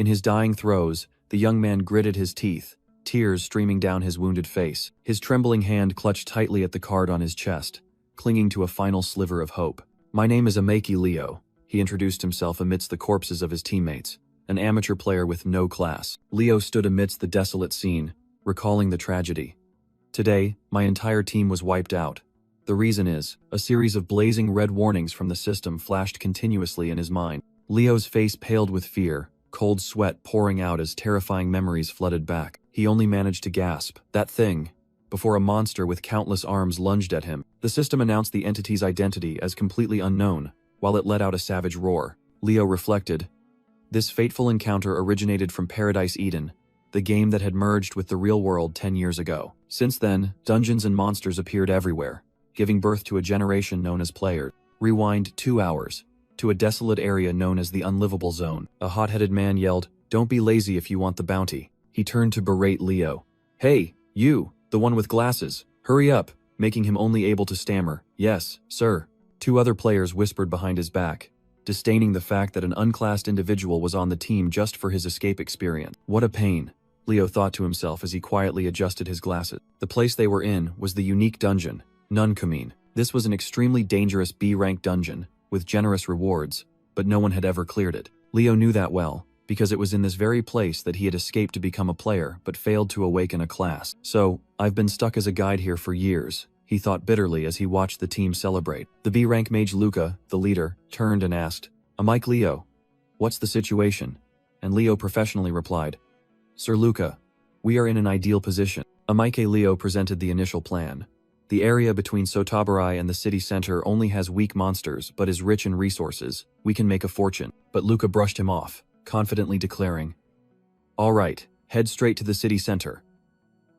In his dying throes, the young man gritted his teeth, tears streaming down his wounded face. His trembling hand clutched tightly at the card on his chest, clinging to a final sliver of hope. "My name is Leo," he introduced himself amidst the corpses of his teammates, an amateur player with no class. Leo stood amidst the desolate scene, recalling the tragedy. "Today, my entire team was wiped out. The reason is, a series of blazing red warnings from the system flashed continuously in his mind." Leo's face paled with fear, cold sweat pouring out as terrifying memories flooded back. He only managed to gasp, "That thing," before a monster with countless arms lunged at him. The system announced the entity's identity as completely unknown, while it let out a savage roar. Leo reflected. This fateful encounter originated from Paradise Eden, the game that had merged with the real world 10 years ago. Since then, dungeons and monsters appeared everywhere, giving birth to a generation known as players. Rewind 2 hours, to a desolate area known as the Unlivable Zone. A hot-headed man yelled, "Don't be lazy if you want the bounty." He turned to berate Leo. "Hey, you, the one with glasses, hurry up," making him only able to stammer, "Yes, sir." 2 other players whispered behind his back, disdaining the fact that an unclassed individual was on the team just for his escape experience. What a pain, Leo thought to himself as he quietly adjusted his glasses. The place they were in was the unique dungeon, Nunkamine. This was an extremely dangerous B-rank dungeon, with generous rewards, but no one had ever cleared it. Leo knew that well, because it was in this very place that he had escaped to become a player but failed to awaken a class. "So, I've been stuck as a guide here for years," he thought bitterly as he watched the team celebrate. The B-rank mage Luca, the leader, turned and asked, Leo, what's the situation?" And Leo professionally replied, "Sir Luca, we are in an ideal position." Leo presented the initial plan. "The area between Sotabarai and the city center only has weak monsters but is rich in resources. We can make a fortune." But Luca brushed him off, confidently declaring, "All right, head straight to the city center.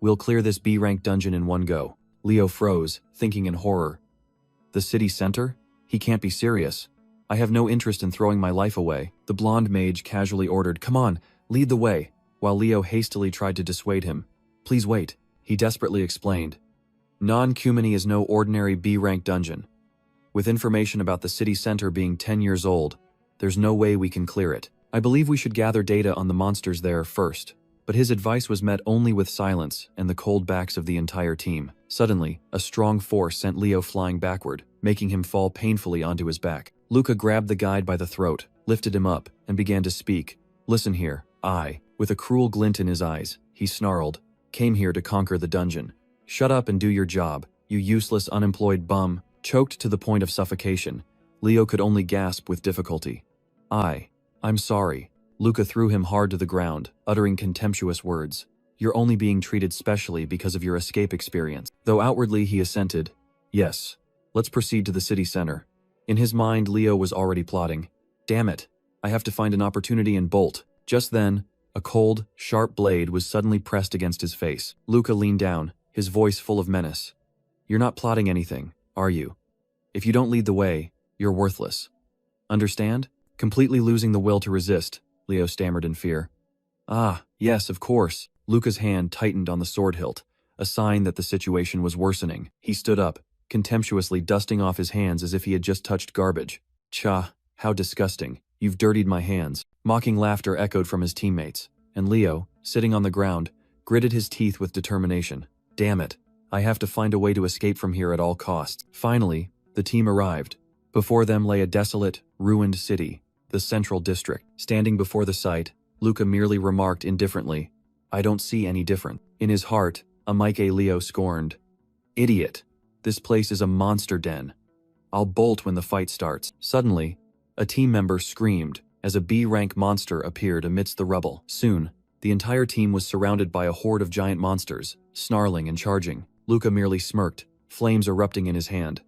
We'll clear this B-rank dungeon in one go." Leo froze, thinking in horror. "The city center? He can't be serious. I have no interest in throwing my life away." The blonde mage casually ordered, "Come on, lead the way," while Leo hastily tried to dissuade him. "Please wait," he desperately explained. "Non-Kumini is no ordinary B-rank dungeon. With information about the city center being 10 years old, there's no way we can clear it. I believe we should gather data on the monsters there first." But his advice was met only with silence and the cold backs of the entire team. Suddenly, a strong force sent Leo flying backward, making him fall painfully onto his back. Luca grabbed the guide by the throat, lifted him up, and began to speak. "Listen here, with a cruel glint in his eyes, he snarled, "came here to conquer the dungeon. Shut up and do your job, you useless unemployed bum." Choked to the point of suffocation, Leo could only gasp with difficulty. I'm sorry." Luca threw him hard to the ground, uttering contemptuous words. "You're only being treated specially because of your escape experience." Though outwardly he assented, "Yes, let's proceed to the city center." In his mind, Leo was already plotting. "Damn it, I have to find an opportunity and bolt." Just then, a cold, sharp blade was suddenly pressed against his face. Luca leaned down, his voice full of menace. "You're not plotting anything, are you? If you don't lead the way, you're worthless. Understand?" Completely losing the will to resist, Leo stammered in fear. Yes, of course." Luca's hand tightened on the sword hilt, a sign that the situation was worsening. He stood up, contemptuously dusting off his hands as if he had just touched garbage. How disgusting. You've dirtied my hands." Mocking laughter echoed from his teammates, and Leo, sitting on the ground, gritted his teeth with determination. "Damn it. I have to find a way to escape from here at all costs." Finally, the team arrived. Before them lay a desolate, ruined city, the central district. Standing before the site, Luca merely remarked indifferently, "I don't see any different." In his heart, Leo scorned. "Idiot. This place is a monster den. I'll bolt when the fight starts." Suddenly, a team member screamed as a B-rank monster appeared amidst the rubble. Soon, the entire team was surrounded by a horde of giant monsters, snarling and charging. Luca merely smirked, flames erupting in his hand.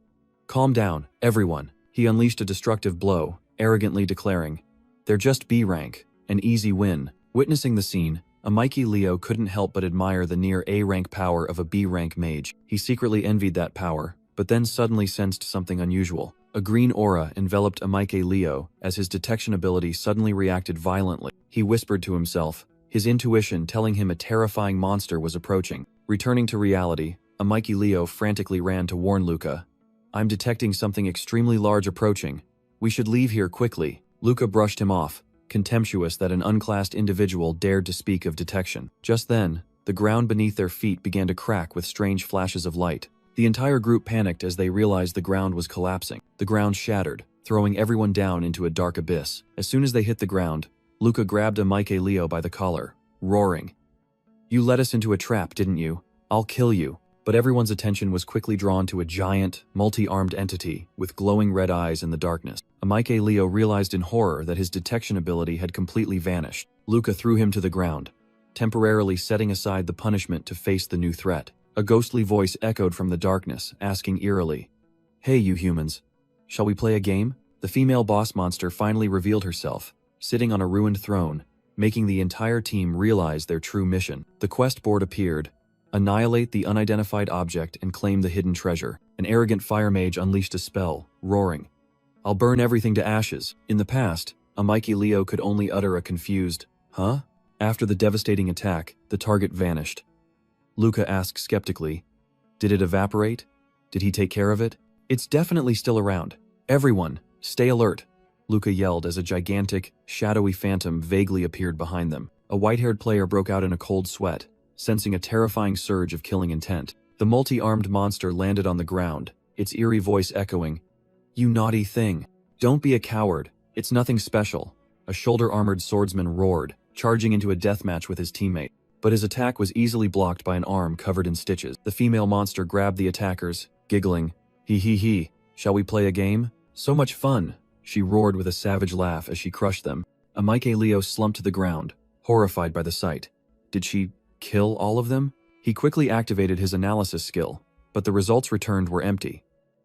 "Calm down, everyone." He unleashed a destructive blow, arrogantly declaring, "They're just B-rank, an easy win." Witnessing the scene, Leo couldn't help but admire the near A-rank power of a B-rank mage. He secretly envied that power, but then suddenly sensed something unusual. A green aura enveloped Leo as his detection ability suddenly reacted violently. He whispered to himself, his intuition telling him a terrifying monster was approaching. Returning to reality, Leo frantically ran to warn Luca. "I'm detecting something extremely large approaching. We should leave here quickly." Luca brushed him off, contemptuous that an unclassed individual dared to speak of detection. Just then, the ground beneath their feet began to crack with strange flashes of light. The entire group panicked as they realized the ground was collapsing. The ground shattered, throwing everyone down into a dark abyss. As soon as they hit the ground, Luca grabbed Leo by the collar, roaring, "You led us into a trap, didn't you? I'll kill you." But everyone's attention was quickly drawn to a giant, multi-armed entity with glowing red eyes in the darkness. Leo realized in horror that his detection ability had completely vanished. Luca threw him to the ground, temporarily setting aside the punishment to face the new threat. A ghostly voice echoed from the darkness, asking eerily, "Hey, you humans, shall we play a game?" The female boss monster finally revealed herself, sitting on a ruined throne, making the entire team realize their true mission. The quest board appeared. Annihilate the unidentified object and claim the hidden treasure. An arrogant fire mage unleashed a spell, roaring, "I'll burn everything to ashes." In the past, Leo could only utter a confused, "Huh?" After the devastating attack, the target vanished. Luca asked skeptically, "Did it evaporate? Did he take care of it?" "It's definitely still around. Everyone, stay alert," Luca yelled as a gigantic, shadowy phantom vaguely appeared behind them. A white-haired player broke out in a cold sweat, sensing a terrifying surge of killing intent. The multi-armed monster landed on the ground, its eerie voice echoing, "You naughty thing. Don't be a coward. It's nothing special." A shoulder-armored swordsman roared, charging into a deathmatch with his teammate. But his attack was easily blocked by an arm covered in stitches. The female monster grabbed the attackers, giggling, "He, shall we play a game? So much fun," she roared with a savage laugh as she crushed them. Leo slumped to the ground, horrified by the sight. Did she kill all of them? He quickly activated his analysis skill, but the results returned were empty.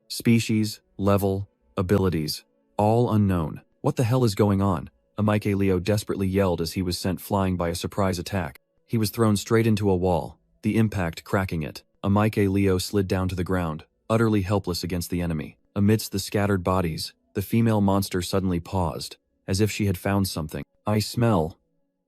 Species, level, abilities, all unknown. What the hell is going on? Leo desperately yelled as he was sent flying by a surprise attack. He was thrown straight into a wall, the impact cracking it. Leo slid down to the ground, utterly helpless against the enemy. Amidst the scattered bodies, the female monster suddenly paused, as if she had found something. "I smell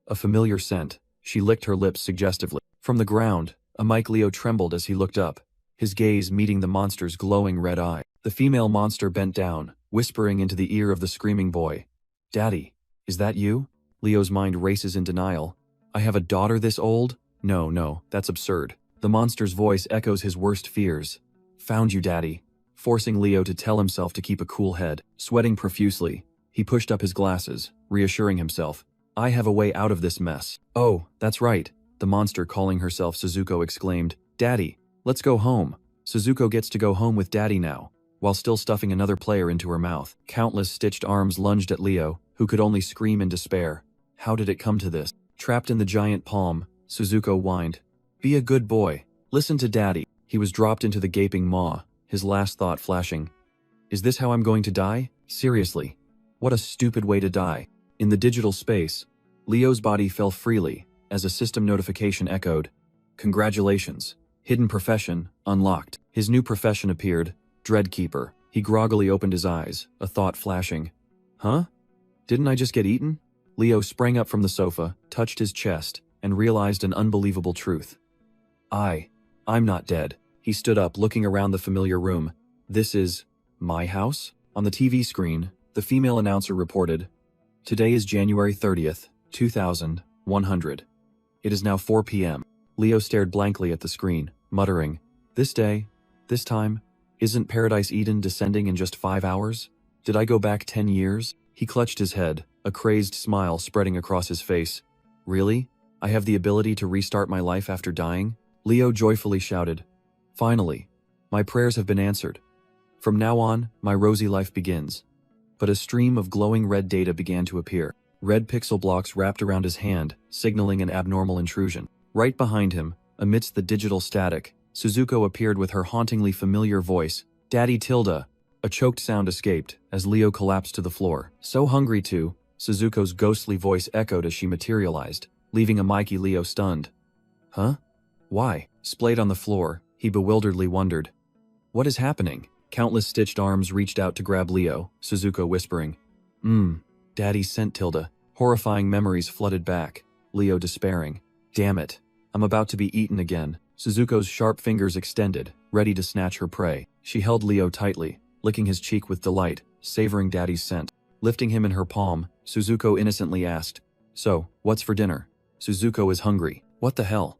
a familiar scent." She licked her lips suggestively. From the ground, Leo trembled as he looked up, his gaze meeting the monster's glowing red eye. The female monster bent down, whispering into the ear of the screaming boy, "Daddy, is that you?" Leo's mind races in denial. "I have a daughter this old? No, that's absurd." The monster's voice echoes his worst fears. "Found you, Daddy," forcing Leo to tell himself to keep a cool head. Sweating profusely, he pushed up his glasses, reassuring himself, "I have a way out of this mess." "Oh, that's right," the monster calling herself Suzuko exclaimed, "Daddy, let's go home." Suzuko gets to go home with Daddy now, while still stuffing another player into her mouth. Countless stitched arms lunged at Leo, who could only scream in despair. How did it come to this? Trapped in the giant palm, Suzuko whined, "Be a good boy. Listen to Daddy." He was dropped into the gaping maw, his last thought flashing, "Is this how I'm going to die? Seriously. What a stupid way to die." In the digital space, Leo's body fell freely as a system notification echoed, "Congratulations. Hidden profession unlocked." His new profession appeared, Dreadkeeper. He groggily opened his eyes, a thought flashing. "Huh? Didn't I just get eaten?" Leo sprang up from the sofa, touched his chest, and realized an unbelievable truth. I'm not dead." He stood up, looking around the familiar room. "This is my house?" On the TV screen, the female announcer reported, "Today is January 30th, 2100. It is now 4 p.m. Leo stared blankly at the screen, muttering, "This day, this time, isn't Paradise Eden descending in just 5 hours? Did I go back 10 years? He clutched his head, a crazed smile spreading across his face. "Really? I have the ability to restart my life after dying?" Leo joyfully shouted, "Finally, my prayers have been answered. From now on, my rosy life begins." But a stream of glowing red data began to appear. Red pixel blocks wrapped around his hand, signaling an abnormal intrusion. Right behind him, amidst the digital static, Suzuko appeared with her hauntingly familiar voice, "Daddy Tilda." A choked sound escaped as Leo collapsed to the floor. "So hungry too," Suzuko's ghostly voice echoed as she materialized, leaving Leo stunned. "Huh? Why?" Splayed on the floor, he bewilderedly wondered. "What is happening?" Countless stitched arms reached out to grab Leo, Suzuko whispering, Daddy sent Tilda." Horrifying memories flooded back, Leo despairing. "Damn it. I'm about to be eaten again." Suzuko's sharp fingers extended, ready to snatch her prey. She held Leo tightly, licking his cheek with delight, savoring Daddy's scent. Lifting him in her palm, Suzuko innocently asked, "So, what's for dinner?" Suzuko is hungry. What the hell?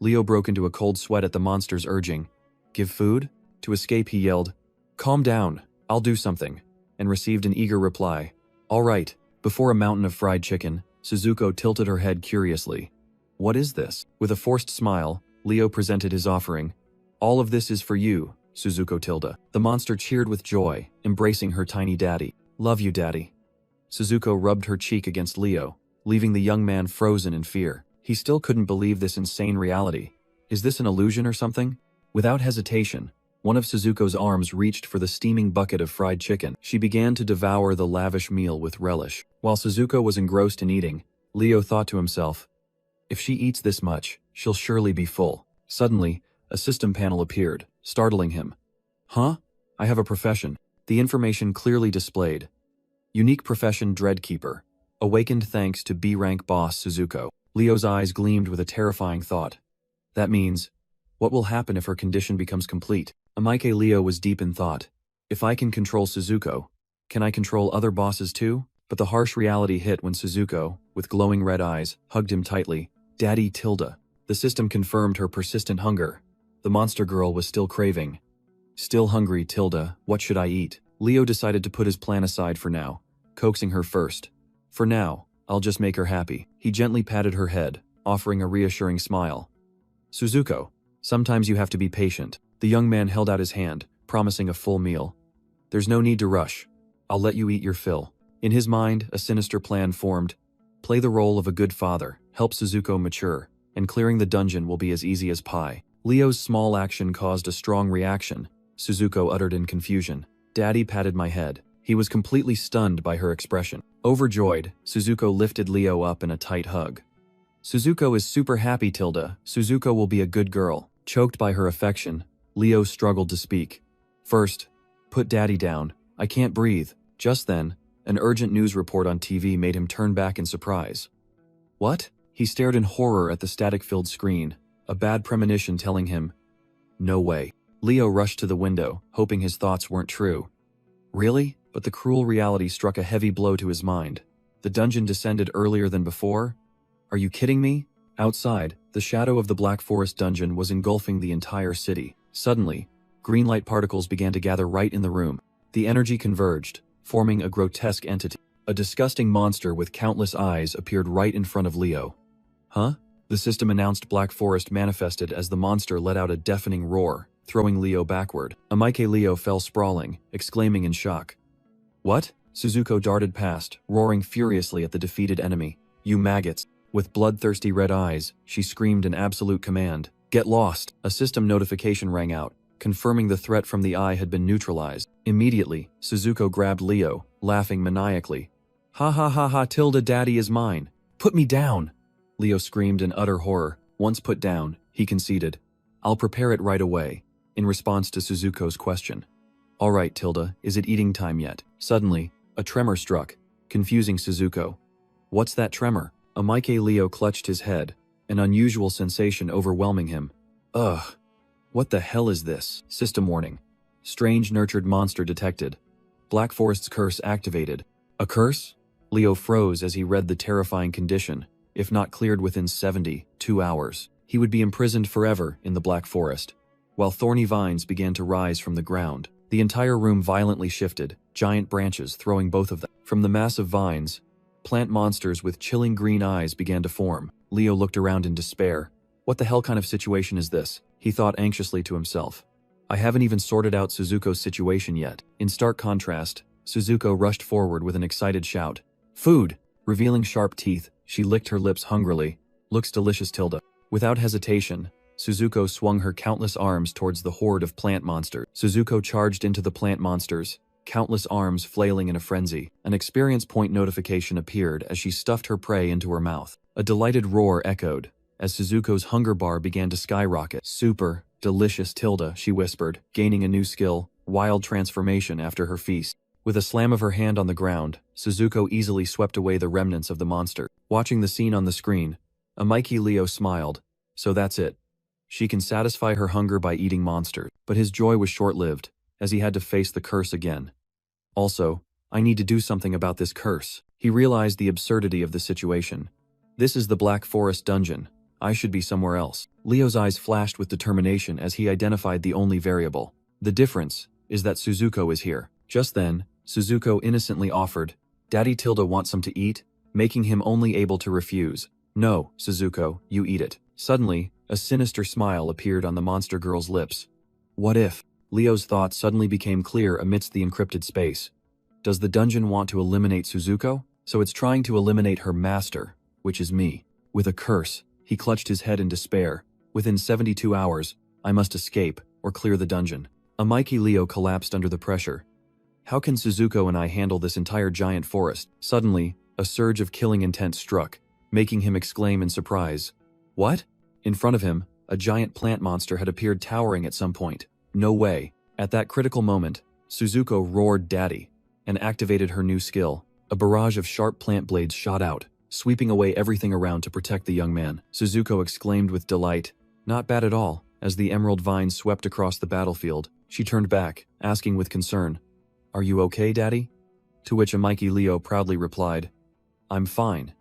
Leo broke into a cold sweat at the monster's urging. Give food? To escape, he yelled, "Calm down, I'll do something," and received an eager reply. All right. Before a mountain of fried chicken, Suzuko tilted her head curiously. What is this? With a forced smile, Leo presented his offering. All of this is for you, Suzuko tilde. The monster cheered with joy, embracing her tiny daddy. Love you, daddy. Suzuko rubbed her cheek against Leo, leaving the young man frozen in fear. He still couldn't believe this insane reality. Is this an illusion or something? Without hesitation, one of Suzuko's arms reached for the steaming bucket of fried chicken. She began to devour the lavish meal with relish. While Suzuko was engrossed in eating, Leo thought to himself, if she eats this much, she'll surely be full. Suddenly, a system panel appeared, startling him. Huh? I have a profession. The information clearly displayed. Unique profession Dreadkeeper. Awakened thanks to B-rank boss Suzuko. Leo's eyes gleamed with a terrifying thought. That means, what will happen if her condition becomes complete? Amike Leo was deep in thought. If I can control Suzuko, can I control other bosses too? But the harsh reality hit when Suzuko, with glowing red eyes, hugged him tightly. Daddy tilde. The system confirmed her persistent hunger. The monster girl was still craving. Still hungry tilde, what should I eat? Leo decided to put his plan aside for now, coaxing her first. For now, I'll just make her happy. He gently patted her head, offering a reassuring smile. Suzuko, sometimes you have to be patient. The young man held out his hand, promising a full meal. There's no need to rush. I'll let you eat your fill. In his mind, a sinister plan formed. Play the role of a good father, help Suzuko mature, and clearing the dungeon will be as easy as pie. Leo's small action caused a strong reaction, Suzuko uttered in confusion. Daddy patted my head. He was completely stunned by her expression. Overjoyed, Suzuko lifted Leo up in a tight hug. Suzuko is super happy tilde. Suzuko will be a good girl. Choked by her affection, Leo struggled to speak. First, put daddy down. I can't breathe. Just then, an urgent news report on TV made him turn back in surprise. What? He stared in horror at the static-filled screen, a bad premonition telling him, no way. Leo rushed to the window, hoping his thoughts weren't true. Really? But the cruel reality struck a heavy blow to his mind. The dungeon descended earlier than before? Are you kidding me? Outside, the shadow of the Black Forest dungeon was engulfing the entire city. Suddenly, green light particles began to gather right in the room. The energy converged, forming a grotesque entity. A disgusting monster with countless eyes appeared right in front of Leo. Huh? The system announced Black Forest manifested as the monster let out a deafening roar, throwing Leo backward. Amike Leo fell sprawling, exclaiming in shock. What? Suzuko darted past, roaring furiously at the defeated enemy. You maggots. With bloodthirsty red eyes, she screamed an absolute command. Get lost! A system notification rang out, confirming the threat from the eye had been neutralized. Immediately, Suzuko grabbed Leo, laughing maniacally. Ha ha ha ha tilde daddy is mine. Put me down! Leo screamed in utter horror. Once put down, he conceded. I'll prepare it right away, in response to Suzuko's question. All right, tilde, is it eating time yet? Suddenly, a tremor struck, confusing Suzuko. What's that tremor? Amike Leo clutched his head, an unusual sensation overwhelming him. Ugh. What the hell is this? System warning. Strange nurtured monster detected. Black Forest's curse activated. A curse? Leo froze as he read the terrifying condition. If not cleared within 72 hours, he would be imprisoned forever in the Black Forest. While thorny vines began to rise from the ground, the entire room violently shifted, giant branches throwing both of them. From the massive vines, plant monsters with chilling green eyes began to form. Leo looked around in despair. What the hell kind of situation is this? He thought anxiously to himself. I haven't even sorted out Suzuko's situation yet. In stark contrast, Suzuko rushed forward with an excited shout. Food! Revealing sharp teeth, she licked her lips hungrily. Looks delicious tilde. Without hesitation, Suzuko swung her countless arms towards the horde of plant monsters. Suzuko charged into the plant monsters, countless arms flailing in a frenzy. An experience point notification appeared as she stuffed her prey into her mouth. A delighted roar echoed as Suzuko's hunger bar began to skyrocket. Super, delicious tilde, she whispered, gaining a new skill, wild transformation after her feast. With a slam of her hand on the ground, Suzuko easily swept away the remnants of the monster. Watching the scene on the screen, Amike Leo smiled. So that's it. She can satisfy her hunger by eating monsters. But his joy was short-lived, as he had to face the curse again. Also, I need to do something about this curse. He realized the absurdity of the situation. This is the Black Forest dungeon. I should be somewhere else. Leo's eyes flashed with determination as he identified the only variable. The difference is that Suzuko is here. Just then, Suzuko innocently offered, "Daddy Tilda wants some to eat," making him only able to refuse. "No, Suzuko, you eat it." Suddenly, a sinister smile appeared on the monster girl's lips. What if? Leo's thoughts suddenly became clear amidst the encrypted space. Does the dungeon want to eliminate Suzuko? So it's trying to eliminate her master, which is me. With a curse, he clutched his head in despair. Within 72 hours, I must escape or clear the dungeon. Amiki Leo collapsed under the pressure. How can Suzuko and I handle this entire giant forest? Suddenly, a surge of killing intent struck, making him exclaim in surprise. What? In front of him, a giant plant monster had appeared towering at some point. No way. At that critical moment, Suzuko roared "Daddy" and activated her new skill. A barrage of sharp plant blades shot out, sweeping away everything around to protect the young man. Suzuko exclaimed with delight. Not bad at all. As the emerald vines swept across the battlefield, she turned back, asking with concern, "Are you okay, Daddy?" To which Amiki Leo proudly replied, "I'm fine.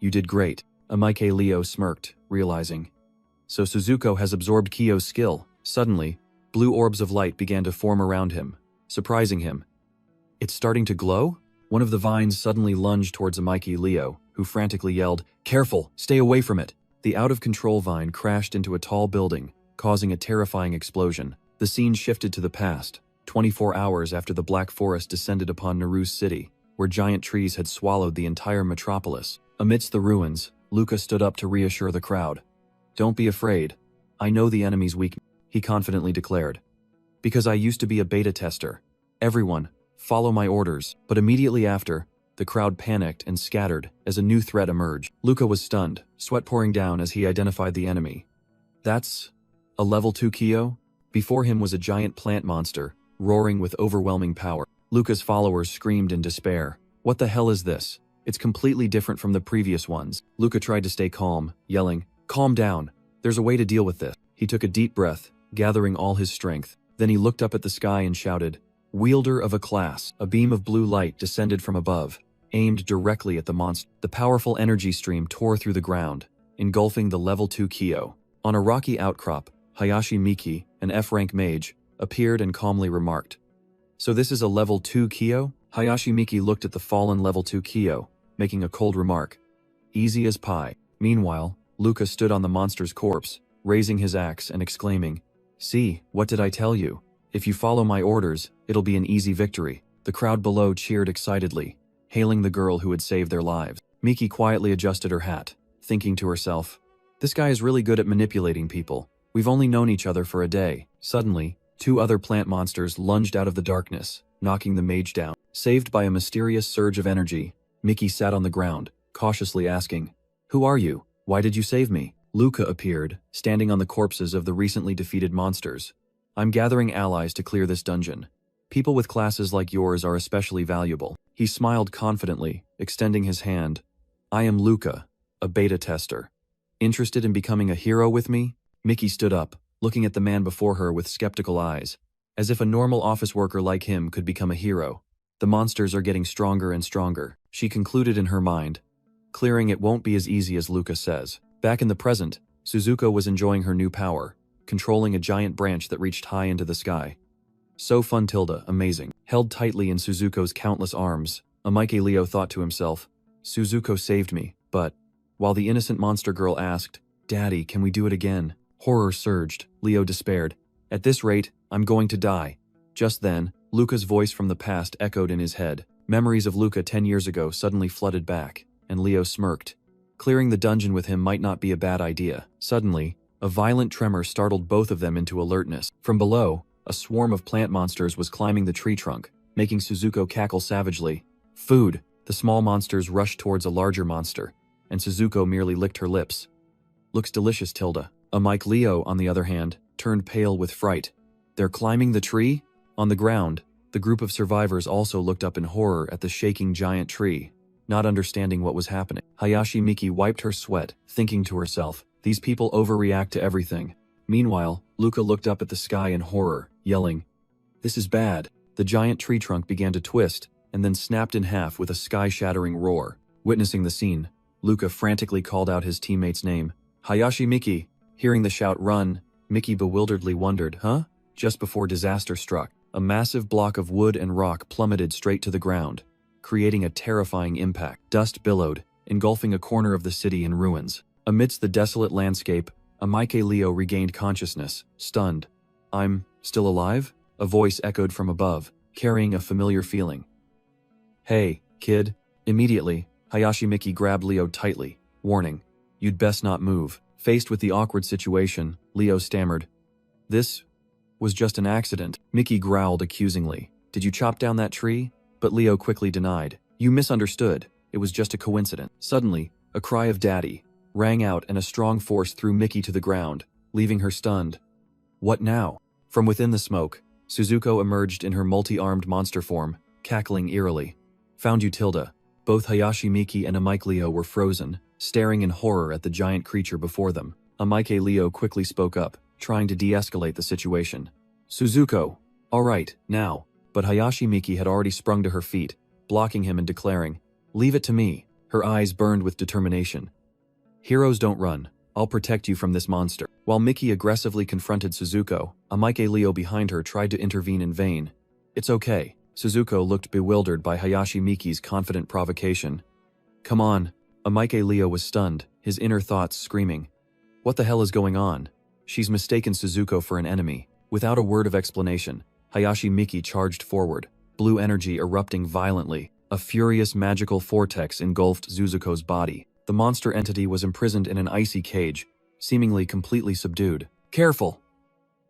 You did great." Amiki Leo smirked, realizing. So Suzuko has absorbed Kyo's skill. Suddenly, blue orbs of light began to form around him, surprising him. It's starting to glow? One of the vines suddenly lunged towards Amiki Leo, who frantically yelled, "Careful! Stay away from it!" The out-of-control vine crashed into a tall building, causing a terrifying explosion. The scene shifted to the past, 24 hours after the Black Forest descended upon Naru's city, where giant trees had swallowed the entire metropolis. Amidst the ruins, Luca stood up to reassure the crowd. "Don't be afraid. I know the enemy's weakness," he confidently declared. "Because I used to be a beta tester. Everyone, follow my orders." But immediately after, the crowd panicked and scattered as a new threat emerged. Luca was stunned, sweat pouring down as he identified the enemy. That's a level 2 Kyo? Before him was a giant plant monster, roaring with overwhelming power. Luca's followers screamed in despair. What the hell is this? It's completely different from the previous ones. Luca tried to stay calm, yelling, "Calm down. There's a way to deal with this." He took a deep breath, gathering all his strength. Then he looked up at the sky and shouted, "Wielder of a class." A beam of blue light descended from above, aimed directly at the monster. The powerful energy stream tore through the ground, engulfing the level 2 Kyo. On a rocky outcrop, Hayashi Miki, an F-rank mage, appeared and calmly remarked, "So this is a level 2 Kyo?" Hayashi Miki looked at the fallen level 2 Kyo, making a cold remark. "Easy as pie." Meanwhile, Luca stood on the monster's corpse, raising his axe and exclaiming, "See, what did I tell you? If you follow my orders, it'll be an easy victory." The crowd below cheered excitedly, hailing the girl who had saved their lives. Miki quietly adjusted her hat, thinking to herself, "This guy is really good at manipulating people. We've only known each other for a day." Suddenly, two other plant monsters lunged out of the darkness, knocking the mage down. Saved by a mysterious surge of energy, Miki sat on the ground, cautiously asking, "Who are you? Why did you save me?" Luca appeared, standing on the corpses of the recently defeated monsters. "I'm gathering allies to clear this dungeon. People with classes like yours are especially valuable." He smiled confidently, extending his hand. "I am Luca, a beta tester. Interested in becoming a hero with me?" Miki stood up, looking at the man before her with skeptical eyes. As if a normal office worker like him could become a hero. "The monsters are getting stronger and stronger," she concluded in her mind. Clearing it won't be as easy as Luca says. Back in the present, Suzuko was enjoying her new power, controlling a giant branch that reached high into the sky. So fun tilde, amazing. Held tightly in Suzuko's countless arms, Amiki Leo thought to himself, "Suzuko saved me, but..." While the innocent monster girl asked, "Daddy, can we do it again?" Horror surged. Leo despaired. "At this rate, I'm going to die." Just then, Luca's voice from the past echoed in his head. Memories of Luca 10 years ago suddenly flooded back, and Leo smirked. Clearing the dungeon with him might not be a bad idea. Suddenly, a violent tremor startled both of them into alertness. From below, a swarm of plant monsters was climbing the tree trunk, making Suzuko cackle savagely. "Food!" The small monsters rushed towards a larger monster, and Suzuko merely licked her lips. "Looks delicious, Tilda." Amiki Leo, on the other hand, turned pale with fright. "They're climbing the tree?" On the ground, the group of survivors also looked up in horror at the shaking giant tree, not understanding what was happening. Hayashi Miki wiped her sweat, thinking to herself, "These people overreact to everything." Meanwhile, Luca looked up at the sky in horror, yelling, "This is bad." The giant tree trunk began to twist, and then snapped in half with a sky-shattering roar. Witnessing the scene, Luca frantically called out his teammate's name. Hayashi Miki! Hearing the shout run, Miki bewilderedly wondered, huh? Just before disaster struck, a massive block of wood and rock plummeted straight to the ground, creating a terrifying impact. Dust billowed, engulfing a corner of the city in ruins. Amidst the desolate landscape, Leo regained consciousness, stunned. I'm still alive? A voice echoed from above, carrying a familiar feeling. Hey, kid. Immediately, Hayashi Miki grabbed Leo tightly, warning, you'd best not move. Faced with the awkward situation, Leo stammered, this was just an accident. Miki growled accusingly. Did you chop down that tree? But Leo quickly denied. You misunderstood. It was just a coincidence. Suddenly, a cry of daddy rang out and a strong force threw Miki to the ground, leaving her stunned. What now? From within the smoke, Suzuko emerged in her multi-armed monster form, cackling eerily. Found you, Tilda. Both Hayashi Miki and Leo were frozen, staring in horror at the giant creature before them. Leo quickly spoke up, trying to de-escalate the situation. Suzuko, all right, now. But Hayashi Miki had already sprung to her feet, blocking him and declaring, leave it to me. Her eyes burned with determination. Heroes don't run. I'll protect you from this monster. While Miki aggressively confronted Suzuko, Leo behind her tried to intervene in vain. It's okay. Suzuko looked bewildered by Hayashi Miki's confident provocation. Come on. Leo was stunned, his inner thoughts screaming. What the hell is going on? She's mistaken Suzuko for an enemy. Without a word of explanation, Hayashi Miki charged forward, blue energy erupting violently. A furious magical vortex engulfed Suzuko's body. The monster entity was imprisoned in an icy cage, seemingly completely subdued. Careful!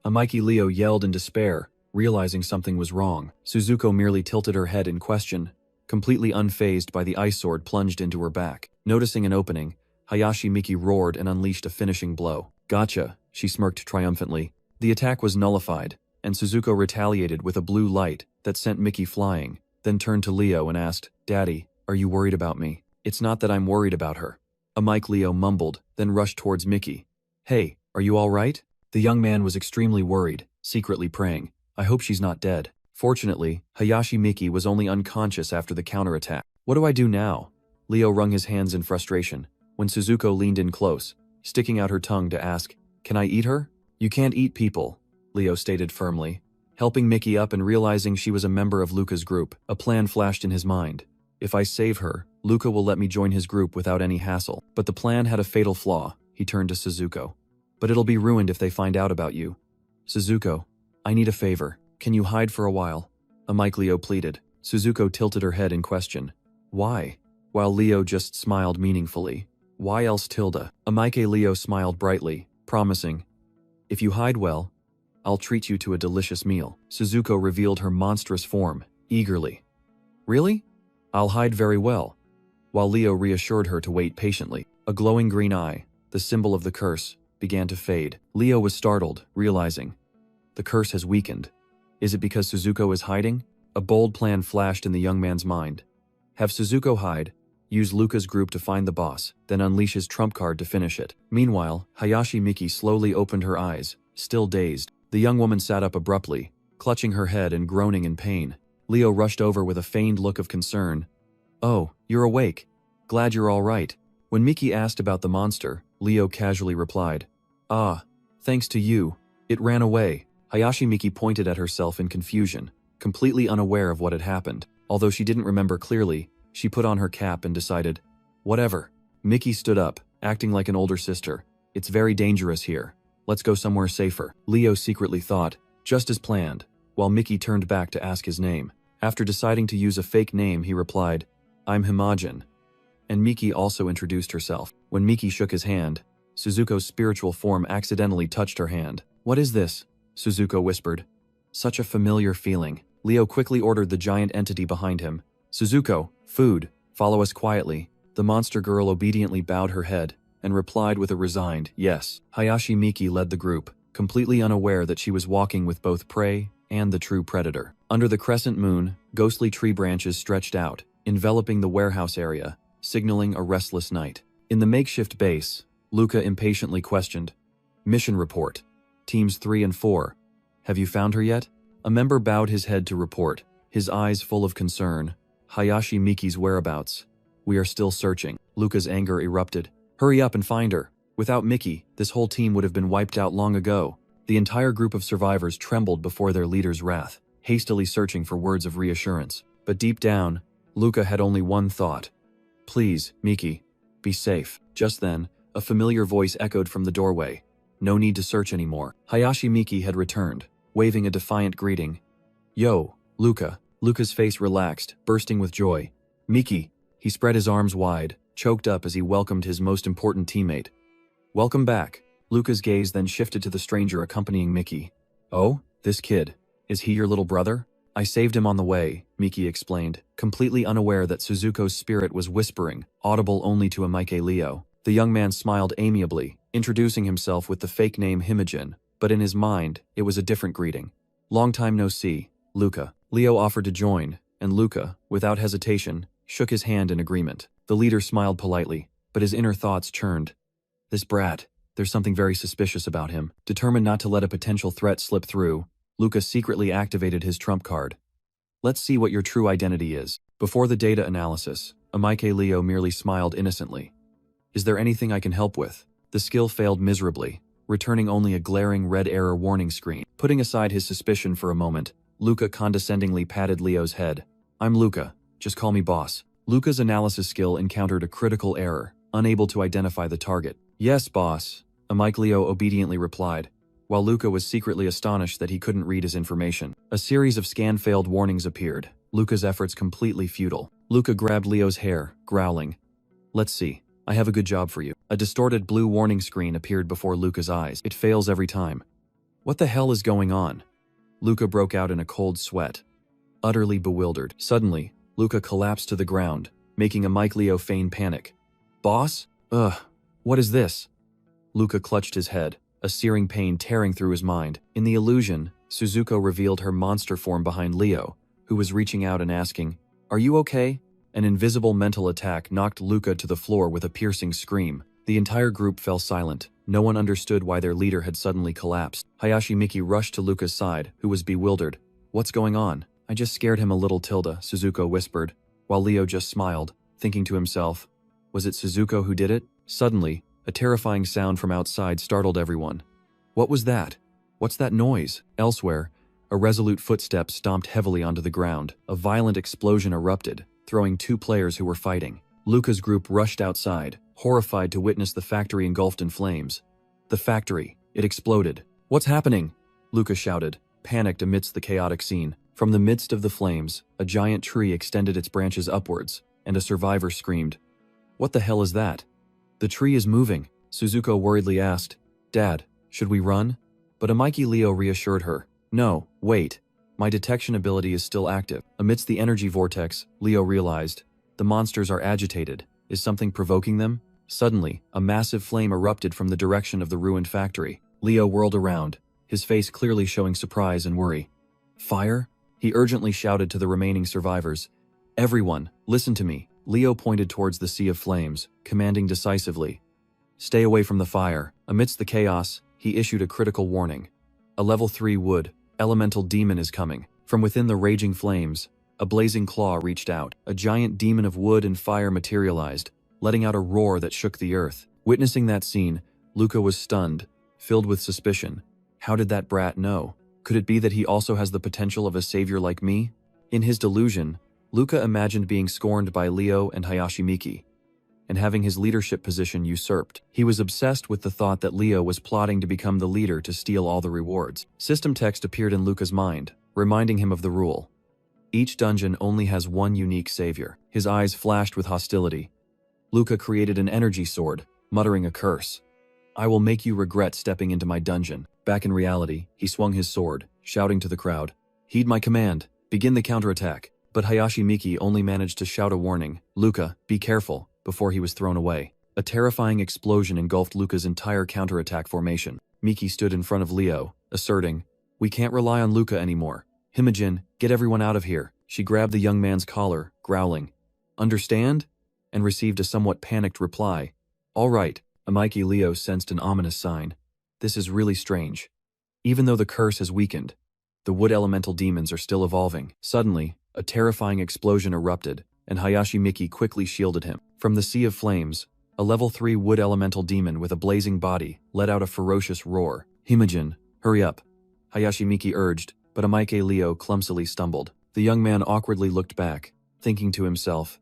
Leo yelled in despair, realizing something was wrong. Suzuko merely tilted her head in question, completely unfazed by the ice sword plunged into her back. Noticing an opening, Hayashi Miki roared and unleashed a finishing blow. Gotcha, she smirked triumphantly. The attack was nullified, and Suzuko retaliated with a blue light that sent Miki flying, then turned to Leo and asked, Daddy, are you worried about me? It's not that I'm worried about her. Leo mumbled, then rushed towards Miki. Hey, are you all right? The young man was extremely worried, secretly praying, I hope she's not dead. Fortunately, Hayashi Miki was only unconscious after the counterattack. What do I do now? Leo wrung his hands in frustration, when Suzuko leaned in close, sticking out her tongue to ask, Can I eat her? You can't eat people, Leo stated firmly. Helping Miki up and realizing she was a member of Luca's group, a plan flashed in his mind. If I save her, Luca will let me join his group without any hassle. But the plan had a fatal flaw, he turned to Suzuko. But it'll be ruined if they find out about you. Suzuko, I need a favor. Can you hide for a while? Leo pleaded. Suzuko tilted her head in question. Why? While Leo just smiled meaningfully. Why else, Tilda? Leo smiled brightly, promising, if you hide well, I'll treat you to a delicious meal. Suzuko revealed her monstrous form, eagerly. Really? I'll hide very well. While Leo reassured her to wait patiently. A glowing green eye, the symbol of the curse, began to fade. Leo was startled, realizing, the curse has weakened. Is it because Suzuko is hiding? A bold plan flashed in the young man's mind. Have Suzuko hide, use Luca's group to find the boss, then unleash his trump card to finish it. Meanwhile, Hayashi Miki slowly opened her eyes, still dazed. The young woman sat up abruptly, clutching her head and groaning in pain. Leo rushed over with a feigned look of concern. Oh, you're awake. Glad you're all right. When Miki asked about the monster, Leo casually replied, Ah, thanks to you. It ran away. Hayashi Miki pointed at herself in confusion, completely unaware of what had happened. Although she didn't remember clearly, she put on her cap and decided, whatever. Miki stood up, acting like an older sister. It's very dangerous here. Let's go somewhere safer. Leo secretly thought, just as planned, while Miki turned back to ask his name. After deciding to use a fake name, he replied, I'm Himajin. And Miki also introduced herself. When Miki shook his hand, Suzuko's spiritual form accidentally touched her hand. What is this? Suzuko whispered. Such a familiar feeling. Leo quickly ordered the giant entity behind him. Suzuko, food, follow us quietly. The monster girl obediently bowed her head and replied with a resigned yes. Hayashi Miki led the group, completely unaware that she was walking with both prey and the true predator. Under the crescent moon, ghostly tree branches stretched out, enveloping the warehouse area, signaling a restless night. In the makeshift base, Luca impatiently questioned, Mission report. Teams 3 and 4. Have you found her yet? A member bowed his head to report, his eyes full of concern. Hayashi Miki's whereabouts. We are still searching. Luca's anger erupted. Hurry up and find her. Without Miki, this whole team would have been wiped out long ago. The entire group of survivors trembled before their leader's wrath, hastily searching for words of reassurance. But deep down, Luca had only one thought. Please, Miki, be safe. Just then, a familiar voice echoed from the doorway. No need to search anymore. Hayashi Miki had returned, waving a defiant greeting. Yo, Luca. Luca's face relaxed, bursting with joy. Miki. He spread his arms wide, choked up as he welcomed his most important teammate. Welcome back. Luca's gaze then shifted to the stranger accompanying Miki. Oh, this kid. Is he your little brother? I saved him on the way, Miki explained, completely unaware that Suzuko's spirit was whispering, audible only to Aniclimax. The young man smiled amiably, introducing himself with the fake name Himajin, but in his mind, it was a different greeting. Long time no see, Luca. Leo offered to join, and Luca, without hesitation, shook his hand in agreement. The leader smiled politely, but his inner thoughts churned. This brat, there's something very suspicious about him. Determined not to let a potential threat slip through, Luca secretly activated his trump card. Let's see what your true identity is. Before the data analysis, Aniclimax merely smiled innocently. Is there anything I can help with? The skill failed miserably, returning only a glaring red error warning screen. Putting aside his suspicion for a moment, Luca condescendingly patted Leo's head. I'm Luca, just call me boss. Luca's analysis skill encountered a critical error, unable to identify the target. Yes, boss, Aniclimax obediently replied, while Luca was secretly astonished that he couldn't read his information. A series of scan-failed warnings appeared, Luca's efforts completely futile. Luca grabbed Leo's hair, growling. Let's see. I have a good job for you. A distorted blue warning screen appeared before Luca's eyes. It fails every time. What the hell is going on? Luca broke out in a cold sweat. Utterly bewildered. Suddenly, Luca collapsed to the ground, making Aniclimax feign panic. Boss? What is this? Luca clutched his head, a searing pain tearing through his mind. In the illusion, Suzuko revealed her monster form behind Leo, who was reaching out and asking, Are you okay? An invisible mental attack knocked Luca to the floor with a piercing scream. The entire group fell silent. No one understood why their leader had suddenly collapsed. Hayashi Miki rushed to Luca's side, who was bewildered. What's going on? I just scared him a little, Tilda, Suzuko whispered, while Leo just smiled, thinking to himself, was it Suzuko who did it? Suddenly, a terrifying sound from outside startled everyone. What was that? What's that noise? Elsewhere, a resolute footstep stomped heavily onto the ground. A violent explosion erupted, throwing two players who were fighting. Luca's group rushed outside, horrified to witness the factory engulfed in flames. The factory. It exploded. What's happening? Luca shouted, panicked amidst the chaotic scene. From the midst of the flames, a giant tree extended its branches upwards, and a survivor screamed. What the hell is that? The tree is moving, Suzuko worriedly asked. Dad, should we run? But Aniclimax reassured her. No, wait. My detection ability is still active. Amidst the energy vortex, Leo realized. The monsters are agitated. Is something provoking them? Suddenly, a massive flame erupted from the direction of the ruined factory. Leo whirled around, his face clearly showing surprise and worry. Fire? He urgently shouted to the remaining survivors. Everyone, listen to me. Leo pointed towards the sea of flames, commanding decisively. Stay away from the fire. Amidst the chaos, he issued a critical warning. A level 3 wood, elemental demon is coming. From within the raging flames, a blazing claw reached out. A giant demon of wood and fire materialized, letting out a roar that shook the earth. Witnessing that scene, Luca was stunned, filled with suspicion. How did that brat know? Could it be that he also has the potential of a savior like me? In his delusion, Luca imagined being scorned by Leo and Hayashi Miki, and having his leadership position usurped. He was obsessed with the thought that Leo was plotting to become the leader to steal all the rewards. System text appeared in Luca's mind, reminding him of the rule. Each dungeon only has one unique savior. His eyes flashed with hostility. Luca created an energy sword, muttering a curse. I will make you regret stepping into my dungeon. Back in reality, he swung his sword, shouting to the crowd. Heed my command. Begin the counterattack. But Hayashi Miki only managed to shout a warning. Luca, be careful, before he was thrown away. A terrifying explosion engulfed Luca's entire counterattack formation. Miki stood in front of Leo, asserting, We can't rely on Luca anymore. Himajin, get everyone out of here. She grabbed the young man's collar, growling, Understand? And received a somewhat panicked reply. All right. Aniclimax sensed an ominous sign. This is really strange. Even though the curse has weakened, the wood elemental demons are still evolving. Suddenly, A terrifying explosion erupted, and Hayashi Miki quickly shielded him. From the sea of flames, a level 3 wood elemental demon with a blazing body let out a ferocious roar. Himajin, hurry up, Hayashi Miki urged, but Amaike Leo clumsily stumbled. The young man awkwardly looked back, thinking to himself,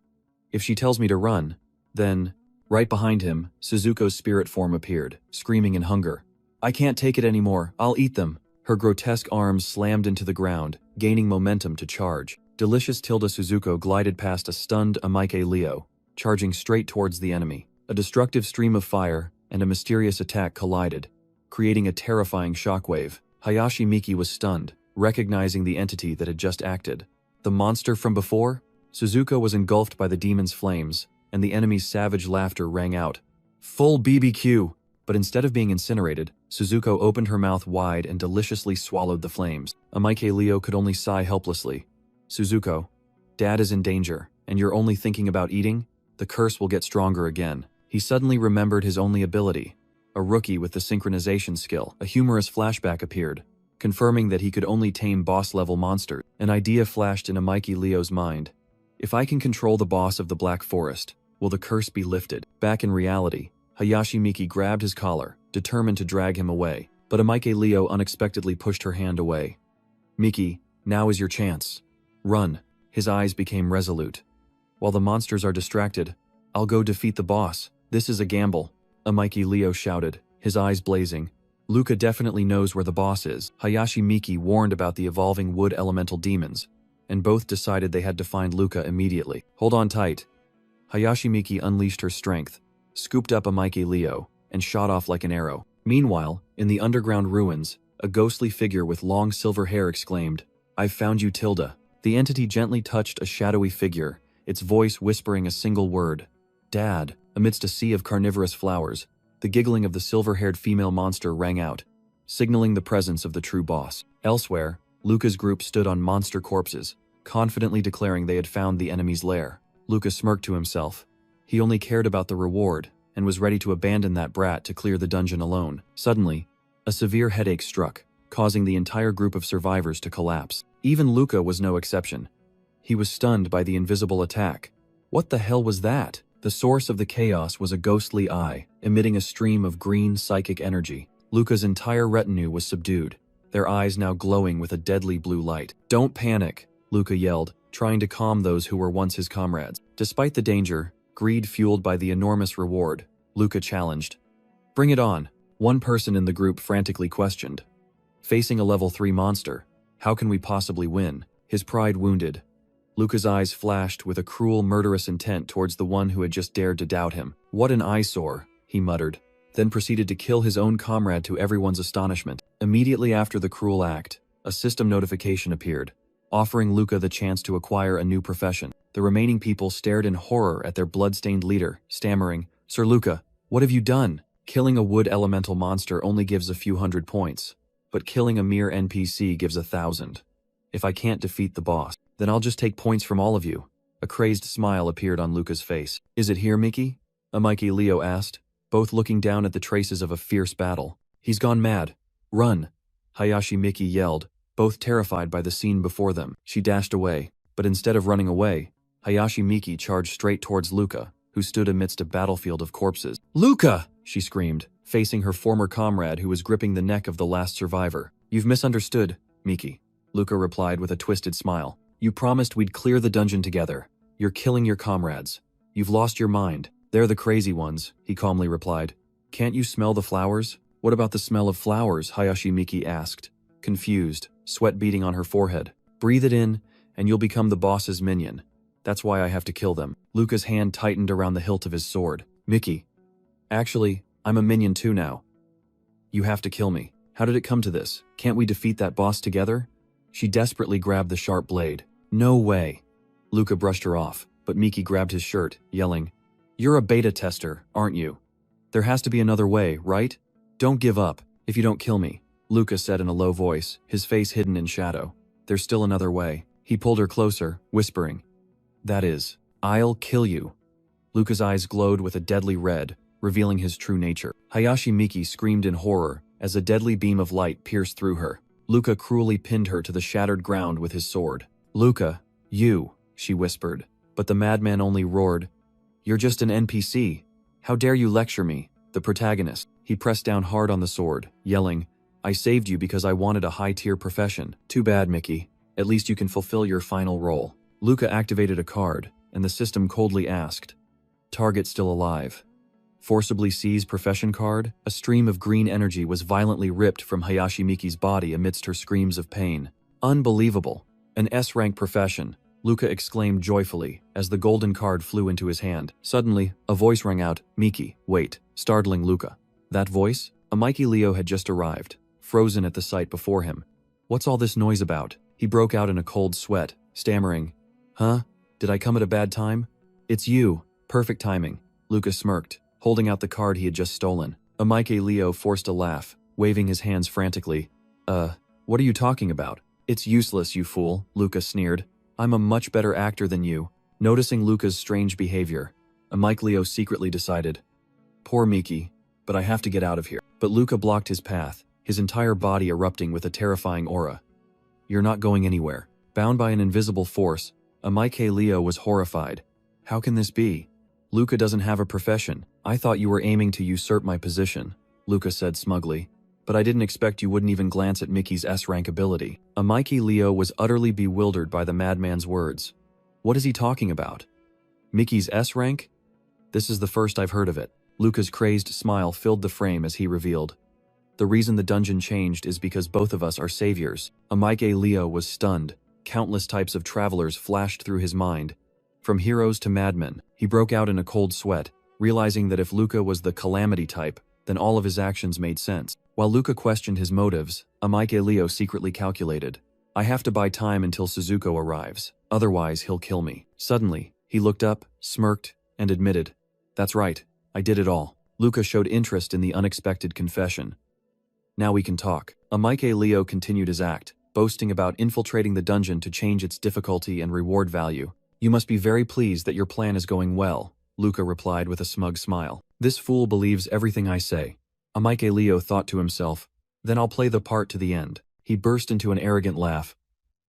if she tells me to run, then… Right behind him, Suzuko's spirit form appeared, screaming in hunger. I can't take it anymore, I'll eat them. Her grotesque arms slammed into the ground, gaining momentum to charge. Delicious Tilda Suzuko glided past a stunned Amaike Leo, charging straight towards the enemy. A destructive stream of fire and a mysterious attack collided, creating a terrifying shockwave. Hayashi Miki was stunned, recognizing the entity that had just acted. The monster from before? Suzuko was engulfed by the demon's flames, and the enemy's savage laughter rang out. Full BBQ! But instead of being incinerated, Suzuko opened her mouth wide and deliciously swallowed the flames. Amaike Leo could only sigh helplessly. Suzuko, Dad is in danger, and you're only thinking about eating? The curse will get stronger again. He suddenly remembered his only ability. A rookie with the synchronization skill. A humorous flashback appeared, confirming that he could only tame boss-level monsters. An idea flashed in Amaike Leo's mind. If I can control the boss of the Black Forest, will the curse be lifted? Back in reality, Hayashi Miki grabbed his collar, determined to drag him away, but Amaike Leo unexpectedly pushed her hand away. Miki, now is your chance. Run. His eyes became resolute. While the monsters are distracted, I'll go defeat the boss. This is a gamble, Amaike Leo shouted, his eyes blazing. Luca definitely knows where the boss is. Hayashi Miki warned about the evolving wood elemental demons, and both decided they had to find Luca immediately. Hold on tight. Hayashi Miki unleashed her strength, scooped up Amaike Leo, and shot off like an arrow. Meanwhile, in the underground ruins, a ghostly figure with long silver hair exclaimed, I've found you, Tilda. The entity gently touched a shadowy figure, its voice whispering a single word, Dad. Amidst a sea of carnivorous flowers, the giggling of the silver-haired female monster rang out, signaling the presence of the true boss. Elsewhere, Luca's group stood on monster corpses, confidently declaring they had found the enemy's lair. Luca smirked to himself. He only cared about the reward, and was ready to abandon that brat to clear the dungeon alone. Suddenly, a severe headache struck, causing the entire group of survivors to collapse. Even Luca was no exception. He was stunned by the invisible attack. What the hell was that? The source of the chaos was a ghostly eye, emitting a stream of green psychic energy. Luca's entire retinue was subdued, their eyes now glowing with a deadly blue light. Don't panic, Luca yelled, trying to calm those who were once his comrades. Despite the danger, greed fueled by the enormous reward, Luca challenged. Bring it on, one person in the group frantically questioned. Facing a level 3 monster, how can we possibly win? His pride wounded, Luca's eyes flashed with a cruel, murderous intent towards the one who had just dared to doubt him. What an eyesore, he muttered, then proceeded to kill his own comrade to everyone's astonishment. Immediately after the cruel act, a system notification appeared, offering Luca the chance to acquire a new profession. The remaining people stared in horror at their blood-stained leader, stammering, Sir Luca, what have you done? Killing a wood elemental monster only gives a few hundred points, but killing a mere NPC gives 1,000. If I can't defeat the boss, then I'll just take points from all of you. A crazed smile appeared on Luca's face. Is it here, Miki? Amaike Leo asked, both looking down at the traces of a fierce battle. He's gone mad. Run! Hayashi Miki yelled, both terrified by the scene before them. She dashed away, but instead of running away, Hayashi Miki charged straight towards Luca, who stood amidst a battlefield of corpses. Luca! She screamed, facing her former comrade who was gripping the neck of the last survivor. You've misunderstood, Miki, Luca replied with a twisted smile. You promised we'd clear the dungeon together. You're killing your comrades. You've lost your mind. They're the crazy ones, he calmly replied. Can't you smell the flowers? What about the smell of flowers? Hayashi Miki asked, confused, sweat beading on her forehead. Breathe it in, and you'll become the boss's minion. That's why I have to kill them. Luca's hand tightened around the hilt of his sword. Miki. Actually, I'm a minion too now. You have to kill me. How did it come to this? Can't we defeat that boss together? She desperately grabbed the sharp blade. No way. Luca brushed her off, but Miki grabbed his shirt, yelling, You're a beta tester, aren't you? There has to be another way, right? Don't give up, if you don't kill me, Luca said in a low voice, his face hidden in shadow. There's still another way. He pulled her closer, whispering, That is, I'll kill you. Luca's eyes glowed with a deadly red, revealing his true nature. Hayashi Miki screamed in horror as a deadly beam of light pierced through her. Luca cruelly pinned her to the shattered ground with his sword. Luca, You, she whispered, but the madman only roared. You're just an NPC. How dare you lecture me, the protagonist. He pressed down hard on the sword, yelling, I saved you because I wanted a high-tier profession. Too bad, Mickey. At least you can fulfill your final role. Luca activated a card, and the system coldly asked, Target still alive. Forcibly seize profession card. A stream of green energy was violently ripped from Hayashi Miki's body amidst her screams of pain. Unbelievable. An S-rank profession, Luca exclaimed joyfully as the golden card flew into his hand. Suddenly, a voice rang out, Miki, wait, startling Luca. That voice? A Mikey Leo had just arrived, frozen at the sight before him. What's all this noise about? He broke out in a cold sweat, stammering. Huh? Did I come at a bad time? It's you. Perfect timing. Luca smirked, holding out the card he had just stolen. A Mikey Leo forced a laugh, waving his hands frantically. What are you talking about? It's useless, you fool, Luca sneered. I'm a much better actor than you. Noticing Luca's strange behavior, a Mike Leo secretly decided, Poor Miki, but I have to get out of here. But Luca blocked his path, his entire body erupting with a terrifying aura. You're not going anywhere. Bound by an invisible force, a Mike Leo was horrified. How can this be? Luca doesn't have a profession. I thought you were aiming to usurp my position, Luca said smugly. But I didn't expect you wouldn't even glance at Mickey's S-rank ability. A Mikey Leo was utterly bewildered by the madman's words. What is he talking about? Mickey's S-rank? This is the first I've heard of it. Luca's crazed smile filled the frame as he revealed. The reason the dungeon changed is because both of us are saviors. A Mikey Leo was stunned. Countless types of travelers flashed through his mind. From heroes to madmen, he broke out in a cold sweat, realizing that if Luca was the calamity type, then all of his actions made sense. While Luca questioned his motives, a Mike Leo secretly calculated, I have to buy time until Suzuko arrives, otherwise he'll kill me. Suddenly, he looked up, smirked, and admitted, That's right, I did it all. Luca showed interest in the unexpected confession. Now we can talk. A Mike Leo continued his act, boasting about infiltrating the dungeon to change its difficulty and reward value. You must be very pleased that your plan is going well, Luca replied with a smug smile. This fool believes everything I say. A Mike Leo thought to himself, then I'll play the part to the end. He burst into an arrogant laugh.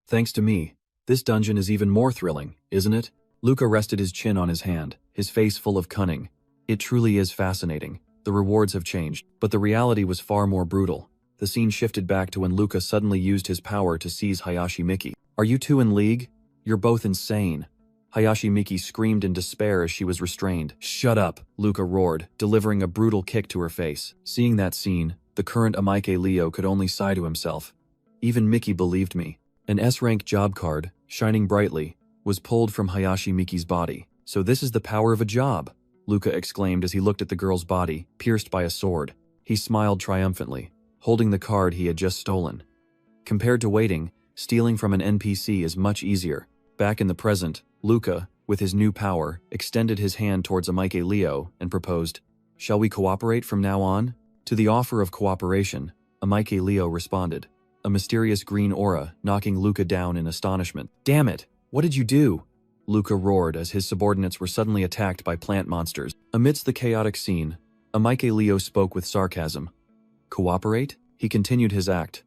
Thanks to me, this dungeon is even more thrilling, isn't it? Luca rested his chin on his hand, his face full of cunning. It truly is fascinating. The rewards have changed, but the reality was far more brutal. The scene shifted back to when Luca suddenly used his power to seize Hayashi Miki. Are you two in league? You're both insane. Hayashi Miki screamed in despair as she was restrained. Shut up, Luca roared, delivering a brutal kick to her face. Seeing that scene, the current Amike Leo could only sigh to himself. Even Miki believed me. An S-rank job card, shining brightly, was pulled from Hayashi Miki's body. So this is the power of a job, Luca exclaimed as he looked at the girl's body, pierced by a sword. He smiled triumphantly, holding the card he had just stolen. Compared to waiting, stealing from an NPC is much easier. Back in the present, Luca, with his new power, extended his hand towards Amike Leo and proposed, Shall we cooperate from now on? To the offer of cooperation, Amike Leo responded, a mysterious green aura knocking Luca down in astonishment. Damn it! What did you do? Luca roared as his subordinates were suddenly attacked by plant monsters. Amidst the chaotic scene, Amike Leo spoke with sarcasm. Cooperate? He continued his act.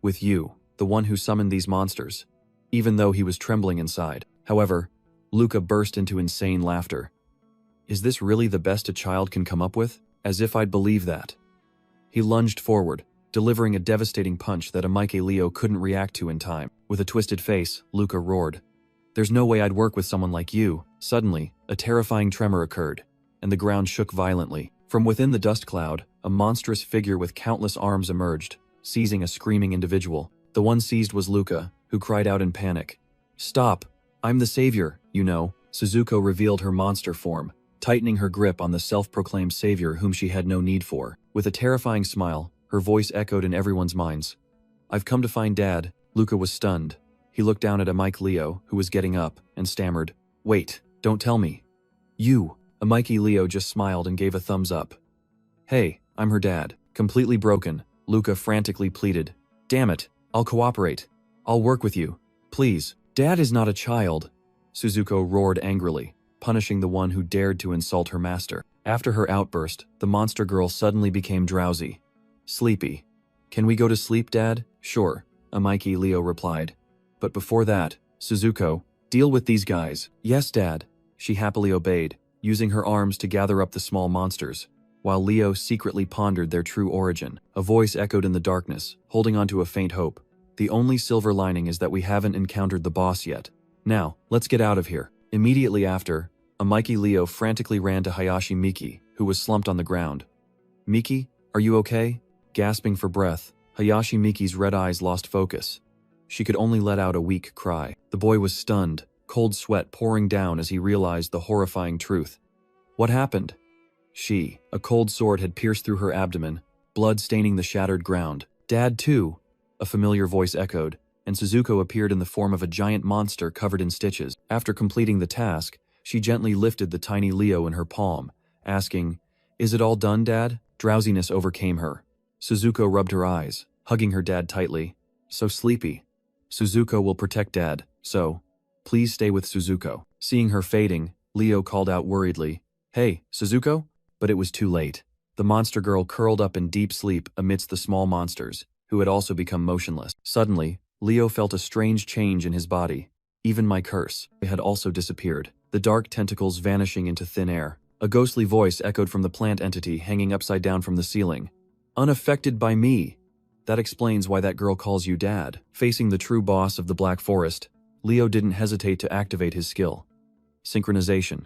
With you, the one who summoned these monsters. Even though he was trembling inside. However, Luca burst into insane laughter. Is this really the best a child can come up with? As if I'd believe that. He lunged forward, delivering a devastating punch that Amike Leo couldn't react to in time. With a twisted face, Luca roared. There's no way I'd work with someone like you. Suddenly, a terrifying tremor occurred, and the ground shook violently. From within the dust cloud, a monstrous figure with countless arms emerged, seizing a screaming individual. The one seized was Luca, who cried out in panic. Stop! I'm the savior, you know. Suzuko revealed her monster form, tightening her grip on the self-proclaimed savior whom she had no need for. With a terrifying smile, her voice echoed in everyone's minds. I've come to find Dad. Luca was stunned. He looked down at Amike Leo, who was getting up, and stammered, Wait, don't tell me. You. Amike Leo just smiled and gave a thumbs up. Hey, I'm her dad. Completely broken, Luca frantically pleaded. Damn it, I'll cooperate. I'll work with you. Please. Dad is not a child, Suzuko roared angrily, punishing the one who dared to insult her master. After her outburst, the monster girl suddenly became drowsy. Sleepy. Can we go to sleep, Dad? Sure, Amike Leo replied. But before that, Suzuko, Deal with these guys. Yes, Dad. She happily obeyed, using her arms to gather up the small monsters, while Leo secretly pondered their true origin. A voice echoed in the darkness, holding on to a faint hope. The only silver lining is that we haven't encountered the boss yet. Now, let's get out of here. Immediately after, Amiki Leo frantically ran to Hayashi Miki, who was slumped on the ground. Miki, are you okay? Gasping for breath, Hayashi Miki's red eyes lost focus. She could only let out a weak cry. The boy was stunned, cold sweat pouring down as he realized the horrifying truth. What happened? A cold sword had pierced through her abdomen, blood staining the shattered ground. Dad too, a familiar voice echoed, and Suzuko appeared in the form of a giant monster covered in stitches. After completing the task, she gently lifted the tiny Leo in her palm, asking, "Is it all done, Dad?" Drowsiness overcame her. Suzuko rubbed her eyes, hugging her dad tightly. So sleepy. Suzuko will protect Dad, so please stay with Suzuko. Seeing her fading, Leo called out worriedly, "Hey, Suzuko?" But it was too late. The monster girl curled up in deep sleep amidst the small monsters, who had also become motionless. Suddenly, Leo felt a strange change in his body. Even my curse had also disappeared, the dark tentacles vanishing into thin air. A ghostly voice echoed from the plant entity hanging upside down from the ceiling. "Unaffected by me. That explains why that girl calls you Dad." Facing the true boss of the Black Forest, Leo didn't hesitate to activate his skill. Synchronization.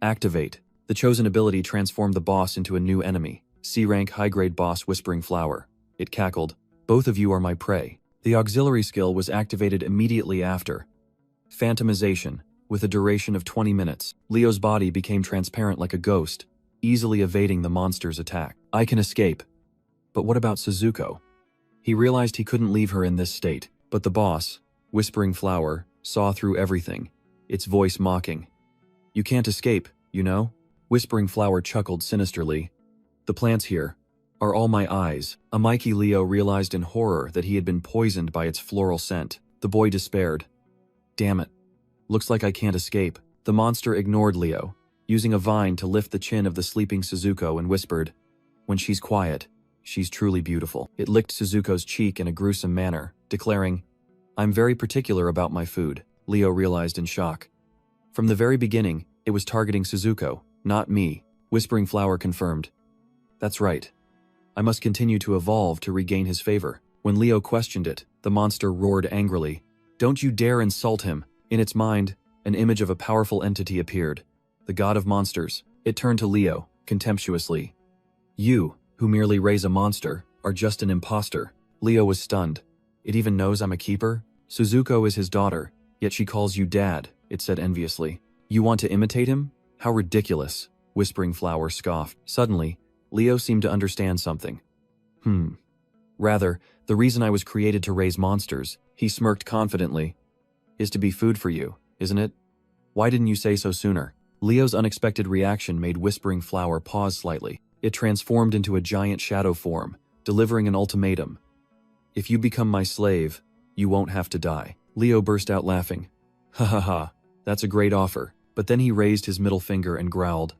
Activate. The chosen ability transformed the boss into a new enemy, C-rank high-grade boss Whispering Flower. It cackled, "Both of you are my prey." The auxiliary skill was activated immediately after. Phantomization. With a duration of 20 minutes, Leo's body became transparent like a ghost, easily evading the monster's attack. I can escape. But what about Suzuko? He realized he couldn't leave her in this state, but the boss, Whispering Flower, saw through everything, its voice mocking. "You can't escape, you know?" Whispering Flower chuckled sinisterly. "The plants here are all my eyes." Amiki Leo realized in horror that he had been poisoned by its floral scent. The boy despaired. "Damn it. Looks like I can't escape." The monster ignored Leo, using a vine to lift the chin of the sleeping Suzuko and whispered, "When she's quiet, she's truly beautiful." It licked Suzuko's cheek in a gruesome manner, declaring, "I'm very particular about my food." Leo realized in shock. From the very beginning, it was targeting Suzuko, not me. Whispering Flower confirmed. "That's right. I must continue to evolve to regain his favor." When Leo questioned it, the monster roared angrily. "Don't you dare insult him." In its mind, an image of a powerful entity appeared. The god of monsters. It turned to Leo, contemptuously. "You, who merely raise a monster, are just an imposter." Leo was stunned. "It even knows I'm a keeper?" "Suzuko is his daughter, yet she calls you Dad," it said enviously. "You want to imitate him? How ridiculous." Whispering Flower scoffed. Suddenly, Leo seemed to understand something. Rather, the reason I was created to raise monsters," he smirked confidently, "is to be food for you, isn't it? Why didn't you say so sooner?" Leo's unexpected reaction made Whispering Flower pause slightly. It transformed into a giant shadow form, delivering an ultimatum. "If you become my slave, you won't have to die." Leo burst out laughing. "Ha ha ha, that's a great offer." But then he raised his middle finger and growled,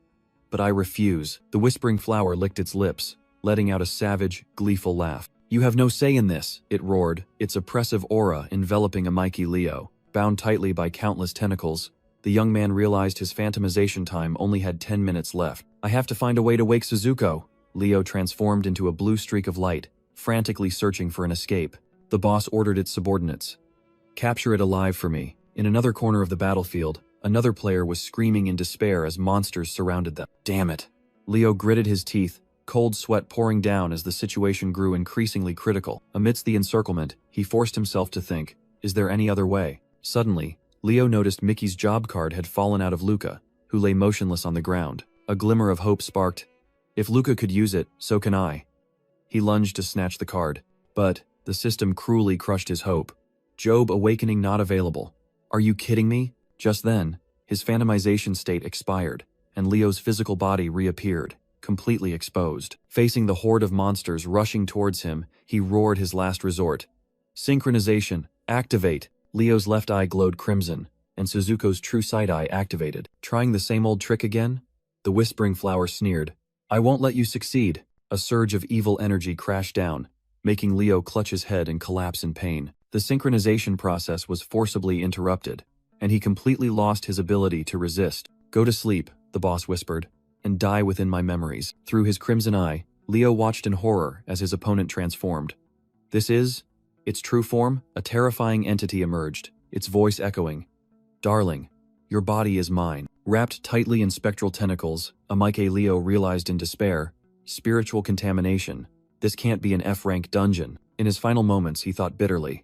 "But I refuse." The Whispering Flower licked its lips, letting out a savage, gleeful laugh. "You have no say in this," it roared, its oppressive aura enveloping Amiki Leo. Bound tightly by countless tentacles, the young man realized his phantomization time only had 10 minutes left. "I have to find a way to wake Suzuko." Leo transformed into a blue streak of light, frantically searching for an escape. The boss ordered its subordinates, "Capture it alive for me." In another corner of the battlefield, another player was screaming in despair as monsters surrounded them. Damn it. Leo gritted his teeth, cold sweat pouring down as the situation grew increasingly critical. Amidst the encirclement, he forced himself to think, is there any other way? Suddenly, Leo noticed Mickey's job card had fallen out of Luca, who lay motionless on the ground. A glimmer of hope sparked. If Luca could use it, so can I. He lunged to snatch the card, but the system cruelly crushed his hope. Job awakening not available. Are you kidding me? Just then, his phantomization state expired, and Leo's physical body reappeared, completely exposed. Facing the horde of monsters rushing towards him, he roared his last resort. Synchronization, activate! Leo's left eye glowed crimson, and Suzuko's true sight eye activated. Trying the same old trick again? The Whispering Flower sneered. I won't let you succeed. A surge of evil energy crashed down, making Leo clutch his head and collapse in pain. The synchronization process was forcibly interrupted, and he completely lost his ability to resist. "Go to sleep," the boss whispered, "and die within my memories." Through his crimson eye, Leo watched in horror as his opponent transformed. This is its true form. A terrifying entity emerged, its voice echoing, "Darling, your body is mine." Wrapped tightly in spectral tentacles, Leo realized in despair, spiritual contamination. This can't be an F-rank dungeon. In his final moments, he thought bitterly,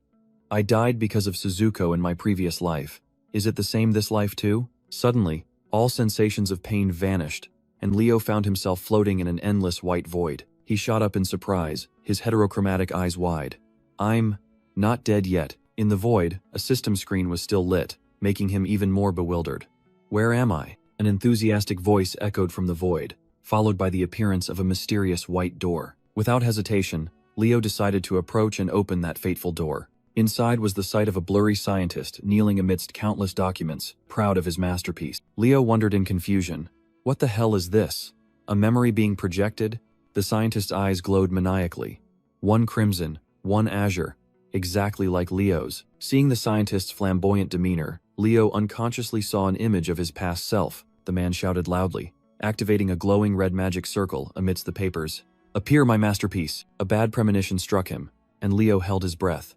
"I died because of Suzuko in my previous life. Is it the same this life too?" Suddenly, all sensations of pain vanished, and Leo found himself floating in an endless white void. He shot up in surprise, his heterochromatic eyes wide. "I'm not dead yet." In the void, a system screen was still lit, making him even more bewildered. "Where am I?" An enthusiastic voice echoed from the void, followed by the appearance of a mysterious white door. Without hesitation, Leo decided to approach and open that fateful door. Inside was the sight of a blurry scientist kneeling amidst countless documents, proud of his masterpiece. Leo wondered in confusion, "What the hell is this? A memory being projected?" The scientist's eyes glowed maniacally. One crimson, one azure, exactly like Leo's. Seeing the scientist's flamboyant demeanor, Leo unconsciously saw an image of his past self. The man shouted loudly, activating a glowing red magic circle amidst the papers. "Appear, my masterpiece!" A bad premonition struck him, and Leo held his breath.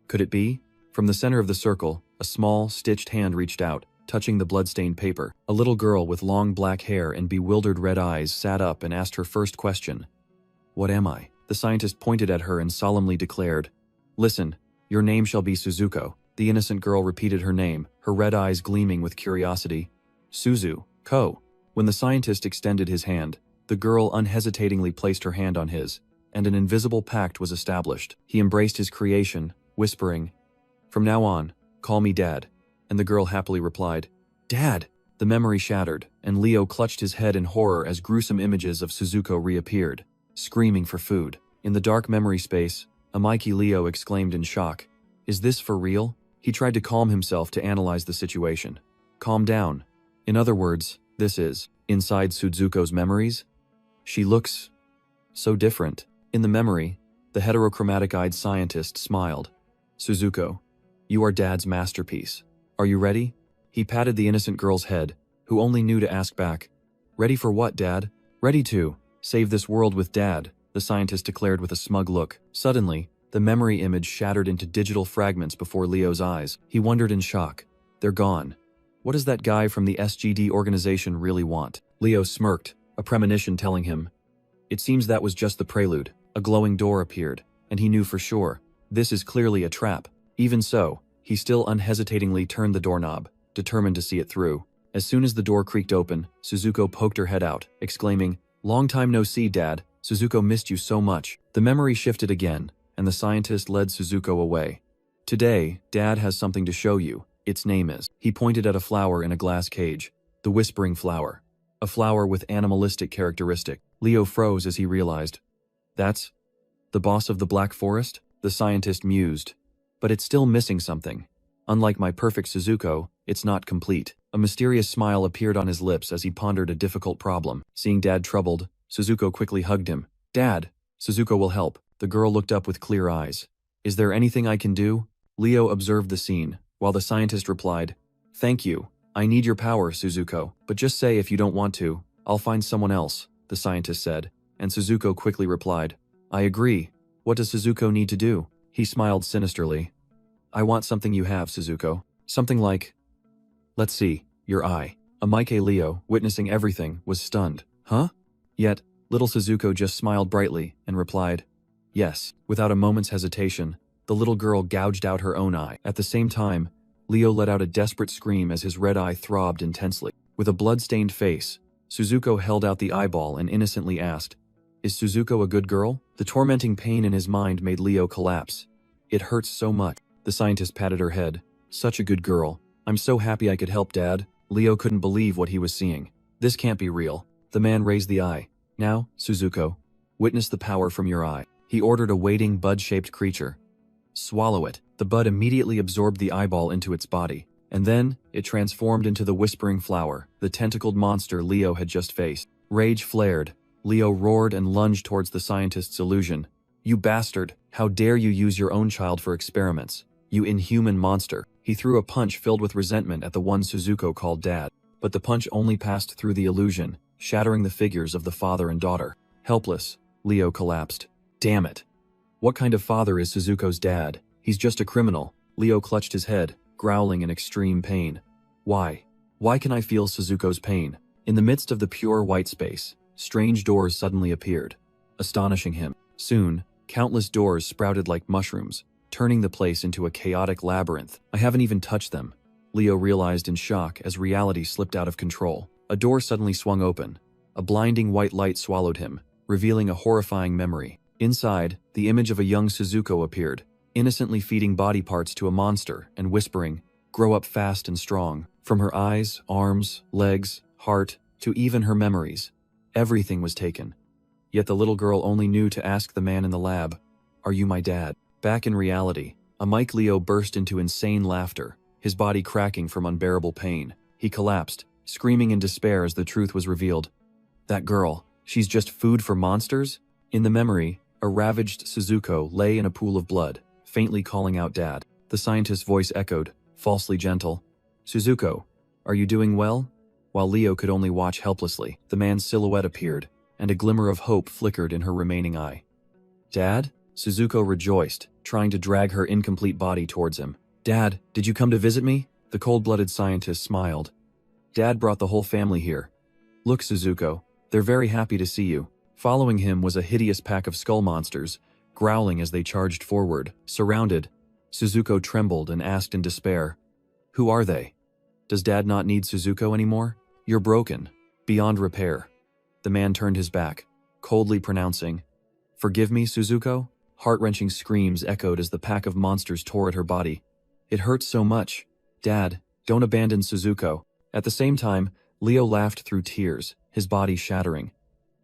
Could it be? From the center of the circle, a small, stitched hand reached out, touching the blood-stained paper. A little girl with long black hair and bewildered red eyes sat up and asked her first question. "What am I?" The scientist pointed at her and solemnly declared, "Listen, your name shall be Suzuko." The innocent girl repeated her name, her red eyes gleaming with curiosity. "Suzu-ko." When the scientist extended his hand, the girl unhesitatingly placed her hand on his, and an invisible pact was established. He embraced his creation, whispering, "From now on, call me Dad." And the girl happily replied, "Dad!" The memory shattered, and Leo clutched his head in horror as gruesome images of Suzuko reappeared, screaming for food. In the dark memory space, Leo exclaimed in shock, "Is this for real?" He tried to calm himself to analyze the situation. "Calm down. In other words, this is inside Suzuko's memories? She looks so different." In the memory, the heterochromatic-eyed scientist smiled. "Suzuko, you are Dad's masterpiece. Are you ready?" He patted the innocent girl's head, who only knew to ask back, "Ready for what, Dad?" "Ready to save this world with Dad," the scientist declared with a smug look. Suddenly, the memory image shattered into digital fragments before Leo's eyes. He wondered in shock. "They're gone. What does that guy from the SGD organization really want?" Leo smirked, a premonition telling him. It seems that was just the prelude. A glowing door appeared, and he knew for sure, this is clearly a trap. Even so, he still unhesitatingly turned the doorknob, determined to see it through. As soon as the door creaked open, Suzuko poked her head out, exclaiming, "Long time no see, Dad. Suzuko missed you so much." The memory shifted again, and the scientist led Suzuko away. "Today, Dad has something to show you. Its name is..." He pointed at a flower in a glass cage, the whispering flower. A flower with animalistic characteristic. Leo froze as he realized. "That's the boss of the Black Forest?" The scientist mused. "But it's still missing something. Unlike my perfect Suzuko, it's not complete." A mysterious smile appeared on his lips as he pondered a difficult problem. Seeing Dad troubled, Suzuko quickly hugged him. "Dad, Suzuko will help." The girl looked up with clear eyes. "Is there anything I can do?" Leo observed the scene, while the scientist replied, "Thank you. I need your power, Suzuko. But just say if you don't want to, I'll find someone else," the scientist said, and Suzuko quickly replied, "I agree. What does Suzuko need to do?" He smiled sinisterly. "I want something you have, Suzuko. Something like... let's see, your eye." Leo, witnessing everything, was stunned. "Huh?" Yet, little Suzuko just smiled brightly and replied, "Yes." Without a moment's hesitation, the little girl gouged out her own eye. At the same time, Leo let out a desperate scream as his red eye throbbed intensely. With a blood-stained face, Suzuko held out the eyeball and innocently asked, "Is Suzuko a good girl?" The tormenting pain in his mind made Leo collapse. "It hurts so much." The scientist patted her head. "Such a good girl. I'm so happy I could help, Dad." Leo couldn't believe what he was seeing. "This can't be real." The man raised the eye. "Now, Suzuko, witness the power from your eye." He ordered a waiting bud-shaped creature. "Swallow it." The bud immediately absorbed the eyeball into its body, and then it transformed into the whispering flower, the tentacled monster Leo had just faced. Rage flared. Leo roared and lunged towards the scientist's illusion. "You bastard! How dare you use your own child for experiments? You inhuman monster!" He threw a punch filled with resentment at the one Suzuko called Dad. But the punch only passed through the illusion, shattering the figures of the father and daughter. Helpless, Leo collapsed. Damn it. What kind of father is Suzuko's dad? He's just a criminal. Leo clutched his head, growling in extreme pain. Why? Why can I feel Suzuko's pain? In the midst of the pure white space, strange doors suddenly appeared, astonishing him. Soon, countless doors sprouted like mushrooms, turning the place into a chaotic labyrinth. I haven't even touched them, Leo realized in shock as reality slipped out of control. A door suddenly swung open. A blinding white light swallowed him, revealing a horrifying memory. Inside, the image of a young Suzuko appeared, innocently feeding body parts to a monster and whispering, "Grow up fast and strong." From her eyes, arms, legs, heart, to even her memories, everything was taken. Yet the little girl only knew to ask the man in the lab, "Are you my dad?" Back in reality, Mike Leo burst into insane laughter, his body cracking from unbearable pain. He collapsed, screaming in despair as the truth was revealed. That girl, she's just food for monsters? In the memory, a ravaged Suzuko lay in a pool of blood, faintly calling out Dad. The scientist's voice echoed, falsely gentle. "Suzuko, are you doing well?" While Leo could only watch helplessly, the man's silhouette appeared, and a glimmer of hope flickered in her remaining eye. "Dad?" Suzuko rejoiced, trying to drag her incomplete body towards him. "Dad, did you come to visit me?" The cold-blooded scientist smiled. "Dad brought the whole family here. Look, Suzuko, they're very happy to see you." Following him was a hideous pack of skull monsters, growling as they charged forward. Surrounded, Suzuko trembled and asked in despair, "Who are they? Does Dad not need Suzuko anymore? You're broken, beyond repair." The man turned his back, coldly pronouncing, "Forgive me, Suzuko?" Heart-wrenching screams echoed as the pack of monsters tore at her body. "It hurts so much. Dad, don't abandon Suzuko." At the same time, Leo laughed through tears, his body shattering.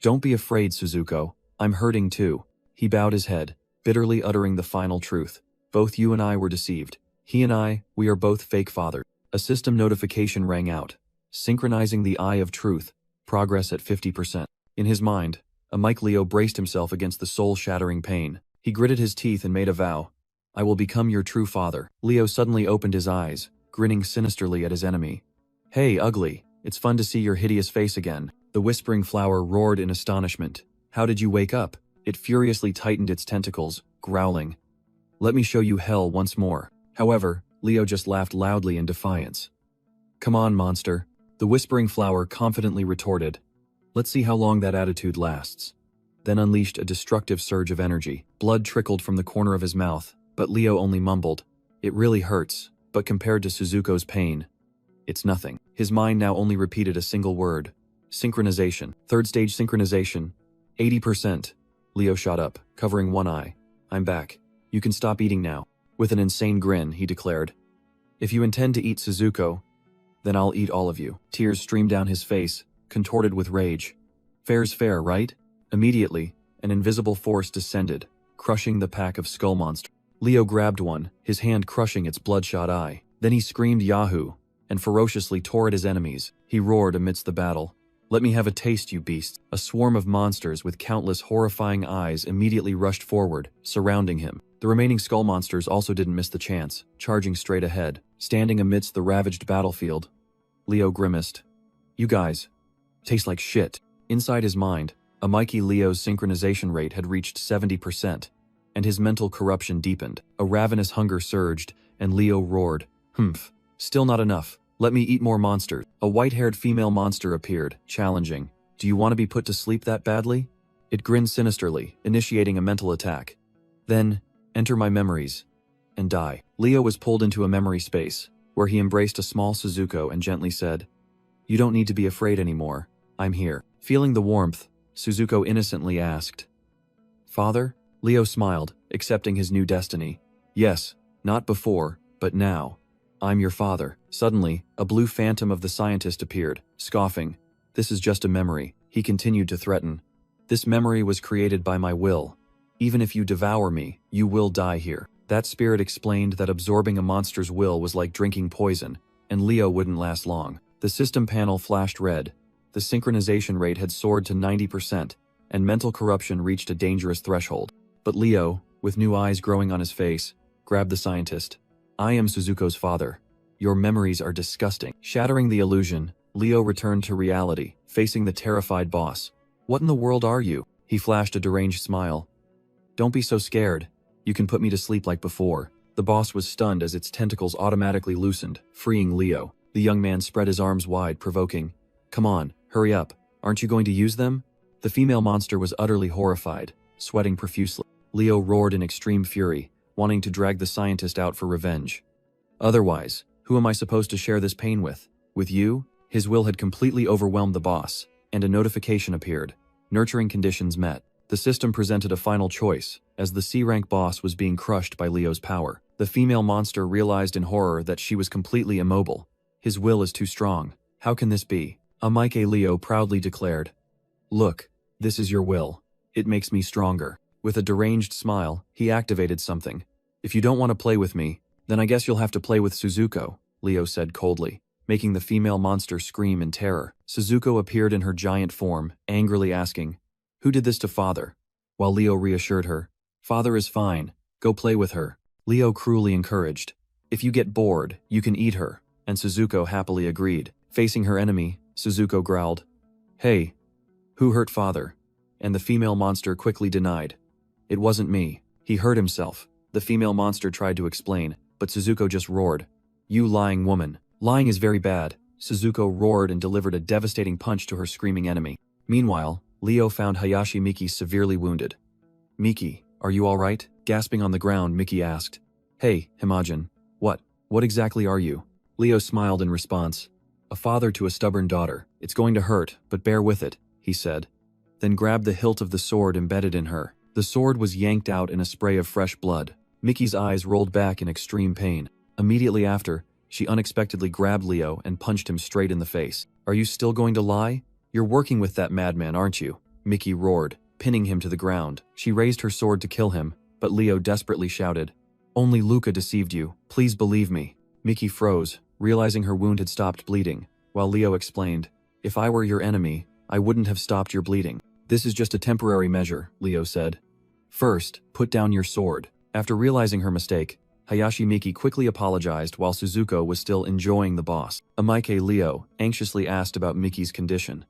"Don't be afraid, Suzuko. I'm hurting too." He bowed his head, bitterly uttering the final truth. "Both you and I were deceived. He and I, we are both fake fathers." A system notification rang out, synchronizing the eye of truth, progress at 50%. In his mind, Mike Leo braced himself against the soul-shattering pain. He gritted his teeth and made a vow. "I will become your true father." Leo suddenly opened his eyes, grinning sinisterly at his enemy. "Hey, ugly, it's fun to see your hideous face again." The whispering flower roared in astonishment. "How did you wake up?" It furiously tightened its tentacles, growling. "Let me show you hell once more." However, Leo just laughed loudly in defiance. "Come on, monster," the whispering flower confidently retorted. "Let's see how long that attitude lasts." Then unleashed a destructive surge of energy. Blood trickled from the corner of his mouth, but Leo only mumbled, "It really hurts, but compared to Suzuko's pain, it's nothing." His mind now only repeated a single word. Synchronization. Third stage synchronization. 80%. Leo shot up, covering one eye. "I'm back. You can stop eating now." With an insane grin, he declared, "If you intend to eat Suzuko, then I'll eat all of you." Tears streamed down his face, contorted with rage. "Fair's fair, right?" Immediately, an invisible force descended, crushing the pack of skull monsters. Leo grabbed one, his hand crushing its bloodshot eye. Then he screamed Yahoo! And ferociously tore at his enemies. He roared amidst the battle, "Let me have a taste, you beasts." A swarm of monsters with countless horrifying eyes immediately rushed forward, surrounding him. The remaining skull monsters also didn't miss the chance, charging straight ahead. Standing amidst the ravaged battlefield, Leo grimaced. "You guys taste like shit." Inside his mind, Mikey Leo's synchronization rate had reached 70%, and his mental corruption deepened. A ravenous hunger surged, and Leo roared, "Humph, still not enough. Let me eat more monsters." A white-haired female monster appeared, challenging. "Do you want to be put to sleep that badly?" It grinned sinisterly, initiating a mental attack. "Then, enter my memories, and die." Leo was pulled into a memory space, where he embraced a small Suzuko and gently said, "You don't need to be afraid anymore. I'm here." Feeling the warmth, Suzuko innocently asked, "Father?" Leo smiled, accepting his new destiny. "Yes, not before, but now. I'm your father." Suddenly, a blue phantom of the scientist appeared, scoffing. "This is just a memory," he continued to threaten. "This memory was created by my will. Even if you devour me, you will die here." That spirit explained that absorbing a monster's will was like drinking poison, and Leo wouldn't last long. The system panel flashed red. The synchronization rate had soared to 90%, and mental corruption reached a dangerous threshold. But Leo, with new eyes growing on his face, grabbed the scientist. I am Suzuko's father. Your memories are disgusting. Shattering the illusion, Leo returned to reality, facing the terrified boss. What in the world are you? He flashed a deranged smile. Don't be so scared. You can put me to sleep like before. The boss was stunned as its tentacles automatically loosened, freeing Leo. The young man spread his arms wide, provoking. Come on, hurry up. Aren't you going to use them? The female monster was utterly horrified, sweating profusely. Leo roared in extreme fury, wanting to drag the scientist out for revenge. Otherwise, who am I supposed to share this pain with? With you? His will had completely overwhelmed the boss, and a notification appeared. Nurturing conditions met. The system presented a final choice, as the C-rank boss was being crushed by Leo's power. The female monster realized in horror that she was completely immobile. His will is too strong. How can this be? Amike Leo proudly declared. Look, this is your will. It makes me stronger. With a deranged smile, he activated something. If you don't want to play with me, then I guess you'll have to play with Suzuko, Leo said coldly, making the female monster scream in terror. Suzuko appeared in her giant form, angrily asking, Who did this to father? While Leo reassured her, Father is fine, go play with her. Leo cruelly encouraged, If you get bored, you can eat her, and Suzuko happily agreed. Facing her enemy, Suzuko growled, Hey, who hurt father? And the female monster quickly denied. It wasn't me. He hurt himself. The female monster tried to explain, but Suzuko just roared. You lying woman. Lying is very bad. Suzuko roared and delivered a devastating punch to her screaming enemy. Meanwhile, Leo found Hayashi Miki severely wounded. Miki, are you alright? Gasping on the ground, Miki asked. Hey, Himajin. What exactly are you? Leo smiled in response. A father to a stubborn daughter. It's going to hurt, but bear with it, he said. Then grabbed the hilt of the sword embedded in her. The sword was yanked out in a spray of fresh blood. Miki's eyes rolled back in extreme pain. Immediately after, she unexpectedly grabbed Leo and punched him straight in the face. Are you still going to lie? You're working with that madman, aren't you? Miki roared, pinning him to the ground. She raised her sword to kill him, but Leo desperately shouted, Only Luca deceived you. Please believe me. Miki froze, realizing her wound had stopped bleeding, while Leo explained, If I were your enemy, I wouldn't have stopped your bleeding. This is just a temporary measure, Leo said. First, put down your sword. After realizing her mistake, Hayashi Miki quickly apologized while Suzuko was still enjoying the boss. Amike Leo anxiously asked about Miki's condition.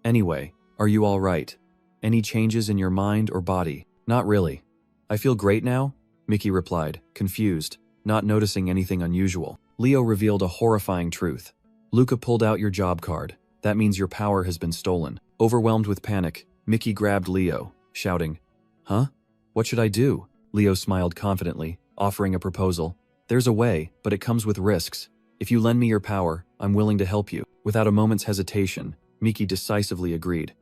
Anyway, are you all right? Any changes in your mind or body? Not really. I feel great now, Miki replied, confused, not noticing anything unusual. Leo revealed a horrifying truth. Luca pulled out your job card. That means your power has been stolen. Overwhelmed with panic, Miki grabbed Leo, shouting, Huh? What should I do? Leo smiled confidently, offering a proposal. There's a way, but it comes with risks. If you lend me your power, I'm willing to help you. Without a moment's hesitation, Miki decisively agreed.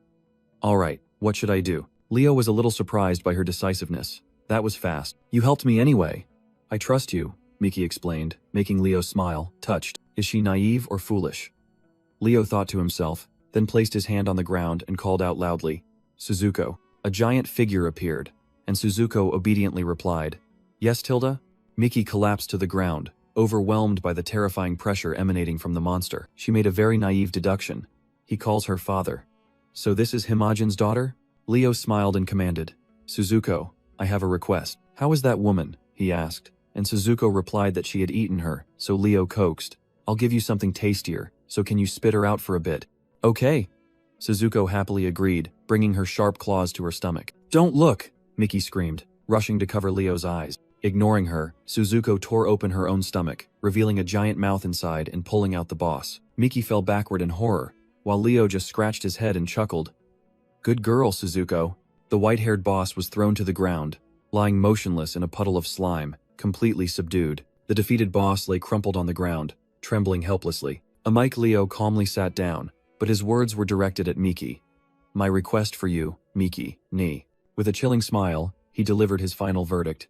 All right, what should I do? Leo was a little surprised by her decisiveness. That was fast. You helped me anyway. I trust you, Miki explained, making Leo smile, touched. Is she naive or foolish? Leo thought to himself, then placed his hand on the ground and called out loudly, Suzuko. A giant figure appeared, and Suzuko obediently replied, Yes, Tilda? Miki collapsed to the ground, overwhelmed by the terrifying pressure emanating from the monster. She made a very naive deduction. He calls her father. So this is Himajin's daughter? Leo smiled and commanded, Suzuko, I have a request. How is that woman? He asked, and Suzuko replied that she had eaten her, so Leo coaxed. I'll give you something tastier, so can you spit her out for a bit? Okay. Suzuko happily agreed, bringing her sharp claws to her stomach. Don't look, Miki screamed, rushing to cover Leo's eyes. Ignoring her, Suzuko tore open her own stomach, revealing a giant mouth inside and pulling out the boss. Miki fell backward in horror, while Leo just scratched his head and chuckled. Good girl, Suzuko. The white-haired boss was thrown to the ground, lying motionless in a puddle of slime, completely subdued. The defeated boss lay crumpled on the ground, trembling helplessly. Amike Leo calmly sat down, but his words were directed at Miki. My request for you, Miki, ni. With a chilling smile, he delivered his final verdict.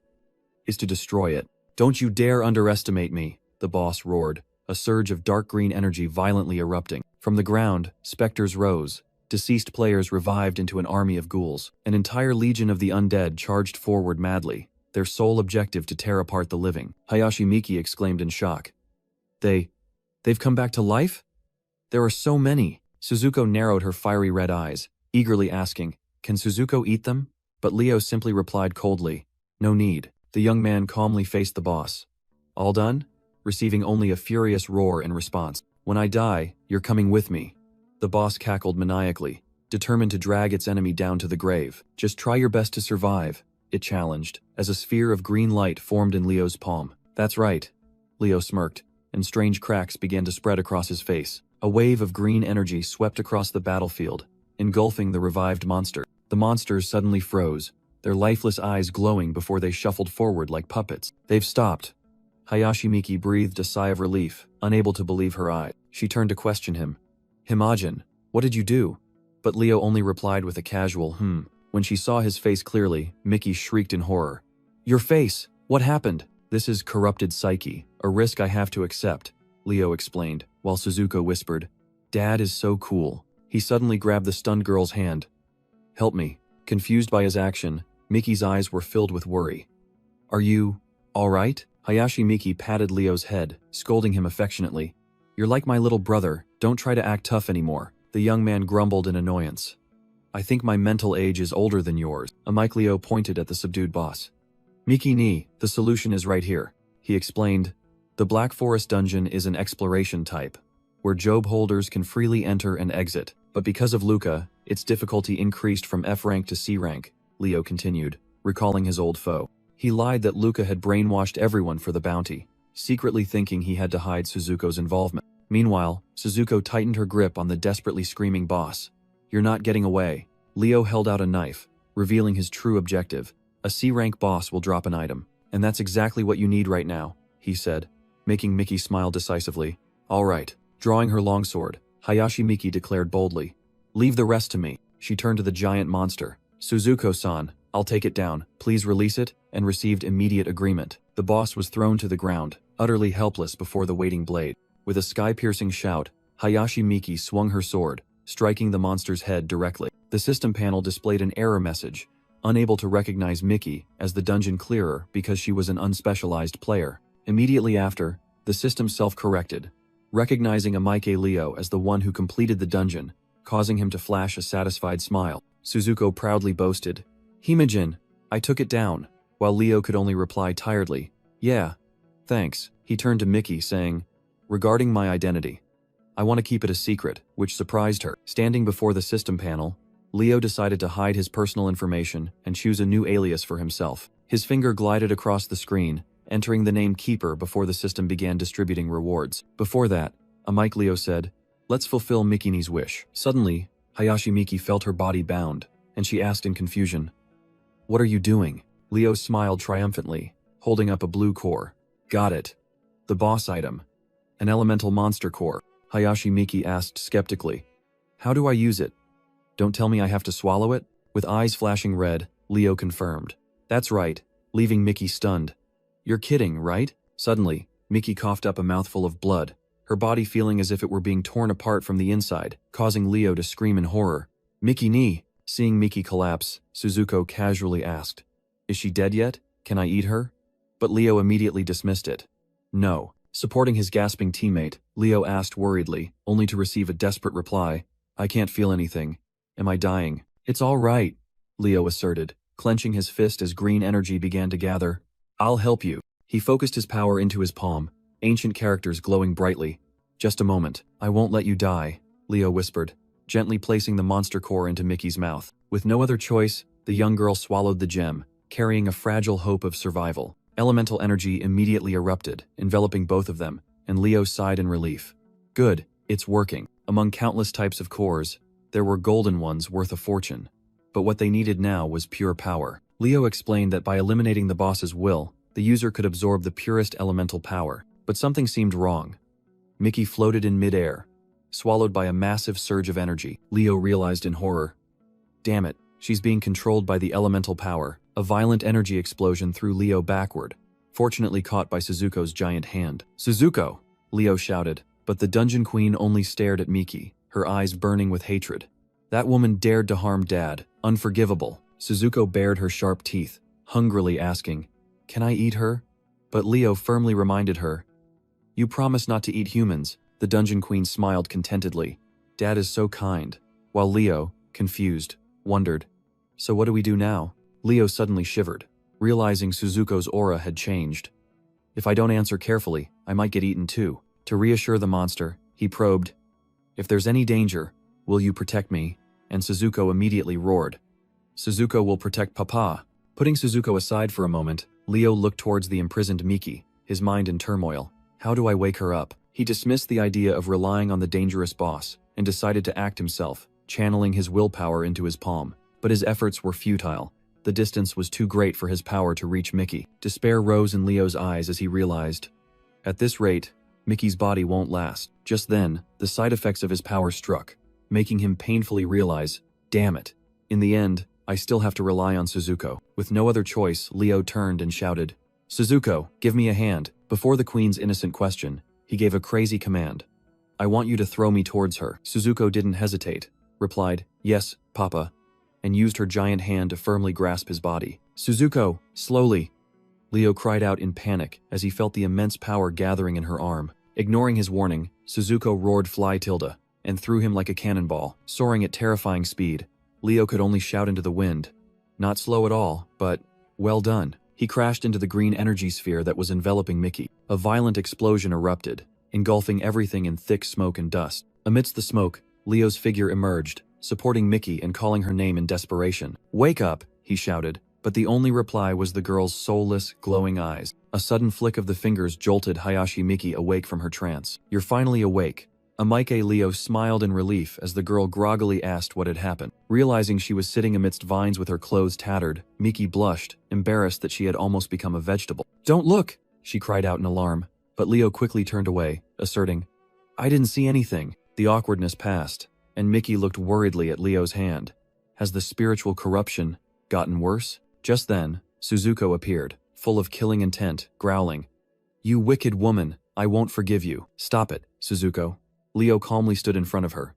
Is to destroy it. Don't you dare underestimate me, the boss roared, a surge of dark green energy violently erupting. From the ground, specters rose. Deceased players revived into an army of ghouls. An entire legion of the undead charged forward madly, their sole objective to tear apart the living. Hayashi Miki exclaimed in shock. They've come back to life? There are so many. Suzuko narrowed her fiery red eyes, eagerly asking, Can Suzuko eat them? But Leo simply replied coldly, No need. The young man calmly faced the boss. All done? Receiving only a furious roar in response. When I die, you're coming with me. The boss cackled maniacally, determined to drag its enemy down to the grave. Just try your best to survive, it challenged, as a sphere of green light formed in Leo's palm. That's right. Leo smirked, and strange cracks began to spread across his face. A wave of green energy swept across the battlefield, engulfing the revived monster. The monsters suddenly froze, their lifeless eyes glowing before they shuffled forward like puppets. They've stopped. Hayashi Miki breathed a sigh of relief, unable to believe her eyes. She turned to question him. Himajin, what did you do? But Leo only replied with a casual When she saw his face clearly, Miki shrieked in horror. Your face! What happened? This is corrupted psyche, a risk I have to accept, Leo explained, while Suzuko whispered, Dad is so cool. He suddenly grabbed the stunned girl's hand. Help me. Confused by his action, Miki's eyes were filled with worry. Are you all right? Hayashi Miki patted Leo's head, scolding him affectionately. You're like my little brother, don't try to act tough anymore. The young man grumbled in annoyance. I think my mental age is older than yours. Leo pointed at the subdued boss. Miki ni, the solution is right here, he explained. The Black Forest dungeon is an exploration type, where job holders can freely enter and exit, but because of Luca, its difficulty increased from F rank to C rank, Leo continued, recalling his old foe. He lied that Luca had brainwashed everyone for the bounty, secretly thinking he had to hide Suzuko's involvement. Meanwhile, Suzuko tightened her grip on the desperately screaming boss. You're not getting away. Leo held out a knife, revealing his true objective. A C-rank boss will drop an item, and that's exactly what you need right now, he said, making Miki smile decisively. All right. Drawing her longsword, Hayashi Miki declared boldly. Leave the rest to me. She turned to the giant monster. Suzuko-san, I'll take it down. Please release it, and received immediate agreement. The boss was thrown to the ground, utterly helpless before the waiting blade. With a sky-piercing shout, Hayashi Miki swung her sword, striking the monster's head directly. The system panel displayed an error message, unable to recognize Miki as the dungeon clearer because she was an unspecialized player. Immediately after, the system self-corrected, recognizing Amike Leo as the one who completed the dungeon, causing him to flash a satisfied smile. Suzuko proudly boasted, Himajin, I took it down, while Leo could only reply tiredly, yeah, thanks. He turned to Miki saying, regarding my identity, I want to keep it a secret, which surprised her. Standing before the system panel, Leo decided to hide his personal information and choose a new alias for himself. His finger glided across the screen, entering the name Keeper before the system began distributing rewards. Before that, Amike Leo said, let's fulfill Mikini's wish. Suddenly, Hayashi Miki felt her body bound, and she asked in confusion, what are you doing? Leo smiled triumphantly, holding up a blue core. Got it. The boss item. An elemental monster core. Hayashi Miki asked skeptically. How do I use it? Don't tell me I have to swallow it? With eyes flashing red, Leo confirmed. That's right, leaving Miki stunned. You're kidding, right? Suddenly, Miki coughed up a mouthful of blood, her body feeling as if it were being torn apart from the inside, causing Leo to scream in horror. Miki ni! Seeing Miki collapse, Suzuko casually asked, is she dead yet? Can I eat her? But Leo immediately dismissed it. No. Supporting his gasping teammate, Leo asked worriedly, only to receive a desperate reply. I can't feel anything. Am I dying? It's all right, Leo asserted, clenching his fist as green energy began to gather. I'll help you. He focused his power into his palm, ancient characters glowing brightly. Just a moment. I won't let you die, Leo whispered, gently placing the monster core into Miki's mouth. With no other choice, the young girl swallowed the gem, carrying a fragile hope of survival. Elemental energy immediately erupted, enveloping both of them, and Leo sighed in relief. Good, it's working. Among countless types of cores, there were golden ones worth a fortune. But what they needed now was pure power. Leo explained that by eliminating the boss's will, the user could absorb the purest elemental power. But something seemed wrong. Miki floated in midair, swallowed by a massive surge of energy. Leo realized in horror. Damn it, she's being controlled by the elemental power. A violent energy explosion threw Leo backward, fortunately caught by Suzuko's giant hand. Suzuko! Leo shouted, but the dungeon queen only stared at Miki, her eyes burning with hatred. That woman dared to harm Dad. Unforgivable. Suzuko bared her sharp teeth, hungrily asking, can I eat her? But Leo firmly reminded her. You promised not to eat humans. The dungeon queen smiled contentedly. Dad is so kind. While Leo, confused, wondered, so what do we do now? Leo suddenly shivered, realizing Suzuko's aura had changed. If I don't answer carefully, I might get eaten too. To reassure the monster, he probed, "If there's any danger, will you protect me?" And Suzuko immediately roared, "Suzuko will protect Papa." Putting Suzuko aside for a moment, Leo looked towards the imprisoned Miki, his mind in turmoil. How do I wake her up? He dismissed the idea of relying on the dangerous boss and decided to act himself, channeling his willpower into his palm. But his efforts were futile. The distance was too great for his power to reach Miki. Despair rose in Leo's eyes as he realized, at this rate, Miki's body won't last. Just then, the side effects of his power struck, making him painfully realize, damn it. In the end, I still have to rely on Suzuko. With no other choice, Leo turned and shouted, "Suzuko, give me a hand." Before the queen's innocent question, he gave a crazy command. "I want you to throw me towards her." Suzuko didn't hesitate, replied, "Yes, Papa," and used her giant hand to firmly grasp his body. "Suzuko, slowly!" Leo cried out in panic as he felt the immense power gathering in her arm. Ignoring his warning, Suzuko roared "Fly Tilda," and threw him like a cannonball. Soaring at terrifying speed, Leo could only shout into the wind. Not slow at all, but well done. He crashed into the green energy sphere that was enveloping Miki. A violent explosion erupted, engulfing everything in thick smoke and dust. Amidst the smoke, Leo's figure emerged, supporting Miki and calling her name in desperation. "Wake up!" he shouted, but the only reply was the girl's soulless, glowing eyes. A sudden flick of the fingers jolted Hayashi Miki awake from her trance. "You're finally awake." Amike Leo smiled in relief as the girl groggily asked what had happened. Realizing she was sitting amidst vines with her clothes tattered, Miki blushed, embarrassed that she had almost become a vegetable. "Don't look!" she cried out in alarm, but Leo quickly turned away, asserting, "I didn't see anything." The awkwardness passed, and Miki looked worriedly at Leo's hand. Has the spiritual corruption gotten worse? Just then, Suzuko appeared, full of killing intent, growling, "You wicked woman, I won't forgive you." "Stop it, Suzuko." Leo calmly stood in front of her.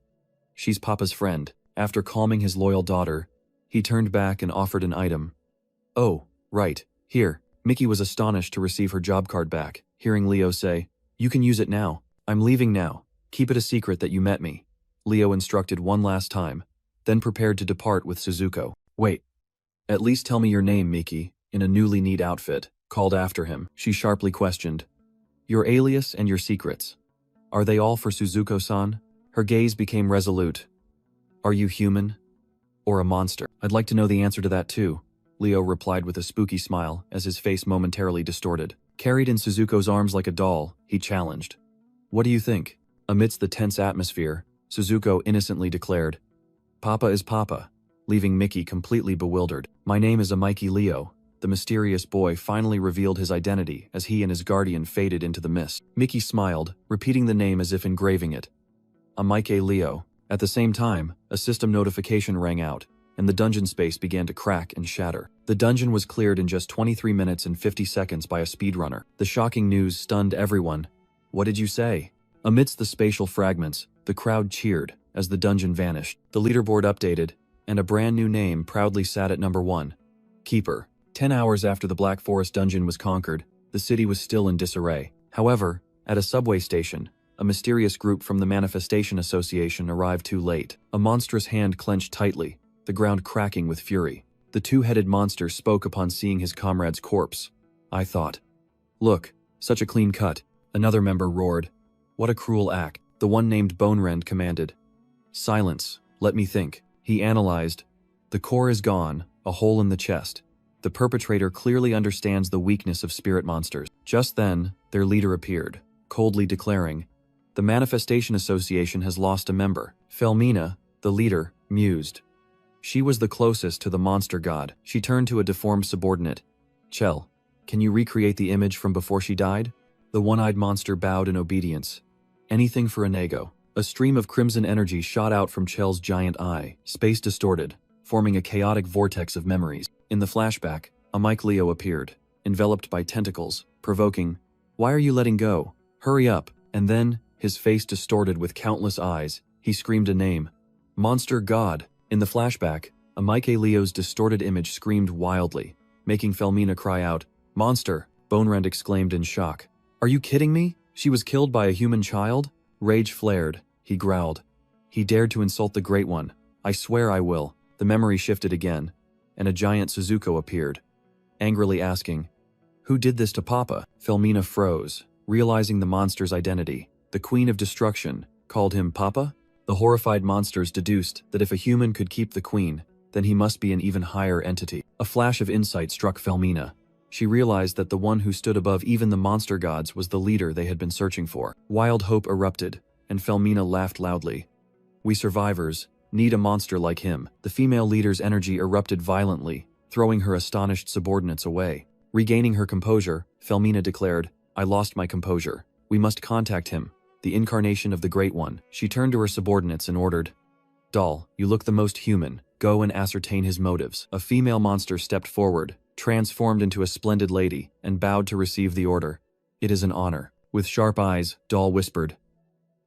"She's Papa's friend." After calming his loyal daughter, he turned back and offered an item. "Oh, right, here." Miki was astonished to receive her job card back, hearing Leo say, "You can use it now. I'm leaving now. Keep it a secret that you met me." Leo instructed one last time, then prepared to depart with Suzuko. "Wait. At least tell me your name," Miki, in a newly neat outfit, called after him. She sharply questioned, "Your alias and your secrets. Are they all for Suzuko-san?" Her gaze became resolute. "Are you human? Or a monster?" "I'd like to know the answer to that too," Leo replied with a spooky smile as his face momentarily distorted. Carried in Suzuko's arms like a doll, he challenged, "What do you think?" Amidst the tense atmosphere, Suzuko innocently declared, "Papa is Papa," leaving Miki completely bewildered. "My name is Amike Leo." The mysterious boy finally revealed his identity as he and his guardian faded into the mist. Miki smiled, repeating the name as if engraving it. Amike Leo. At the same time, a system notification rang out, and the dungeon space began to crack and shatter. The dungeon was cleared in just 23 minutes and 50 seconds by a speedrunner. The shocking news stunned everyone. "What did you say?" Amidst the spatial fragments, the crowd cheered as the dungeon vanished. The leaderboard updated, and a brand new name proudly sat at number 1. Keeper. 10 hours after the Black Forest dungeon was conquered, the city was still in disarray. However, at a subway station, a mysterious group from the Manifestation Association arrived too late. A monstrous hand clenched tightly, the ground cracking with fury. The two-headed monster spoke upon seeing his comrade's corpse. "I thought. Look, such a clean cut." Another member roared, "What a cruel act." The one named Bonerend commanded, "Silence, let me think." He analyzed. The core is gone, a hole in the chest. The perpetrator clearly understands the weakness of spirit monsters. Just then, their leader appeared, coldly declaring, "The Manifestation Association has lost a member." Felmina, the leader, mused. She was the closest to the monster god. She turned to a deformed subordinate. "Chell, can you recreate the image from before she died?" The one-eyed monster bowed in obedience. "Anything for Inego." A stream of crimson energy shot out from Chell's giant eye, space distorted, forming a chaotic vortex of memories. In the flashback, Amike Leo appeared, enveloped by tentacles, provoking, "Why are you letting go? Hurry up." And then, his face distorted with countless eyes, he screamed a name. "Monster God." In the flashback, Amike Leo's distorted image screamed wildly, making Felmina cry out, "Monster!" Bonerend exclaimed in shock. "Are you kidding me? She was killed by a human child?" Rage flared, he growled. "He dared to insult the Great One. I swear I will." The memory shifted again, and a giant Suzuko appeared, angrily asking, Who did this to Papa? Felmina froze, realizing the monster's identity. The Queen of Destruction called him Papa? The horrified monsters deduced that if a human could keep the queen, then he must be an even higher entity. A flash of insight struck Felmina. She realized that the one who stood above even the monster gods was the leader they had been searching for. Wild hope erupted, and Felmina laughed loudly. We survivors need a monster like him. The female leader's energy erupted violently, throwing her astonished subordinates away. Regaining her composure, Felmina declared, I lost my composure. We must contact him, the incarnation of the Great One. She turned to her subordinates and ordered, Doll, you look the most human. Go and ascertain his motives. A female monster stepped forward, transformed into a splendid lady, and bowed to receive the order. It is an honor. With sharp eyes, Doll whispered,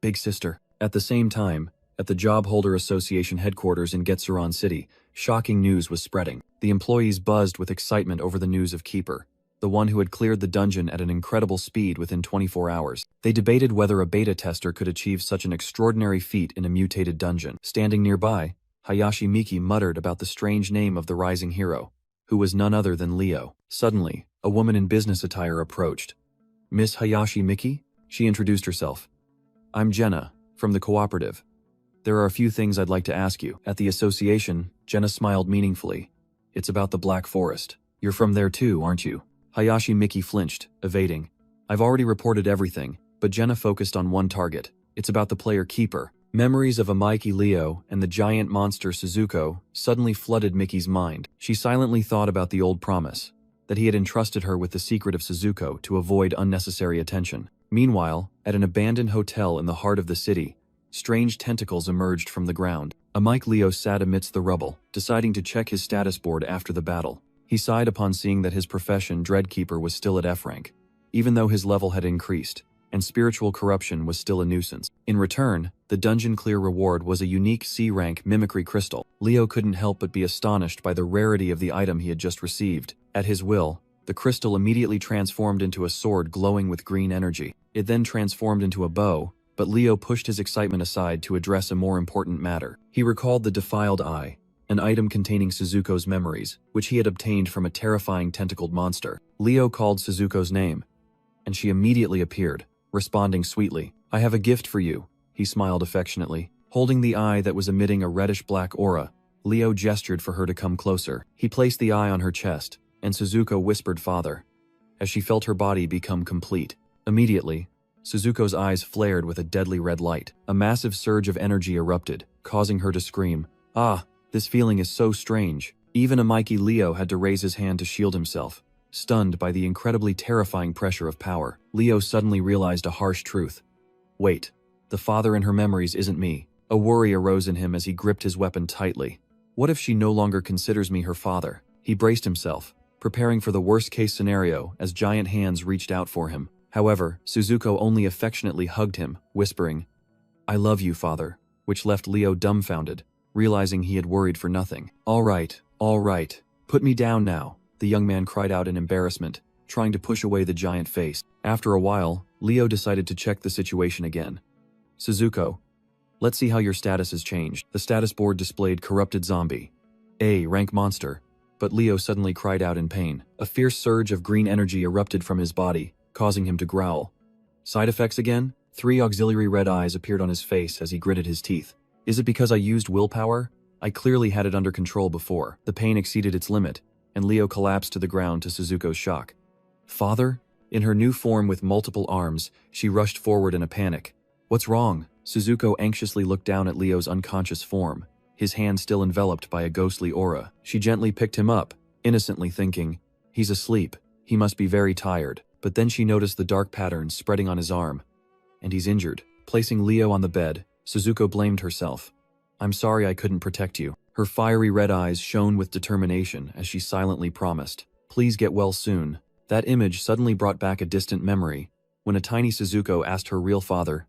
Big sister. At the same time, at the Job Holder Association headquarters in Getsuran City, shocking news was spreading. The employees buzzed with excitement over the news of Keeper, the one who had cleared the dungeon at an incredible speed within 24 hours. They debated whether a beta tester could achieve such an extraordinary feat in a mutated dungeon. Standing nearby, Hayashi Miki muttered about the strange name of the rising hero, who was none other than Leo. Suddenly, a woman in business attire approached. Miss Hayashi Miki? She introduced herself. I'm Jenna, from the cooperative. There are a few things I'd like to ask you. At the association, Jenna smiled meaningfully. It's about the Black Forest. You're from there too, aren't you? Hayashi Miki flinched, evading. I've already reported everything, but Jenna focused on one target. It's about the player Keeper. Memories of Amaiki Leo and the giant monster Suzuko suddenly flooded Miki's mind. She silently thought about the old promise, that he had entrusted her with the secret of Suzuko to avoid unnecessary attention. Meanwhile, at an abandoned hotel in the heart of the city, strange tentacles emerged from the ground. Amaiki Leo sat amidst the rubble, deciding to check his status board after the battle. He sighed upon seeing that his profession, Dreadkeeper, was still at F rank, even though his level had increased, and spiritual corruption was still a nuisance. In return, the dungeon clear reward was a unique C-rank mimicry crystal. Leo couldn't help but be astonished by the rarity of the item he had just received. At his will, the crystal immediately transformed into a sword glowing with green energy. It then transformed into a bow, but Leo pushed his excitement aside to address a more important matter. He recalled the Defiled Eye, an item containing Suzuko's memories, which he had obtained from a terrifying tentacled monster. Leo called Suzuko's name, and she immediately appeared, responding sweetly. I have a gift for you, he smiled affectionately. Holding the eye that was emitting a reddish-black aura, Leo gestured for her to come closer. He placed the eye on her chest, and Suzuko whispered Father, as she felt her body become complete. Immediately, Suzuko's eyes flared with a deadly red light. A massive surge of energy erupted, causing her to scream. Ah, this feeling is so strange. Even Amaiki Leo had to raise his hand to shield himself, stunned by the incredibly terrifying pressure of power. Leo suddenly realized a harsh truth. Wait, the father in her memories isn't me. A worry arose in him as he gripped his weapon tightly. What if she no longer considers me her father? He braced himself, preparing for the worst-case scenario as giant hands reached out for him. However, Suzuko only affectionately hugged him, whispering, I love you, father, which left Leo dumbfounded, realizing he had worried for nothing. All right, put me down now, the young man cried out in embarrassment, trying to push away the giant face. After a while, Leo decided to check the situation again. Suzuko, let's see how your status has changed. The status board displayed Corrupted Zombie, A rank monster, but Leo suddenly cried out in pain. A fierce surge of green energy erupted from his body, causing him to growl. Side effects again? 3 auxiliary red eyes appeared on his face as he gritted his teeth. Is it because I used willpower? I clearly had it under control before. The pain exceeded its limit, and Leo collapsed to the ground to Suzuko's shock. Father? In her new form with multiple arms, she rushed forward in a panic. What's wrong? Suzuko anxiously looked down at Leo's unconscious form, his hand still enveloped by a ghostly aura. She gently picked him up, innocently thinking, he's asleep, he must be very tired. But then she noticed the dark patterns spreading on his arm. And he's injured. Placing Leo on the bed, Suzuko blamed herself. I'm sorry I couldn't protect you. Her fiery red eyes shone with determination as she silently promised. Please get well soon. That image suddenly brought back a distant memory, when a tiny Suzuko asked her real father,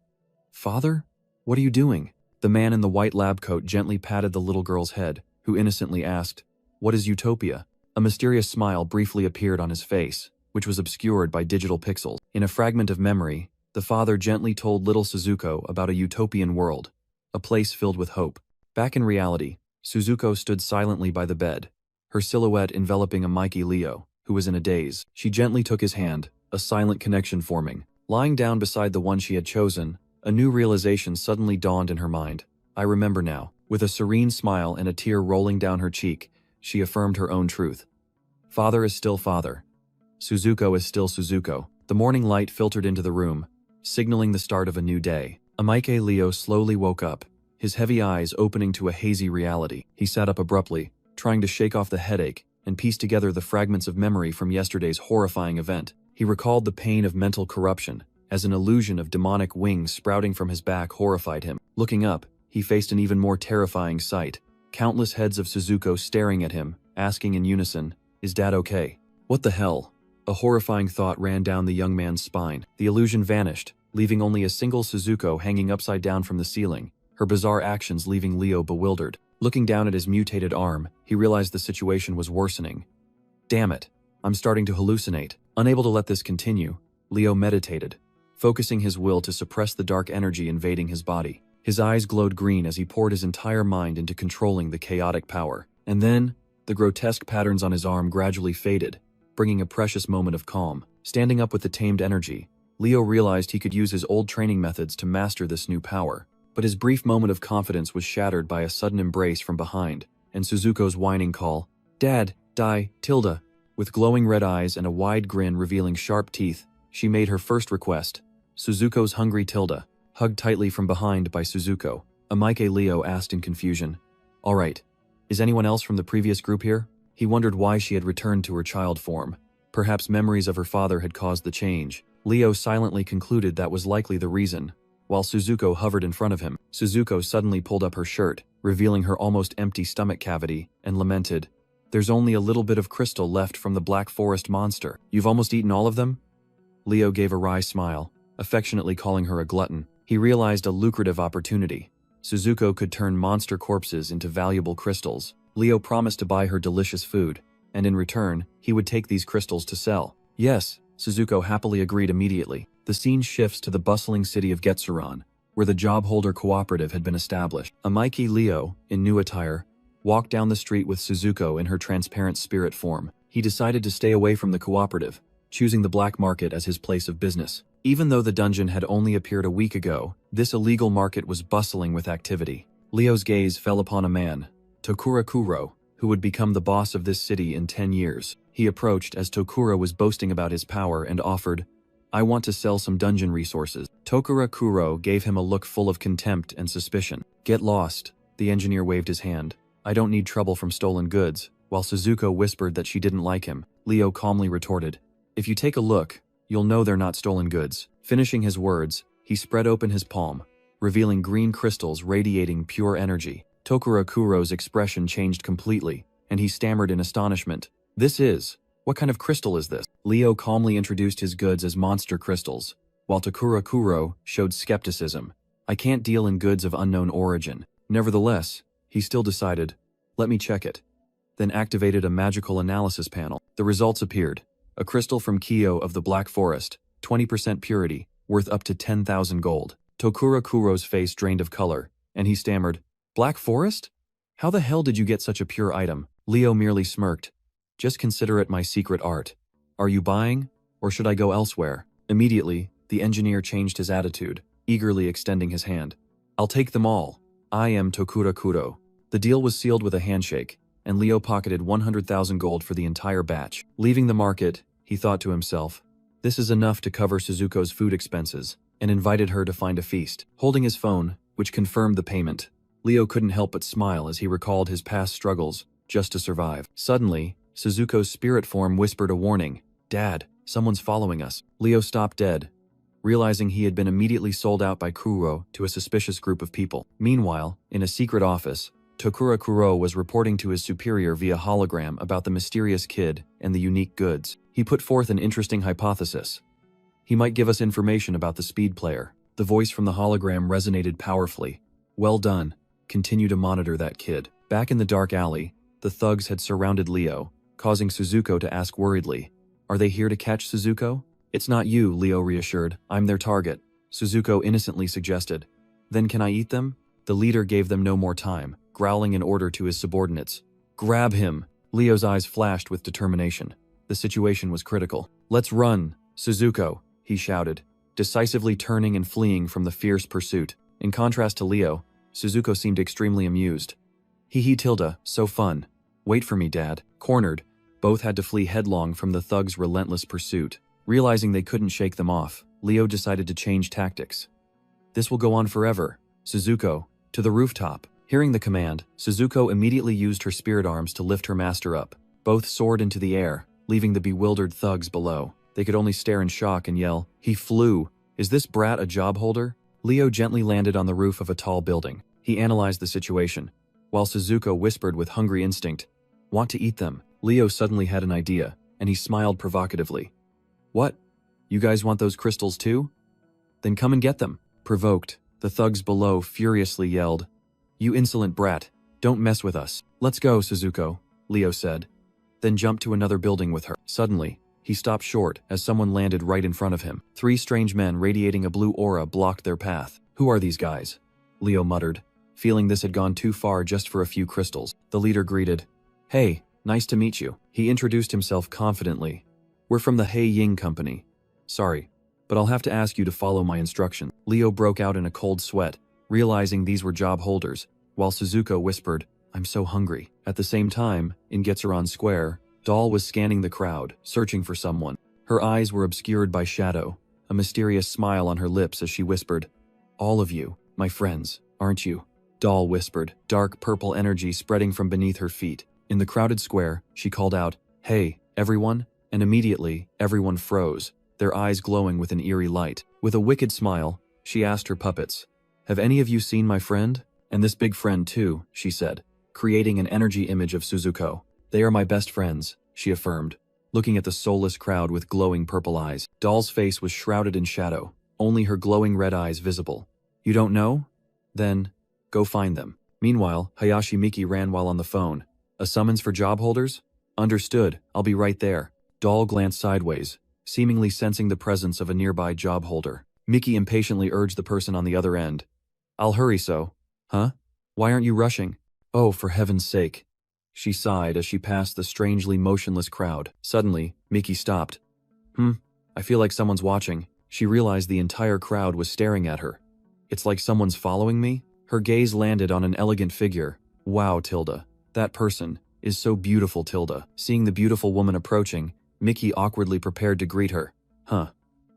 Father? What are you doing? The man in the white lab coat gently patted the little girl's head, who innocently asked, What is utopia? A mysterious smile briefly appeared on his face, which was obscured by digital pixels. In a fragment of memory, the father gently told little Suzuko about a utopian world, a place filled with hope. Back in reality, Suzuko stood silently by the bed, her silhouette enveloping Amaiki Leo. who was in a daze. She gently took his hand, a silent connection forming. Lying down beside the one she had chosen, a new realization suddenly dawned in her mind. I remember now. With a serene smile and a tear rolling down her cheek, she affirmed her own truth. Father is still father. Suzuko is still Suzuko. The morning light filtered into the room, signaling the start of a new day. Amike Leo slowly woke up, his heavy eyes opening to a hazy reality. He sat up abruptly, trying to shake off the headache and piece together the fragments of memory from yesterday's horrifying event. He recalled the pain of mental corruption, as an illusion of demonic wings sprouting from his back horrified him. Looking up, he faced an even more terrifying sight. Countless heads of Suzuko staring at him, asking in unison, "Is Dad okay?" What the hell? A horrifying thought ran down the young man's spine. The illusion vanished, leaving only a single Suzuko hanging upside down from the ceiling, her bizarre actions leaving Leo bewildered. Looking down at his mutated arm, he realized the situation was worsening. Damn it, I'm starting to hallucinate. Unable to let this continue, Leo meditated, focusing his will to suppress the dark energy invading his body. His eyes glowed green as he poured his entire mind into controlling the chaotic power. And then, the grotesque patterns on his arm gradually faded, bringing a precious moment of calm. Standing up with the tamed energy, Leo realized he could use his old training methods to master this new power. But his brief moment of confidence was shattered by a sudden embrace from behind, and Suzuko's whining call, "Dad, die, Tilda." With glowing red eyes and a wide grin revealing sharp teeth, she made her first request. Suzuko's hungry Tilda, hugged tightly from behind by Suzuko. Amike Leo asked in confusion, "All right, is anyone else from the previous group here?" He wondered why she had returned to her child form. Perhaps memories of her father had caused the change. Leo silently concluded that was likely the reason. While Suzuko hovered in front of him, Suzuko suddenly pulled up her shirt, revealing her almost empty stomach cavity, and lamented, "There's only a little bit of crystal left from the Black Forest monster. You've almost eaten all of them?" Leo gave a wry smile, affectionately calling her a glutton. He realized a lucrative opportunity. Suzuko could turn monster corpses into valuable crystals. Leo promised to buy her delicious food, and in return, he would take these crystals to sell. Yes, Suzuko happily agreed immediately. The scene shifts to the bustling city of Getsuran, where the job holder cooperative had been established. Amike Leo, in new attire, walked down the street with Suzuko in her transparent spirit form. He decided to stay away from the cooperative, choosing the black market as his place of business. Even though the dungeon had only appeared a week ago, this illegal market was bustling with activity. Leo's gaze fell upon a man, Tokura Kuro, who would become the boss of this city in 10 years. He approached as Tokura was boasting about his power and offered, "I want to sell some dungeon resources." Tokura Kuro gave him a look full of contempt and suspicion. "Get lost," the engineer waved his hand. "I don't need trouble from stolen goods." While Suzuko whispered that she didn't like him, Leo calmly retorted, "If you take a look, you'll know they're not stolen goods." Finishing his words, he spread open his palm, revealing green crystals radiating pure energy. Tokura Kuro's expression changed completely, and he stammered in astonishment. What kind of crystal is this?" Leo calmly introduced his goods as monster crystals, while Tokura Kuro showed skepticism. "I can't deal in goods of unknown origin." Nevertheless, he still decided, "Let me check it." Then activated a magical analysis panel. The results appeared. A crystal from Kyo of the Black Forest, 20% purity, worth up to 10,000 gold. Tokura Kuro's face drained of color, and he stammered, "Black Forest? How the hell did you get such a pure item?" Leo merely smirked. "Just consider it my secret art. Are you buying, or should I go elsewhere?" Immediately, the engineer changed his attitude, eagerly extending his hand. "I'll take them all. I am Tokura Kuro." The deal was sealed with a handshake, and Leo pocketed 100,000 gold for the entire batch. Leaving the market, he thought to himself, "This is enough to cover Suzuko's food expenses," and invited her to find a feast. Holding his phone, which confirmed the payment, Leo couldn't help but smile as he recalled his past struggles just to survive. Suddenly, Suzuko's spirit form whispered a warning, "Dad, someone's following us." Leo stopped dead, realizing he had been immediately sold out by Kuro to a suspicious group of people. Meanwhile, in a secret office, Tokura Kuro was reporting to his superior via hologram about the mysterious kid and the unique goods. He put forth an interesting hypothesis. He might give us information about the speed player. The voice from the hologram resonated powerfully. "Well done. Continue to monitor that kid." Back in the dark alley, the thugs had surrounded Leo, causing Suzuko to ask worriedly, "Are they here to catch Suzuko?" "It's not you," Leo reassured. "I'm their target," Suzuko innocently suggested. "Then can I eat them?" The leader gave them no more time, growling an order to his subordinates. "Grab him!" Leo's eyes flashed with determination. The situation was critical. "Let's run, Suzuko," he shouted, decisively turning and fleeing from the fierce pursuit. In contrast to Leo, Suzuko seemed extremely amused. "Hee hee Tilda, so fun. Wait for me, Dad." Cornered, both had to flee headlong from the thugs' relentless pursuit. Realizing they couldn't shake them off, Leo decided to change tactics. "This will go on forever. Suzuko, to the rooftop." Hearing the command, Suzuko immediately used her spirit arms to lift her master up. Both soared into the air, leaving the bewildered thugs below. They could only stare in shock and yell, "He flew! Is this brat a job holder?" Leo gently landed on the roof of a tall building. He analyzed the situation, while Suzuko whispered with hungry instinct, "Want to eat them?" Leo suddenly had an idea, and he smiled provocatively. "What? You guys want those crystals too? Then come and get them." Provoked, the thugs below furiously yelled, "You insolent brat, don't mess with us." "Let's go, Suzuko," Leo said, then jumped to another building with her. Suddenly, he stopped short as someone landed right in front of him. Three strange men radiating a blue aura blocked their path. "Who are these guys?" Leo muttered, feeling this had gone too far just for a few crystals. The leader greeted, "Hey, nice to meet you." He introduced himself confidently. "We're from the Hei Ying Company. Sorry, but I'll have to ask you to follow my instructions." Leo broke out in a cold sweat, realizing these were job holders, while Suzuko whispered, "I'm so hungry." At the same time, in Getsuran Square, Doll was scanning the crowd, searching for someone. Her eyes were obscured by shadow, a mysterious smile on her lips as she whispered, "All of you, my friends, aren't you?" Doll whispered, dark purple energy spreading from beneath her feet. In the crowded square, she called out, "Hey, everyone," and immediately, everyone froze, their eyes glowing with an eerie light. With a wicked smile, she asked her puppets, "Have any of you seen my friend? And this big friend too," she said, creating an energy image of Suzuko. "They are my best friends," she affirmed, looking at the soulless crowd with glowing purple eyes. Doll's face was shrouded in shadow, only her glowing red eyes visible. "You don't know? Then, go find them." Meanwhile, Hayashi Miki ran while on the phone. "A summons for job holders? Understood, I'll be right there." Doll glanced sideways, seemingly sensing the presence of a nearby job holder. Miki impatiently urged the person on the other end, "I'll hurry so." "Huh? Why aren't you rushing?" "Oh, for heaven's sake." She sighed as she passed the strangely motionless crowd. Suddenly, Miki stopped. I feel like someone's watching." She realized the entire crowd was staring at her. "It's like someone's following me?" Her gaze landed on an elegant figure. "Wow, Tilda. That person is so beautiful, Tilda." Seeing the beautiful woman approaching, Miki awkwardly prepared to greet her. "Huh.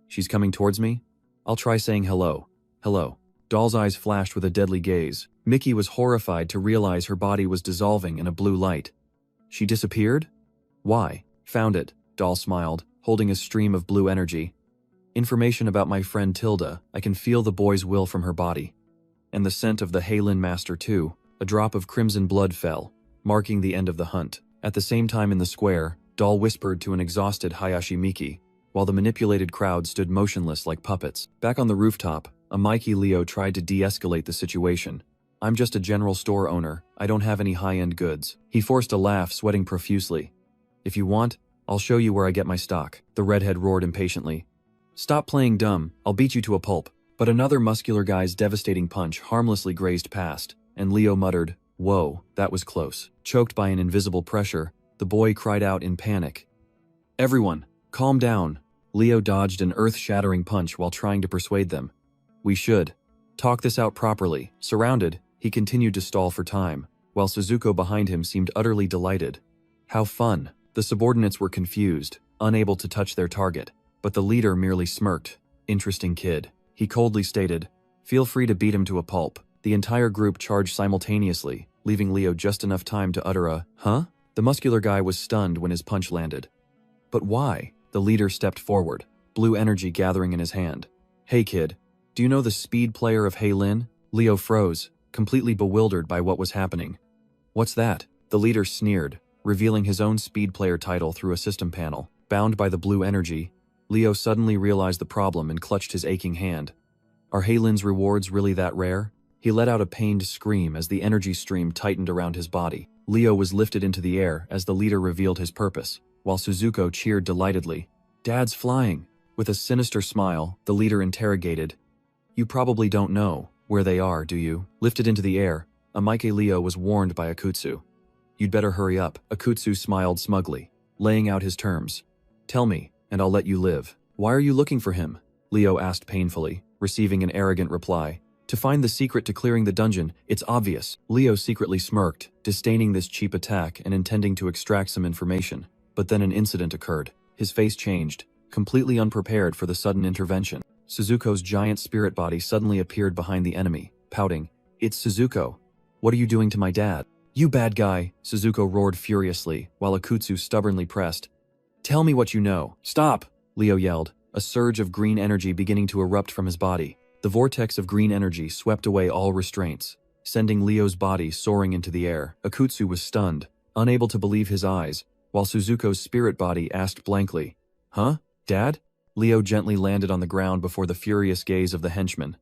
She's coming towards me? I'll try saying hello." "Hello." Doll's eyes flashed with a deadly gaze. Miki was horrified to realize her body was dissolving in a blue light. She disappeared? "Why?" "Found it," Doll smiled, holding a stream of blue energy. "Information about my friend Tilda. I can feel the boy's will from her body. And the scent of the Heilin Master too." A drop of crimson blood fell, marking the end of the hunt. At the same time in the square, Doll whispered to an exhausted Hayashi Miki, while the manipulated crowd stood motionless like puppets. Back on the rooftop, a Mikey Leo tried to de-escalate the situation. "I'm just a general store owner. I don't have any high-end goods." He forced a laugh, sweating profusely. "If you want, I'll show you where I get my stock." The redhead roared impatiently. "Stop playing dumb. I'll beat you to a pulp." But another muscular guy's devastating punch harmlessly grazed past, and Leo muttered, "Whoa, that was close." Choked by an invisible pressure, the boy cried out in panic, "Everyone, calm down." Leo dodged an earth-shattering punch while trying to persuade them. "We should talk this out properly." Surrounded, he continued to stall for time, while Suzuko behind him seemed utterly delighted. How fun! The subordinates were confused, unable to touch their target, but the leader merely smirked. "Interesting kid." He coldly stated, "Feel free to beat him to a pulp." The entire group charged simultaneously, leaving Leo just enough time to utter a, "Huh?" The muscular guy was stunned when his punch landed. "But why?" The leader stepped forward, blue energy gathering in his hand. "Hey kid, do you know the speed player of Heilin?" Leo froze, completely bewildered by what was happening. "What's that?" The leader sneered, revealing his own speed player title through a system panel. Bound by the blue energy, Leo suddenly realized the problem and clutched his aching hand. Are Heilin's rewards really that rare? He let out a pained scream as the energy stream tightened around his body. Leo was lifted into the air as the leader revealed his purpose, while Suzuko cheered delightedly. "Dad's flying." With a sinister smile, the leader interrogated, "You probably don't know where they are, do you?" Lifted into the air, Amike Leo was warned by Akutsu. "You'd better hurry up." Akutsu smiled smugly. laying out his terms. Tell me, and I'll let you live. Why are you looking for him? Leo asked painfully, receiving an arrogant reply. To find the secret to clearing the dungeon, it's obvious. Leo secretly smirked, disdaining this cheap attack and intending to extract some information. But then an incident occurred. His face changed, completely unprepared for the sudden intervention. Suzuko's giant spirit body suddenly appeared behind the enemy, pouting. It's Suzuko. What are you doing to my dad? You bad guy, Suzuko roared furiously, while Akutsu stubbornly pressed. Tell me what you know. Stop, Leo yelled, a surge of green energy beginning to erupt from his body. The vortex of green energy swept away all restraints, sending Leo's body soaring into the air. Akutsu was stunned, unable to believe his eyes, while Suzuko's spirit body asked blankly, Huh? Dad? Leo gently landed on the ground before the furious gaze of the henchman.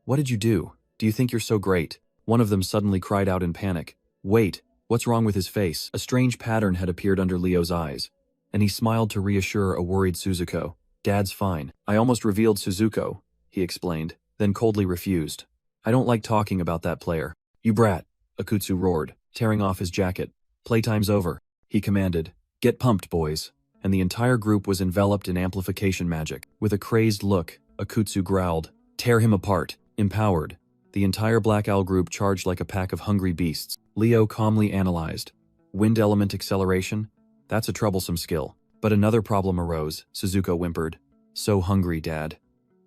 What did you do? Do you think you're so great? One of them suddenly cried out in panic. Wait, what's wrong with his face? A strange pattern had appeared under Leo's eyes, and he smiled to reassure a worried Suzuko. Dad's fine. I almost revealed Suzuko, he explained, then coldly refused. I don't like talking about that player. You brat, Akutsu roared, tearing off his jacket. Playtime's over, he commanded. Get pumped, boys. And the entire group was enveloped in amplification magic. With a crazed look, Akutsu growled, Tear him apart. Empowered, the entire Black Owl group charged like a pack of hungry beasts. Leo calmly analyzed. Wind element acceleration? That's a troublesome skill. But another problem arose, Suzuko whimpered. So hungry, Dad.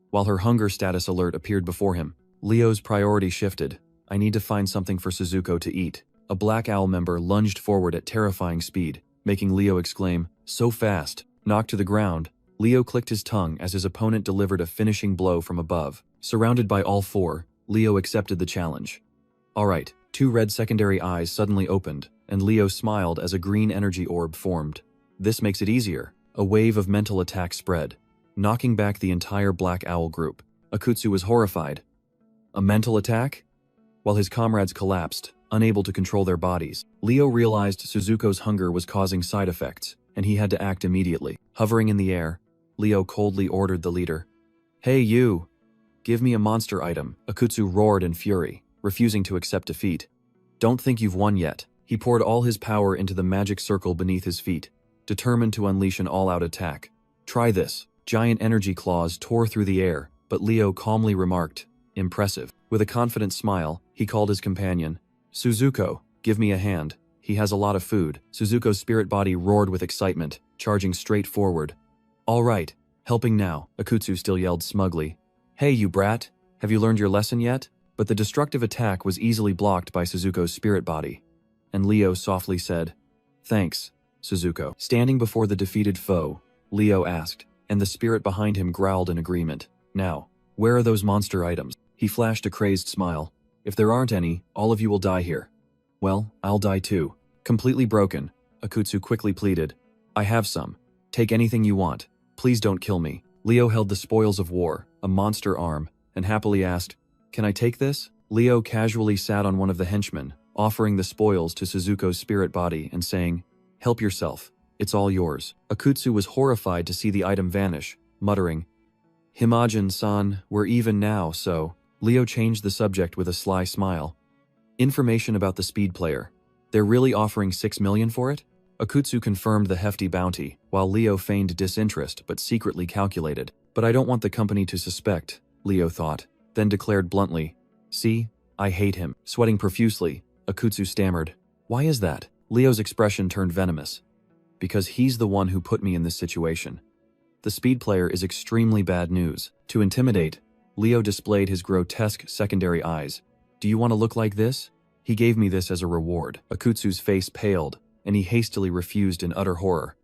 While her hunger status alert appeared before him, Leo's priority shifted. I need to find something for Suzuko to eat. A Black Owl member lunged forward at terrifying speed, making Leo exclaim, So fast. Knocked to the ground, Leo clicked his tongue as his opponent delivered a finishing blow from above. Surrounded by all four, Leo accepted the challenge. Alright, two red secondary eyes suddenly opened, and Leo smiled as a green energy orb formed. This makes it easier. A wave of mental attack spread, knocking back the entire Black Owl group. Akutsu was horrified. A mental attack? While his comrades collapsed, unable to control their bodies, Leo realized Suzuko's hunger was causing side effects, and he had to act immediately. Hovering in the air, Leo coldly ordered the leader. Hey you! Give me a monster item, Akutsu roared in fury, refusing to accept defeat. Don't think you've won yet. He poured all his power into the magic circle beneath his feet, determined to unleash an all-out attack. Try this. Giant energy claws tore through the air, but Leo calmly remarked, Impressive. With a confident smile, he called his companion. Suzuko, give me a hand. He has a lot of food. Suzuko's spirit body roared with excitement, charging straight forward. All right, helping now, Akutsu still yelled smugly. Hey you brat, have you learned your lesson yet? But the destructive attack was easily blocked by Suzuko's spirit body. And Leo softly said, Thanks, Suzuko. Standing before the defeated foe, Leo asked, and the spirit behind him growled in agreement. Now, where are those monster items? He flashed a crazed smile. If there aren't any, all of you will die here. Well, I'll die too. Completely broken, Akutsu quickly pleaded. I have some. Take anything you want. Please don't kill me. Leo held the spoils of war, a monster arm, and happily asked, Can I take this? Leo casually sat on one of the henchmen, offering the spoils to Suzuko's spirit body and saying, Help yourself. It's all yours. Akutsu was horrified to see the item vanish, muttering, Himajin-san, we're even now, so… Leo changed the subject with a sly smile. Information about the speed player. They're really offering 6 million for it? Akutsu confirmed the hefty bounty, while Leo feigned disinterest but secretly calculated. But I don't want the company to suspect, Leo thought, then declared bluntly, See, I hate him. Sweating profusely, Akutsu stammered. Why is that? Leo's expression turned venomous. Because he's the one who put me in this situation. The speed player is extremely bad news. To intimidate, Leo displayed his grotesque secondary eyes. Do you want to look like this? He gave me this as a reward. Akutsu's face paled, and he hastily refused in utter horror.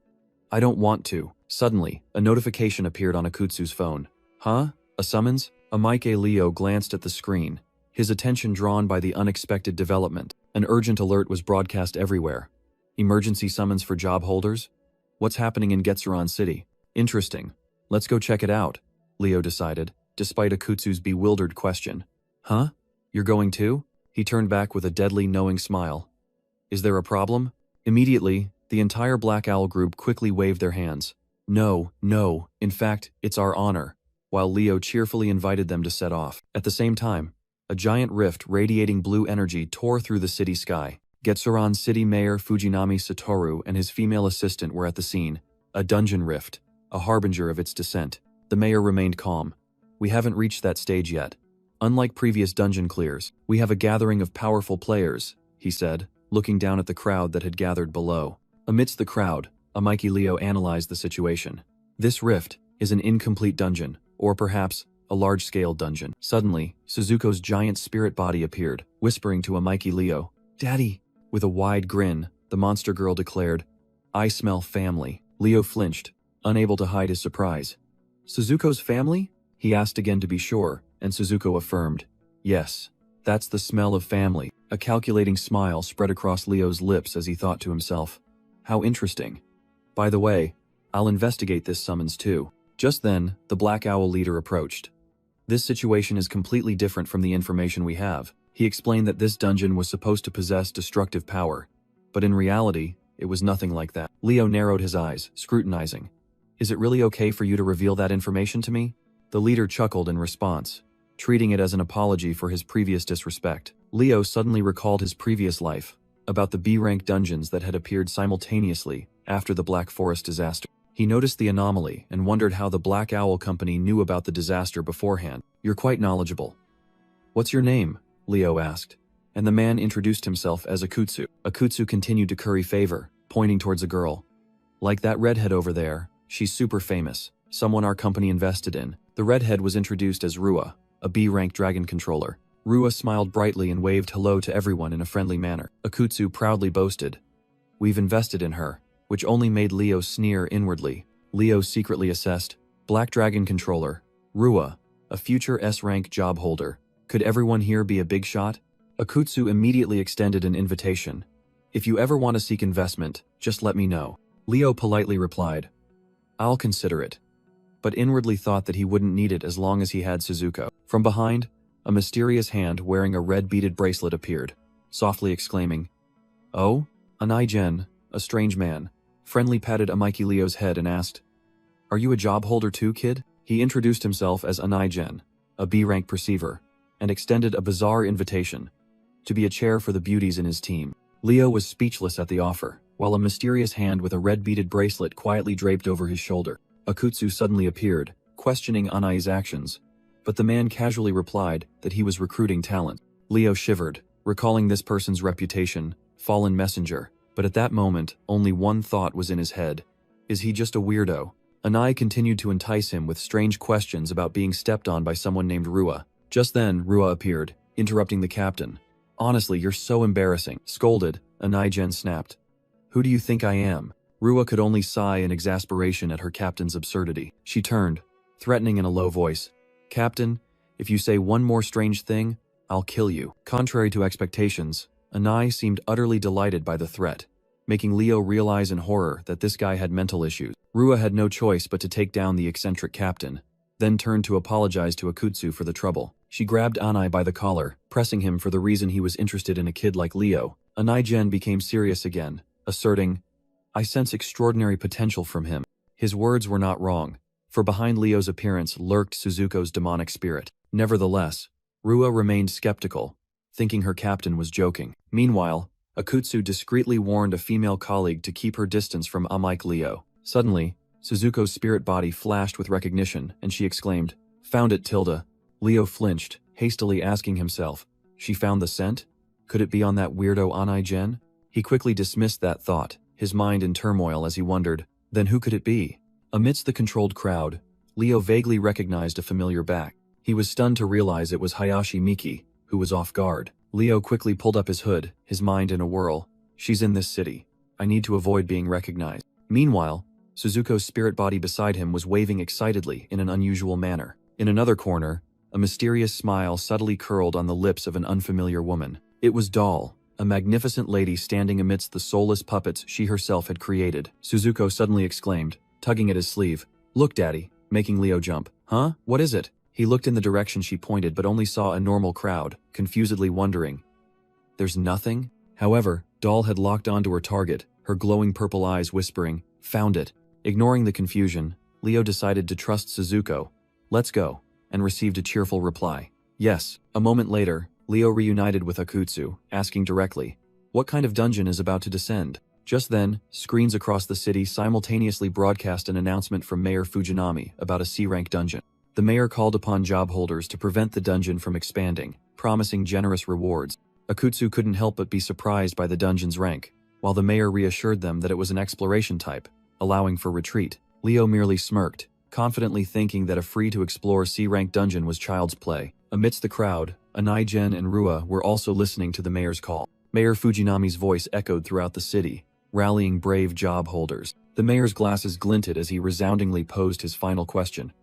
I don't want to. Suddenly, a notification appeared on Akutsu's phone. Huh? A summons? Leo glanced at the screen, his attention drawn by the unexpected development. An urgent alert was broadcast everywhere. Emergency summons for job holders? What's happening in Getsuran City? Interesting. Let's go check it out, Leo decided, despite Akutsu's bewildered question. Huh? You're going too? He turned back with a deadly knowing smile. Is there a problem? Immediately, the entire Black Owl group quickly waved their hands. No, no, in fact, it's our honor, while Leo cheerfully invited them to set off. At the same time, a giant rift radiating blue energy tore through the city sky. Getsuran City Mayor Fujinami Satoru and his female assistant were at the scene. A dungeon rift, a harbinger of its descent. The mayor remained calm. We haven't reached that stage yet. Unlike previous dungeon clears, we have a gathering of powerful players, he said, looking down at the crowd that had gathered below. Amidst the crowd, Aniclimax analyzed the situation. This rift is an incomplete dungeon, or perhaps a large-scale dungeon. Suddenly, Suzuko's giant spirit body appeared, whispering to Aniclimax, "Daddy!" With a wide grin, the monster girl declared, "I smell family." Leo flinched, unable to hide his surprise. "Suzuko's family?" he asked again to be sure, and Suzuko affirmed, "Yes, that's the smell of family." A calculating smile spread across Leo's lips as he thought to himself, "How interesting. By the way, I'll investigate this summons too." Just then, the Black Owl leader approached. "This situation is completely different from the information we have." He explained that this dungeon was supposed to possess destructive power, but in reality, it was nothing like that. Leo narrowed his eyes, scrutinizing. "Is it really okay for you to reveal that information to me?" The leader chuckled in response, treating it as an apology for his previous disrespect. Leo suddenly recalled his previous life, about the B-rank dungeons that had appeared simultaneously after the Black Forest disaster. He noticed the anomaly and wondered how the Black Owl Company knew about the disaster beforehand. "You're quite knowledgeable." "What's your name?" Leo asked, and the man introduced himself as Akutsu. Akutsu continued to curry favor, pointing towards a girl. "Like that redhead over there, she's super famous, someone our company invested in." The redhead was introduced as Rua, a B-rank dragon controller. Rua smiled brightly and waved hello to everyone in a friendly manner. Akutsu proudly boasted, "We've invested in her," which only made Leo sneer inwardly. Leo secretly assessed, Black Dragon Controller, Rua, a future S-rank job holder. Could everyone here be a big shot? Akutsu immediately extended an invitation. "If you ever want to seek investment, just let me know." Leo politely replied, "I'll consider it," but inwardly thought that he wouldn't need it as long as he had Suzuko. From behind, a mysterious hand wearing a red beaded bracelet appeared, softly exclaiming, "Oh, Anai-gen, a strange man," friendly patted Leo's head and asked, "Are you a job holder too, kid?" He introduced himself as Anai-gen, a B-rank perceiver, and extended a bizarre invitation, to be a chair for the beauties in his team. Leo was speechless at the offer, while a mysterious hand with a red beaded bracelet quietly draped over his shoulder. Akutsu suddenly appeared, questioning Anai's actions, but the man casually replied that he was recruiting talent. Leo shivered, recalling this person's reputation, fallen messenger, but at that moment, only one thought was in his head. Is he just a weirdo? Anai continued to entice him with strange questions about being stepped on by someone named Rua. Just then, Rua appeared, interrupting the captain. "Honestly, you're so embarrassing." Scolded, Anai-gen snapped, "Who do you think I am?" Rua could only sigh in exasperation at her captain's absurdity. She turned, threatening in a low voice, "Captain, if you say one more strange thing, I'll kill you." Contrary to expectations, Anai seemed utterly delighted by the threat, making Leo realize in horror that this guy had mental issues. Rua had no choice but to take down the eccentric captain, then turned to apologize to Akutsu for the trouble. She grabbed Anai by the collar, pressing him for the reason he was interested in a kid like Leo. Anai-gen became serious again, asserting, "I sense extraordinary potential from him." His words were not wrong, for behind Leo's appearance lurked Suzuko's demonic spirit. Nevertheless, Rua remained skeptical, thinking her captain was joking. Meanwhile, Akutsu discreetly warned a female colleague to keep her distance from Leo. Suddenly, Suzuko's spirit body flashed with recognition, and she exclaimed, "Found it, Tilda." Leo flinched, hastily asking himself, "She found the scent? Could it be on that weirdo Anai-gen?" He quickly dismissed that thought, his mind in turmoil as he wondered, then who could it be? Amidst the controlled crowd, Leo vaguely recognized a familiar back. He was stunned to realize it was Hayashi Miki, who was off guard. Leo quickly pulled up his hood, his mind in a whirl. "She's in this city. I need to avoid being recognized." Meanwhile, Suzuko's spirit body beside him was waving excitedly in an unusual manner. In another corner, a mysterious smile subtly curled on the lips of an unfamiliar woman. It was Doll, a magnificent lady standing amidst the soulless puppets she herself had created. Suzuko suddenly exclaimed, tugging at his sleeve, "Look, Daddy," making Leo jump. "Huh? What is it?" He looked in the direction she pointed but only saw a normal crowd, confusedly wondering. "There's nothing?" However, Doll had locked onto her target, her glowing purple eyes whispering, "Found it." Ignoring the confusion, Leo decided to trust Suzuko. "Let's go," and received a cheerful reply. "Yes." A moment later, Leo reunited with Akutsu, asking directly, What kind of dungeon is about to descend? Just then, screens across the city simultaneously broadcast an announcement from Mayor Fujinami about a C-rank dungeon. The mayor called upon job holders to prevent the dungeon from expanding, promising generous rewards. Akutsu couldn't help but be surprised by the dungeon's rank, while the mayor reassured them that it was an exploration type, allowing for retreat. Leo merely smirked, confidently thinking that a free-to-explore C-rank dungeon was child's play. Amidst the crowd, Anigen and Rua were also listening to the mayor's call. Mayor Fujinami's voice echoed throughout the city, rallying brave job holders. The mayor's glasses glinted as he resoundingly posed his final question.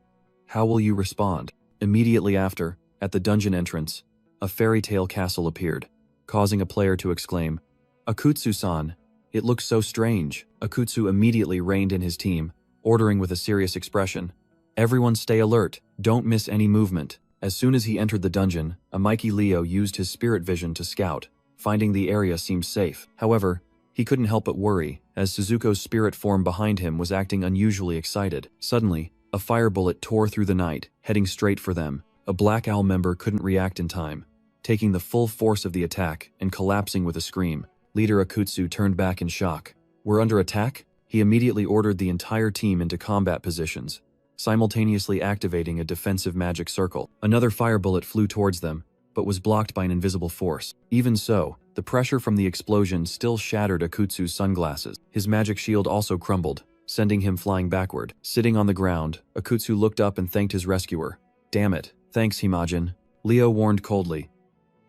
How will you respond? Immediately after, at the dungeon entrance, a fairy tale castle appeared, causing a player to exclaim, Akutsu-san, it looks so strange. Akutsu immediately reined in his team, ordering with a serious expression, everyone stay alert, don't miss any movement. As soon as he entered the dungeon, Amaiki Leo used his spirit vision to scout, finding the area seemed safe. However, he couldn't help but worry, as Suzuko's spirit form behind him was acting unusually excited. Suddenly, a fire bullet tore through the night, heading straight for them. A Black Owl member couldn't react in time, taking the full force of the attack and collapsing with a scream. Leader Akutsu turned back in shock. We're under attack? He immediately ordered the entire team into combat positions, simultaneously activating a defensive magic circle. Another fire bullet flew towards them, but was blocked by an invisible force. Even so, the pressure from the explosion still shattered Akutsu's sunglasses. His magic shield also crumbled, sending him flying backward. Sitting on the ground, Akutsu looked up and thanked his rescuer. Damn it, thanks Himajin. Leo warned coldly.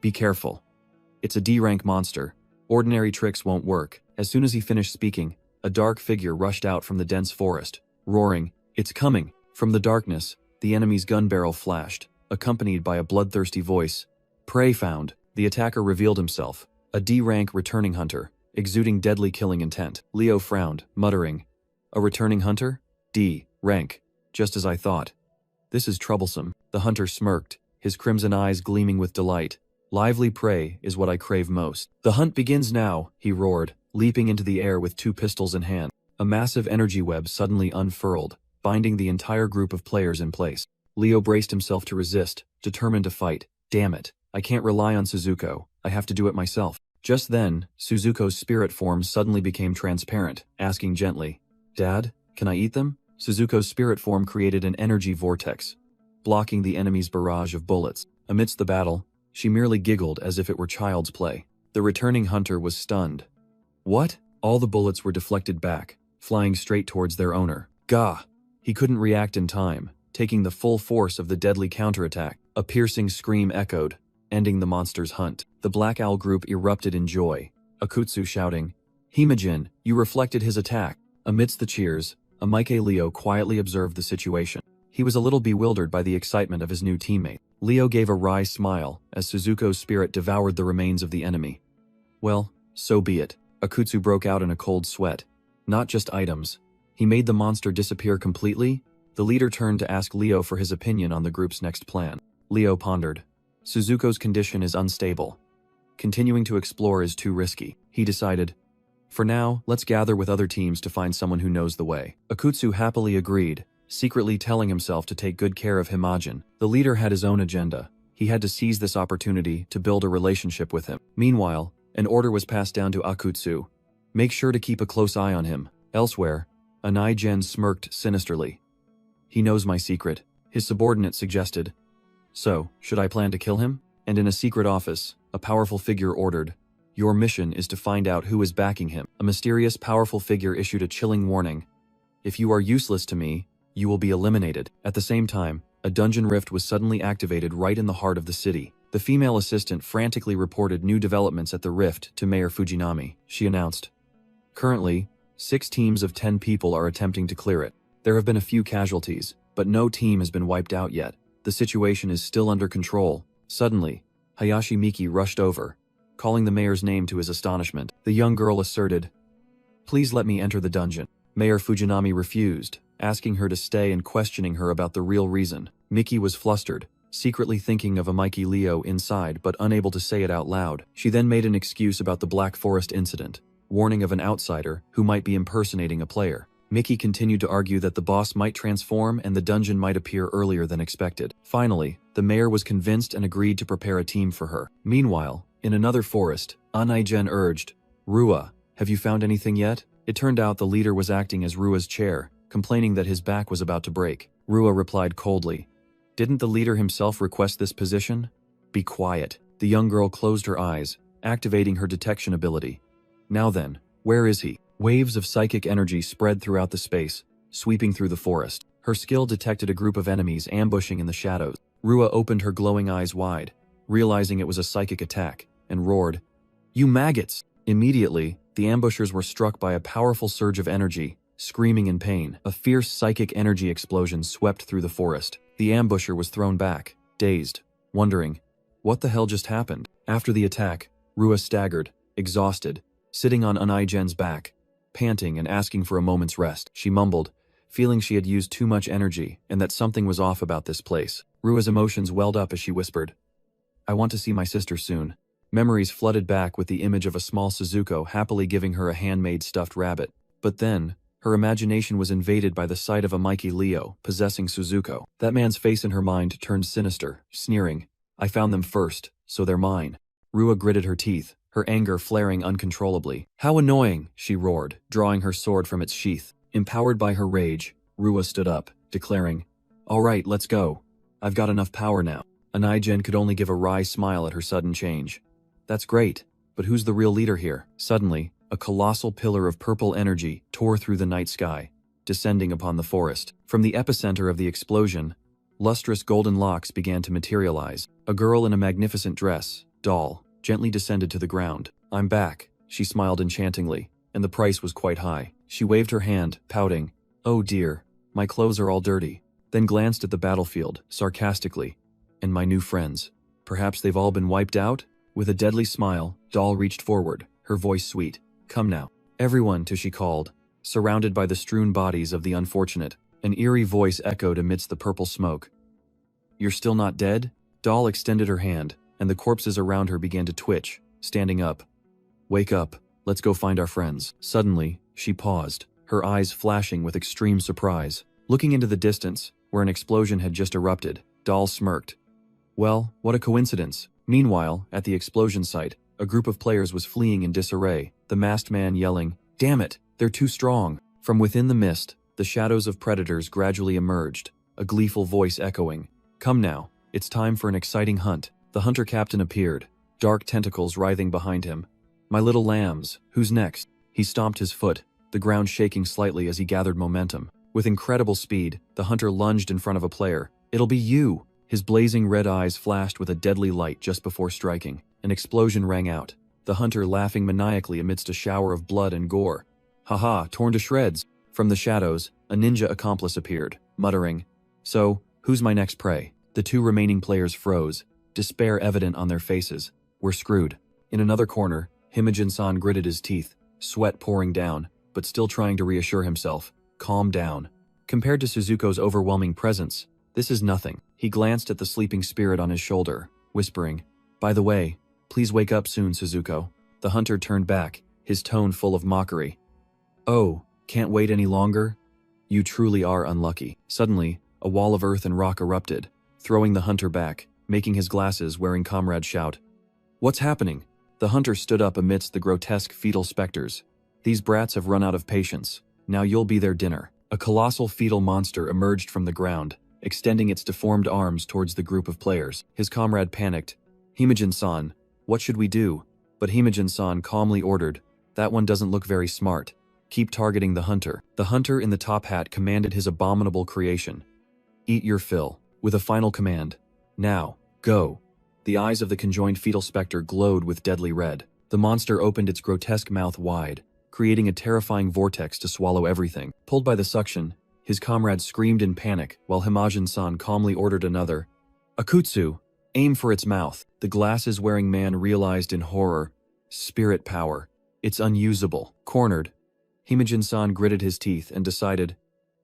Be careful. It's a D-rank monster. Ordinary tricks won't work. As soon as he finished speaking, a dark figure rushed out from the dense forest, roaring, It's coming! From the darkness, the enemy's gun barrel flashed, accompanied by a bloodthirsty voice. Prey found. The attacker revealed himself, a D-rank returning hunter, exuding deadly killing intent. Leo frowned, muttering, A returning hunter? D-rank. Just as I thought. This is troublesome. The hunter smirked, his crimson eyes gleaming with delight. Lively prey is what I crave most. The hunt begins now, he roared, leaping into the air with 2 pistols in hand. A massive energy web suddenly unfurled, binding the entire group of players in place. Leo braced himself to resist, determined to fight. Damn it, I can't rely on Suzuko, I have to do it myself. Just then, Suzuko's spirit form suddenly became transparent, asking gently, Dad, can I eat them? Suzuko's spirit form created an energy vortex, blocking the enemy's barrage of bullets. Amidst the battle, she merely giggled as if it were child's play. The returning hunter was stunned. What? All the bullets were deflected back, flying straight towards their owner. Gah! He couldn't react in time, taking the full force of the deadly counterattack. A piercing scream echoed, ending the monster's hunt. The Black Owl group erupted in joy, Akutsu shouting, Himajin, you reflected his attack. Amidst the cheers, Amaike Leo quietly observed the situation. He was a little bewildered by the excitement of his new teammate. Leo gave a wry smile as Suzuko's spirit devoured the remains of the enemy. Well, so be it. Akutsu broke out in a cold sweat. Not just items. He made the monster disappear completely? The leader turned to ask Leo for his opinion on the group's next plan. Leo pondered. Suzuko's condition is unstable. Continuing to explore is too risky. He decided, for now, let's gather with other teams to find someone who knows the way. Akutsu happily agreed, secretly telling himself to take good care of Himajin. The leader had his own agenda. He had to seize this opportunity to build a relationship with him. Meanwhile, an order was passed down to Akutsu. Make sure to keep a close eye on him. Elsewhere, Anigen smirked sinisterly. He knows my secret, his subordinate suggested. So, should I plan to kill him? And in a secret office, a powerful figure ordered, your mission is to find out who is backing him. A mysterious, powerful figure issued a chilling warning. If you are useless to me, you will be eliminated. At the same time, a dungeon rift was suddenly activated right in the heart of the city. The female assistant frantically reported new developments at the rift to Mayor Fujinami. She announced, currently, 6 teams of 10 people are attempting to clear it. There have been a few casualties, but no team has been wiped out yet. The situation is still under control. Suddenly, Hayashi Miki rushed over, calling the mayor's name to his astonishment. The young girl asserted, please let me enter the dungeon. Mayor Fujinami refused, asking her to stay and questioning her about the real reason. Miki was flustered, secretly thinking of Amaiki Leo inside but unable to say it out loud. She then made an excuse about the Black Forest incident, warning of an outsider who might be impersonating a player. Miki continued to argue that the boss might transform and the dungeon might appear earlier than expected. Finally, the mayor was convinced and agreed to prepare a team for her. Meanwhile, in another forest, Anai-gen urged. Rua, have you found anything yet? It turned out the leader was acting as Rua's chair, complaining that his back was about to break. Rua replied coldly. Didn't the leader himself request this position? Be quiet. The young girl closed her eyes, activating her detection ability. Now then, where is he? Waves of psychic energy spread throughout the space, sweeping through the forest. Her skill detected a group of enemies ambushing in the shadows. Rua opened her glowing eyes wide, realizing it was a psychic attack, and roared, You maggots! Immediately, the ambushers were struck by a powerful surge of energy, screaming in pain. A fierce psychic energy explosion swept through the forest. The ambusher was thrown back, dazed, wondering, what the hell just happened? After the attack, Rua staggered, exhausted, sitting on Anai-gen's back, panting and asking for a moment's rest. She mumbled, feeling she had used too much energy and that something was off about this place. Rua's emotions welled up as she whispered, I want to see my sister soon. Memories flooded back with the image of a small Suzuko happily giving her a handmade stuffed rabbit. But then, her imagination was invaded by the sight of a Mikey Leo possessing Suzuko. That man's face in her mind turned sinister, sneering, I found them first, so they're mine. Rua gritted her teeth, her anger flaring uncontrollably. How annoying, she roared, drawing her sword from its sheath. Empowered by her rage, Rua stood up, declaring, All right, let's go. I've got enough power now. Anai-gen could only give a wry smile at her sudden change. That's great, but who's the real leader here? Suddenly, a colossal pillar of purple energy tore through the night sky, descending upon the forest. From the epicenter of the explosion, lustrous golden locks began to materialize. A girl in a magnificent dress, doll, gently descended to the ground. I'm back, she smiled enchantingly, and the price was quite high. She waved her hand, pouting, Oh dear, my clothes are all dirty, then glanced at the battlefield, sarcastically. And my new friends. Perhaps they've all been wiped out? With a deadly smile, Doll reached forward, her voice sweet. Come now. Everyone, she called, surrounded by the strewn bodies of the unfortunate. An eerie voice echoed amidst the purple smoke. You're still not dead? Doll extended her hand, and the corpses around her began to twitch, standing up. Wake up, let's go find our friends. Suddenly, she paused, her eyes flashing with extreme surprise. Looking into the distance, where an explosion had just erupted, Doll smirked. Well, what a coincidence. Meanwhile, at the explosion site, a group of players was fleeing in disarray, the masked man yelling, Damn it, they're too strong. From within the mist, the shadows of predators gradually emerged, a gleeful voice echoing, Come now, it's time for an exciting hunt. The hunter captain appeared, dark tentacles writhing behind him. My little lambs, who's next? He stomped his foot, the ground shaking slightly as he gathered momentum. With incredible speed, the hunter lunged in front of a player. It'll be you! His blazing red eyes flashed with a deadly light just before striking. An explosion rang out, the hunter laughing maniacally amidst a shower of blood and gore. Haha, torn to shreds! From the shadows, a ninja accomplice appeared, muttering, So, who's my next prey? The two remaining players froze, despair evident on their faces. We're screwed. In another corner, Himajin-san gritted his teeth, sweat pouring down, but still trying to reassure himself. Calm down. Compared to Suzuko's overwhelming presence, this is nothing. He glanced at the sleeping spirit on his shoulder, whispering, By the way, please wake up soon, Suzuko. The hunter turned back, his tone full of mockery. Oh, can't wait any longer? You truly are unlucky. Suddenly, a wall of earth and rock erupted, throwing the hunter back, making his glasses-wearing comrade shout. What's happening? The hunter stood up amidst the grotesque fetal specters. These brats have run out of patience. Now you'll be their dinner. A colossal fetal monster emerged from the ground, extending its deformed arms towards the group of players. His comrade panicked. Himajin-san, what should we do? But Himajin-san calmly ordered, That one doesn't look very smart. Keep targeting the hunter. The hunter in the top hat commanded his abominable creation. Eat your fill. With a final command. Now, go. The eyes of the conjoined fetal specter glowed with deadly red. The monster opened its grotesque mouth wide, creating a terrifying vortex to swallow everything. Pulled by the suction, his comrade screamed in panic while Himajin-san calmly ordered another. Akutsu, aim for its mouth. The glasses-wearing man realized in horror. Spirit power. It's unusable. Cornered, Himajin-san gritted his teeth and decided,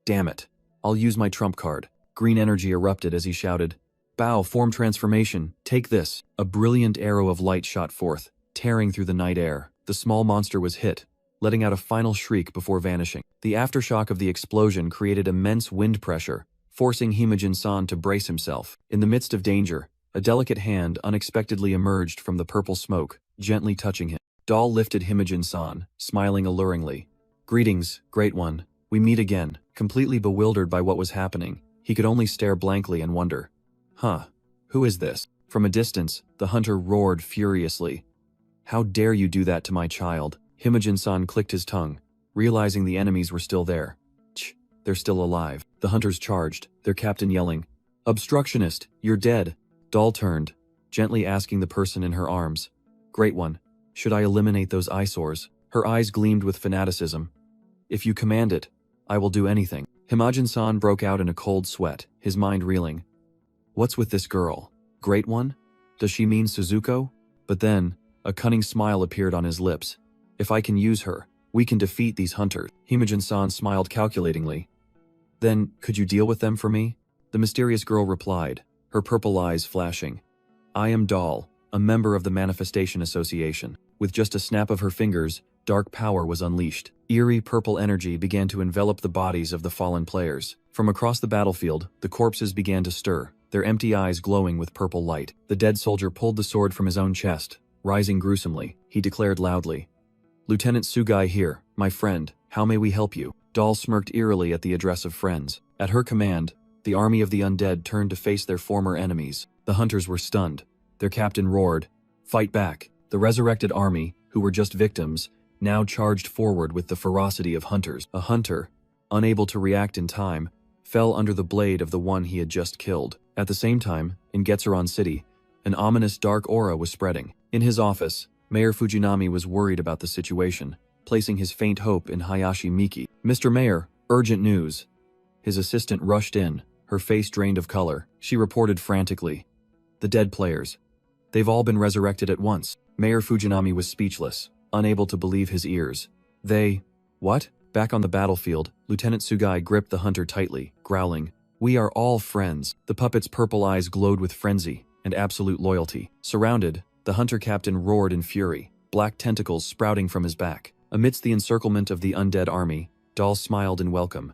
Damn it, I'll use my trump card. Green energy erupted as he shouted, Bow, form transformation, take this. A brilliant arrow of light shot forth, tearing through the night air. The small monster was hit, letting out a final shriek before vanishing. The aftershock of the explosion created immense wind pressure, forcing Himajin-san to brace himself. In the midst of danger, a delicate hand unexpectedly emerged from the purple smoke, gently touching him. Doll lifted Himajin-san, smiling alluringly. Greetings, Great One. We meet again. Completely bewildered by what was happening, he could only stare blankly and wonder. Huh. Who is this? From a distance, the hunter roared furiously. How dare you do that to my child? Himajin-san clicked his tongue, realizing the enemies were still there. Ch, they're still alive. The hunters charged, their captain yelling, Obstructionist, you're dead. Doll turned, gently asking the person in her arms. Great One, should I eliminate those eyesores? Her eyes gleamed with fanaticism. If you command it, I will do anything. Himajin-san broke out in a cold sweat, his mind reeling. What's with this girl? Great One? Does she mean Suzuko? But then, a cunning smile appeared on his lips. If I can use her, we can defeat these hunters. Himajin-san smiled calculatingly. Then, could you deal with them for me? The mysterious girl replied, her purple eyes flashing. I am Doll, a member of the Manifestation Association. With just a snap of her fingers, dark power was unleashed. Eerie purple energy began to envelop the bodies of the fallen players. From across the battlefield, the corpses began to stir, their empty eyes glowing with purple light. The dead soldier pulled the sword from his own chest. Rising gruesomely, he declared loudly, Lieutenant Sugai here, my friend, how may we help you? Doll smirked eerily at the address of friends. At her command, the army of the undead turned to face their former enemies. The hunters were stunned. Their captain roared, Fight back! The resurrected army, who were just victims, now charged forward with the ferocity of hunters. A hunter, unable to react in time, fell under the blade of the one he had just killed. At the same time, in Getsuron City, an ominous dark aura was spreading. In his office, Mayor Fujinami was worried about the situation, placing his faint hope in Hayashi Miki. Mr. Mayor, urgent news. His assistant rushed in, her face drained of color. She reported frantically. The dead players. They've all been resurrected at once. Mayor Fujinami was speechless, unable to believe his ears. What? Back on the battlefield, Lieutenant Sugai gripped the hunter tightly, growling, We are all friends. The puppet's purple eyes glowed with frenzy and absolute loyalty. Surrounded, the hunter captain roared in fury, black tentacles sprouting from his back. Amidst the encirclement of the undead army, Doll smiled in welcome.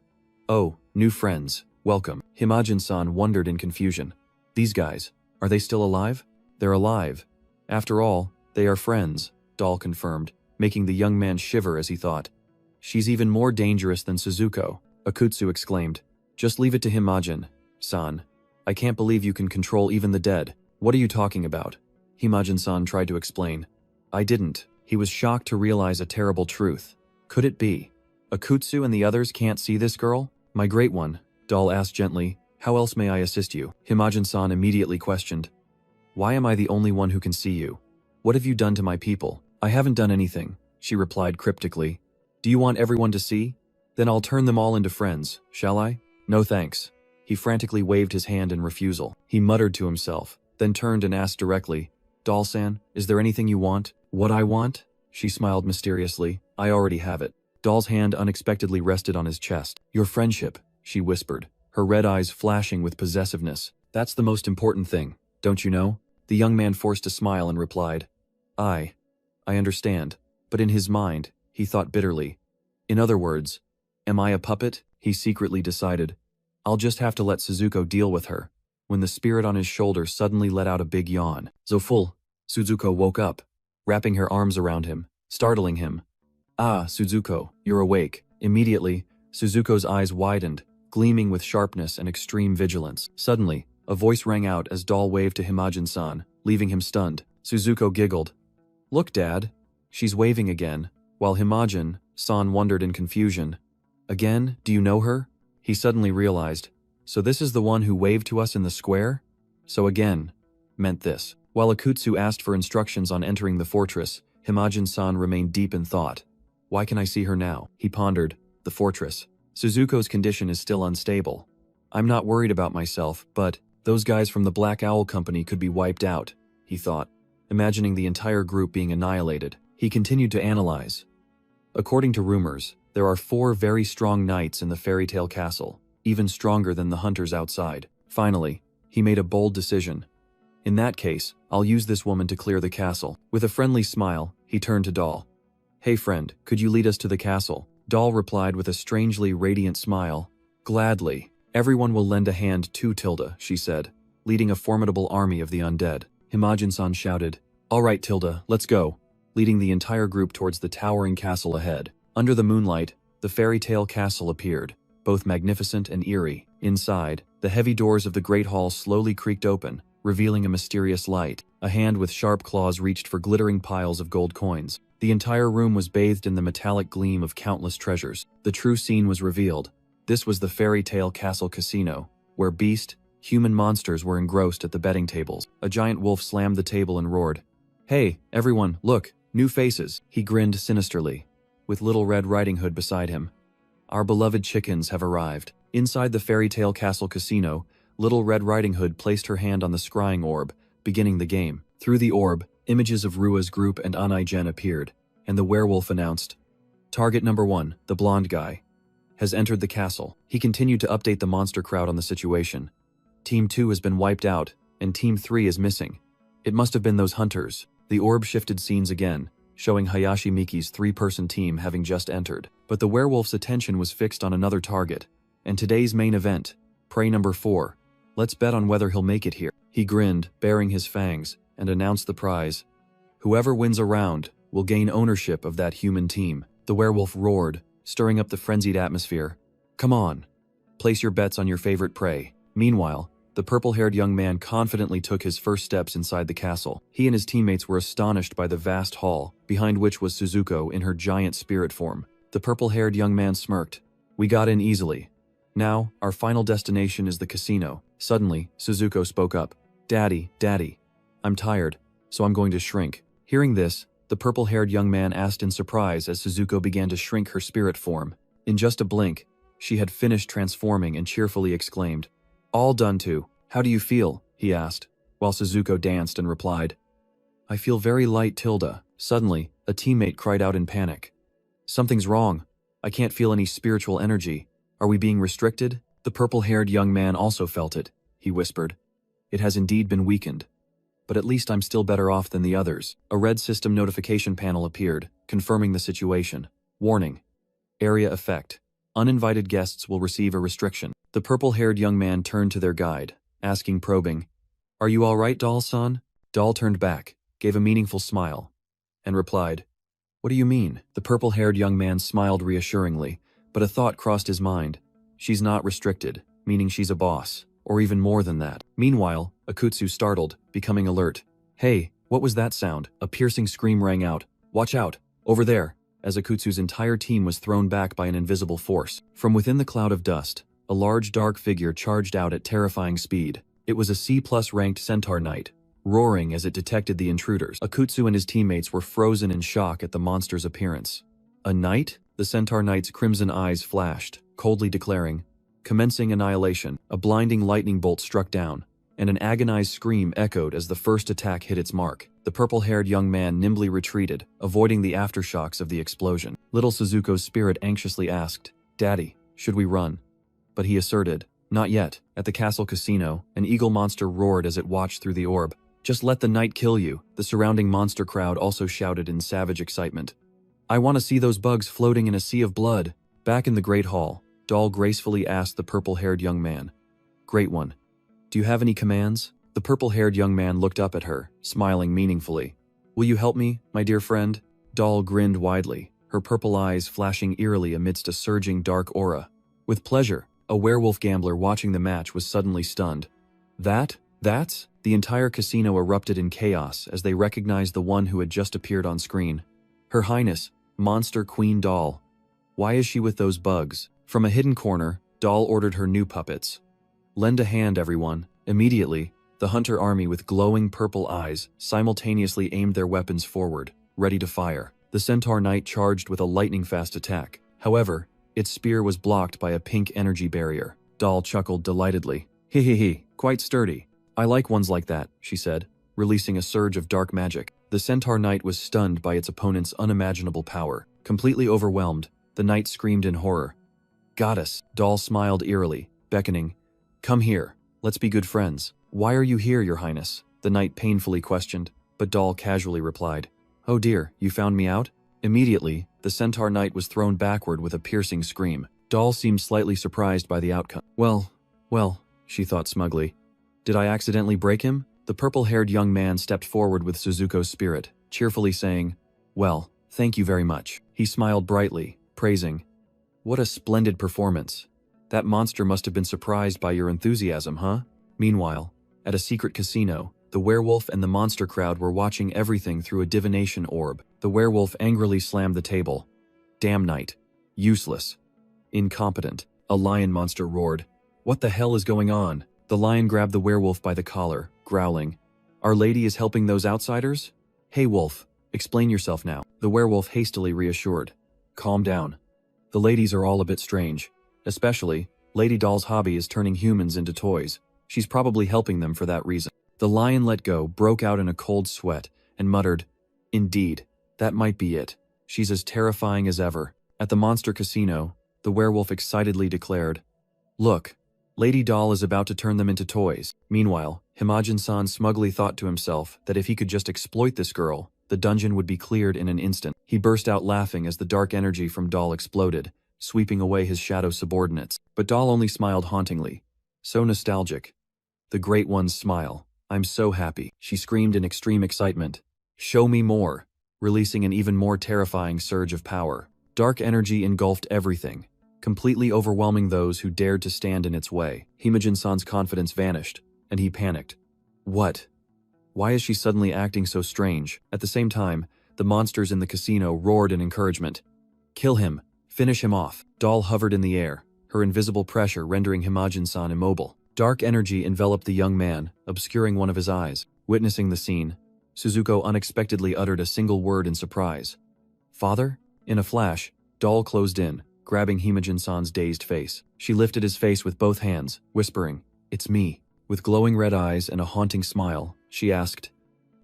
Oh, new friends, welcome. Himajin-san wondered in confusion. These guys, are they still alive? They're alive. After all, they are friends, Doll confirmed, making the young man shiver as he thought. She's even more dangerous than Suzuko, Akutsu exclaimed. Just leave it to Himajin-san. I can't believe you can control even the dead. What are you talking about? Himajin-san tried to explain. I didn't. He was shocked to realize a terrible truth. Could it be? Akutsu and the others can't see this girl? My Great One, Doll asked gently. How else may I assist you? Himajin-san immediately questioned. Why am I the only one who can see you? What have you done to my people? I haven't done anything, she replied cryptically. Do you want everyone to see? Then I'll turn them all into friends, shall I? No thanks. He frantically waved his hand in refusal. He muttered to himself, then turned and asked directly, Doll-san, is there anything you want? What I want? She smiled mysteriously. I already have it. Doll's hand unexpectedly rested on his chest. Your friendship, she whispered, her red eyes flashing with possessiveness. That's the most important thing, don't you know? The young man forced a smile and replied, I understand. But in his mind, he thought bitterly. In other words, am I a puppet? He secretly decided. I'll just have to let Suzuko deal with her. When the spirit on his shoulder suddenly let out a big yawn. Zoful, Suzuko woke up, wrapping her arms around him, startling him. Ah, Suzuko, you're awake. Immediately, Suzuko's eyes widened, gleaming with sharpness and extreme vigilance. Suddenly, a voice rang out as Doll waved to Himajin-san, leaving him stunned. Suzuko giggled. Look, Dad. She's waving again, while Himajin-san wondered in confusion. Again, do you know her? He suddenly realized. So this is the one who waved to us in the square? So again, meant this. While Akutsu asked for instructions on entering the fortress, Himajin-san remained deep in thought. Why can I see her now? He pondered. The fortress. Suzuko's condition is still unstable. I'm not worried about myself, but those guys from the Black Owl Company could be wiped out, he thought, imagining the entire group being annihilated. He continued to analyze. According to rumors, there are 4 very strong knights in the fairy tale castle, even stronger than the hunters outside. Finally, he made a bold decision. In that case, I'll use this woman to clear the castle. With a friendly smile, he turned to Doll. Hey friend, could you lead us to the castle? Doll replied with a strangely radiant smile. Gladly. Everyone will lend a hand too, Tilda, she said, leading a formidable army of the undead. Himajin-san shouted, All right, Tilda, let's go. leading the entire group towards the towering castle ahead. Under the moonlight, the fairy tale castle appeared, both magnificent and eerie. Inside, the heavy doors of the great hall slowly creaked open, revealing a mysterious light. A hand with sharp claws reached for glittering piles of gold coins. The entire room was bathed in the metallic gleam of countless treasures. The true scene was revealed. This was the fairy tale castle casino, where beast, human monsters were engrossed at the betting tables. A giant wolf slammed the table and roared, "Hey, everyone, look, new faces." He grinned sinisterly, with Little Red Riding Hood beside him. "Our beloved chickens have arrived." Inside the fairy tale castle casino, Little Red Riding Hood placed her hand on the scrying orb, beginning the game. Through the orb, images of Rua's group and Anai-gen appeared, and the werewolf announced, "Target number 1, the blonde guy, has entered the castle." He continued to update the monster crowd on the situation. Team 2 has been wiped out, and Team 3 is missing. It must have been those hunters. The orb shifted scenes again, showing Hayashi Miki's 3-person team having just entered. But the werewolf's attention was fixed on another target, and today's main event, prey number 4. Let's bet on whether he'll make it here. He grinned, baring his fangs, and announced the prize. Whoever wins a round will gain ownership of that human team. The werewolf roared, stirring up the frenzied atmosphere. "Come on, place your bets on your favorite prey." Meanwhile, the purple-haired young man confidently took his first steps inside the castle. He and his teammates were astonished by the vast hall, behind which was Suzuko in her giant spirit form. The purple-haired young man smirked. "We got in easily. Now, our final destination is the casino." Suddenly, Suzuko spoke up. Daddy, I'm tired, so I'm going to shrink." Hearing this, the purple-haired young man asked in surprise as Suzuko began to shrink her spirit form. In just a blink, she had finished transforming and cheerfully exclaimed, "All done too. How do you feel?" he asked, while Suzuko danced and replied, "I feel very light, Tilda." Suddenly, a teammate cried out in panic. "Something's wrong. I can't feel any spiritual energy. Are we being restricted?" The purple-haired young man also felt it. He whispered, "It has indeed been weakened. But at least I'm still better off than the others." A red system notification panel appeared, confirming the situation. Warning: Area effect. Uninvited guests will receive a restriction. The purple-haired young man turned to their guide, asking probing, "Are you all right, Doll-san?" Doll turned back, gave a meaningful smile, and replied, "What do you mean?" The purple-haired young man smiled reassuringly, but a thought crossed his mind. She's not restricted, meaning she's a boss, or even more than that. Meanwhile, Akutsu startled, becoming alert. "Hey, what was that sound?" A piercing scream rang out. "Watch out, over there," as Akutsu's entire team was thrown back by an invisible force. From within the cloud of dust, a large dark figure charged out at terrifying speed. It was a C+ ranked centaur knight, roaring as it detected the intruders. Akutsu and his teammates were frozen in shock at the monster's appearance. "A knight?" The centaur knight's crimson eyes flashed, coldly declaring, "Commencing annihilation." A blinding lightning bolt struck down, and an agonized scream echoed as the first attack hit its mark. The purple-haired young man nimbly retreated, avoiding the aftershocks of the explosion. Little Suzuko's spirit anxiously asked, "Daddy, should we run?" But he asserted, "Not yet." At the castle casino, an eagle monster roared as it watched through the orb. "Just let the knight kill you." The surrounding monster crowd also shouted in savage excitement. "I want to see those bugs floating in a sea of blood." Back in the Great Hall, Doll gracefully asked the purple-haired young man, "Great One, do you have any commands?" The purple-haired young man looked up at her, smiling meaningfully. "Will you help me, my dear friend?" Doll grinned widely, her purple eyes flashing eerily amidst a surging dark aura. "With pleasure." A werewolf gambler watching the match was suddenly stunned. That's? The entire casino erupted in chaos as they recognized the one who had just appeared on screen. "Her Highness, Monster Queen Doll. Why is she with those bugs?" From a hidden corner, Doll ordered her new puppets. "Lend a hand, everyone." Immediately, the hunter army with glowing purple eyes simultaneously aimed their weapons forward, ready to fire. The centaur knight charged with a lightning-fast attack. However, its spear was blocked by a pink energy barrier. Doll chuckled delightedly. "He, quite sturdy. I like ones like that," she said, releasing a surge of dark magic. The centaur knight was stunned by its opponent's unimaginable power. Completely overwhelmed, the knight screamed in horror. "Goddess." Doll smiled eerily, beckoning. "Come here. Let's be good friends." "Why are you here, Your Highness?" the knight painfully questioned, but Doll casually replied, "Oh dear, you found me out?" Immediately, the centaur knight was thrown backward with a piercing scream. Doll seemed slightly surprised by the outcome. Well, she thought smugly. Did I accidentally break him? The purple-haired young man stepped forward with Suzuko's spirit, cheerfully saying, Well, thank you very much. He smiled brightly, praising. What a splendid performance. That monster must have been surprised by your enthusiasm, huh? Meanwhile, at a secret casino, the werewolf and the monster crowd were watching everything through a divination orb. The werewolf angrily slammed the table. Damn night. Useless. Incompetent. A lion monster roared. What the hell is going on? The lion grabbed the werewolf by the collar, growling. Our lady is helping those outsiders? Hey wolf, explain yourself now. The werewolf hastily reassured. Calm down. The ladies are all a bit strange. Especially, Lady Doll's hobby is turning humans into toys. She's probably helping them for that reason. The lion let go, broke out in a cold sweat, and muttered, Indeed, that might be it. She's as terrifying as ever. At the monster casino, the werewolf excitedly declared, Look, Lady Doll is about to turn them into toys. Meanwhile, Himajin-san smugly thought to himself that if he could just exploit this girl, the dungeon would be cleared in an instant. He burst out laughing as the dark energy from Doll exploded, sweeping away his shadow subordinates. But Doll only smiled hauntingly. So nostalgic. The Great One's smile. I'm so happy, she screamed in extreme excitement. Show me more, releasing an even more terrifying surge of power. Dark energy engulfed everything, completely overwhelming those who dared to stand in its way. Himajin-san's confidence vanished, and he panicked. What? Why is she suddenly acting so strange? At the same time, the monsters in the casino roared in encouragement. Kill him, finish him off. Doll hovered in the air, her invisible pressure rendering Himajin-san immobile. Dark energy enveloped the young man, obscuring one of his eyes. Witnessing the scene, Suzuko unexpectedly uttered a single word in surprise. Father? In a flash, Doll closed in, grabbing Himajin-san's dazed face. She lifted his face with both hands, whispering, It's me. With glowing red eyes and a haunting smile, she asked,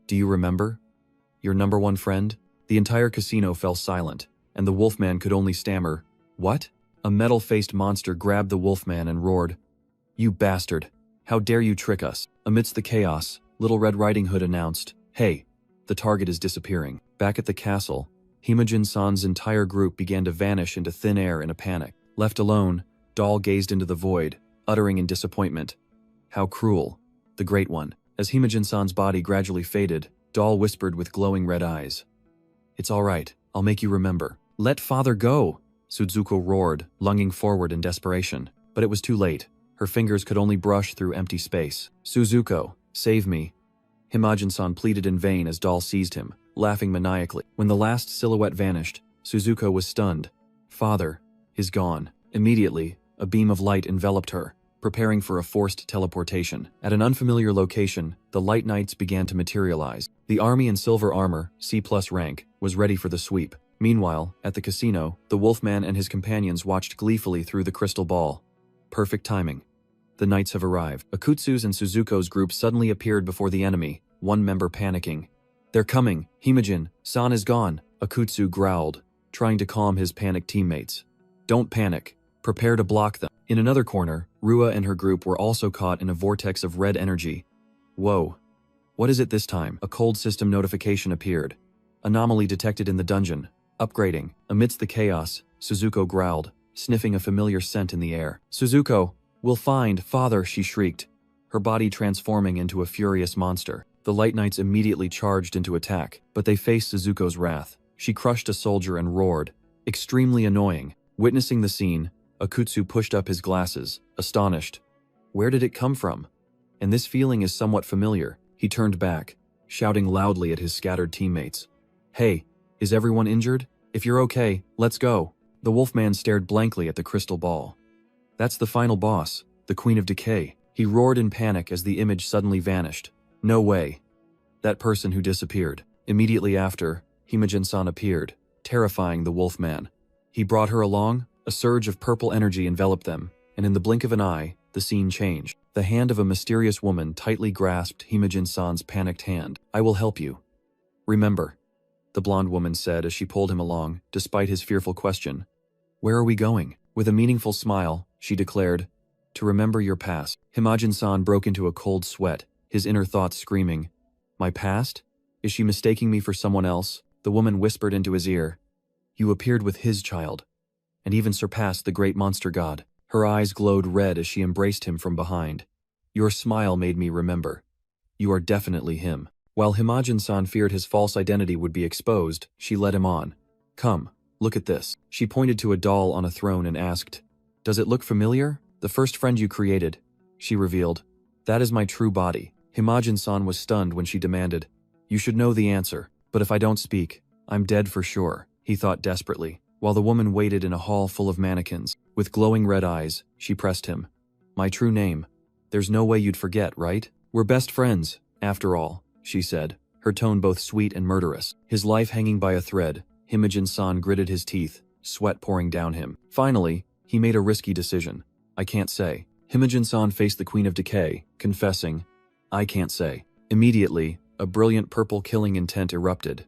Do you remember? Your number one friend? The entire casino fell silent, and the wolfman could only stammer, What? A metal-faced monster grabbed the wolfman and roared, You bastard! How dare you trick us? Amidst the chaos, Little Red Riding Hood announced, Hey, the target is disappearing. Back at the castle, Himajin-san's entire group began to vanish into thin air in a panic. Left alone, Doll gazed into the void, uttering in disappointment, How cruel, the Great One. As Himajin-san's body gradually faded, Doll whispered with glowing red eyes, It's all right, I'll make you remember. Let father go! Suzuko roared, lunging forward in desperation. But it was too late. Her fingers could only brush through empty space. Suzuko, save me. Himajin-san pleaded in vain as Doll seized him, laughing maniacally. When the last silhouette vanished, Suzuko was stunned. Father is gone. Immediately, a beam of light enveloped her, preparing for a forced teleportation. At an unfamiliar location, the Light Knights began to materialize. The army in silver armor, C+ rank, was ready for the sweep. Meanwhile, at the casino, the Wolfman and his companions watched gleefully through the crystal ball. Perfect timing. The knights have arrived. Akutsu's and Suzuko's group suddenly appeared before the enemy, one member panicking. They're coming. Himajin-san is gone. Akutsu growled, trying to calm his panicked teammates. Don't panic. Prepare to block them. In another corner, Rua and her group were also caught in a vortex of red energy. Whoa. What is it this time? A cold system notification appeared. Anomaly detected in the dungeon. Upgrading. Amidst the chaos, Suzuko growled, sniffing a familiar scent in the air. Suzuko, we'll find father, she shrieked, her body transforming into a furious monster. The Light Knights immediately charged into attack, but they faced Suzuko's wrath. She crushed a soldier and roared, extremely annoying. Witnessing the scene, Akutsu pushed up his glasses, astonished. Where did it come from? And this feeling is somewhat familiar. He turned back, shouting loudly at his scattered teammates. Hey, is everyone injured? If you're okay, let's go. The Wolfman stared blankly at the crystal ball. That's the final boss, the Queen of Decay. He roared in panic as the image suddenly vanished. No way. That person who disappeared. Immediately after, Himajin-san appeared, terrifying the Wolfman. He brought her along. A surge of purple energy enveloped them, and in the blink of an eye, the scene changed. The hand of a mysterious woman tightly grasped Himajin-san's panicked hand. I will help you. Remember, the blonde woman said as she pulled him along, despite his fearful question. Where are we going? With a meaningful smile, she declared, to remember your past. Himajin-san broke into a cold sweat, his inner thoughts screaming, My past? Is she mistaking me for someone else? The woman whispered into his ear, You appeared with his child, and even surpassed the great monster god. Her eyes glowed red as she embraced him from behind. Your smile made me remember. You are definitely him. While Himajin-san feared his false identity would be exposed, she led him on. Come, look at this. She pointed to a doll on a throne and asked, Does it look familiar? The first friend you created, she revealed. That is my true body. Himajin-san was stunned when she demanded, You should know the answer, but if I don't speak, I'm dead for sure, he thought desperately, while the woman waited in a hall full of mannequins. With glowing red eyes, she pressed him. My true name. There's no way you'd forget, right? We're best friends, after all, she said, her tone both sweet and murderous. His life hanging by a thread, Himajin-san gritted his teeth, sweat pouring down him. Finally, he made a risky decision. I can't say. Himajin-san faced the Queen of Decay, confessing, I can't say. Immediately, a brilliant purple killing intent erupted,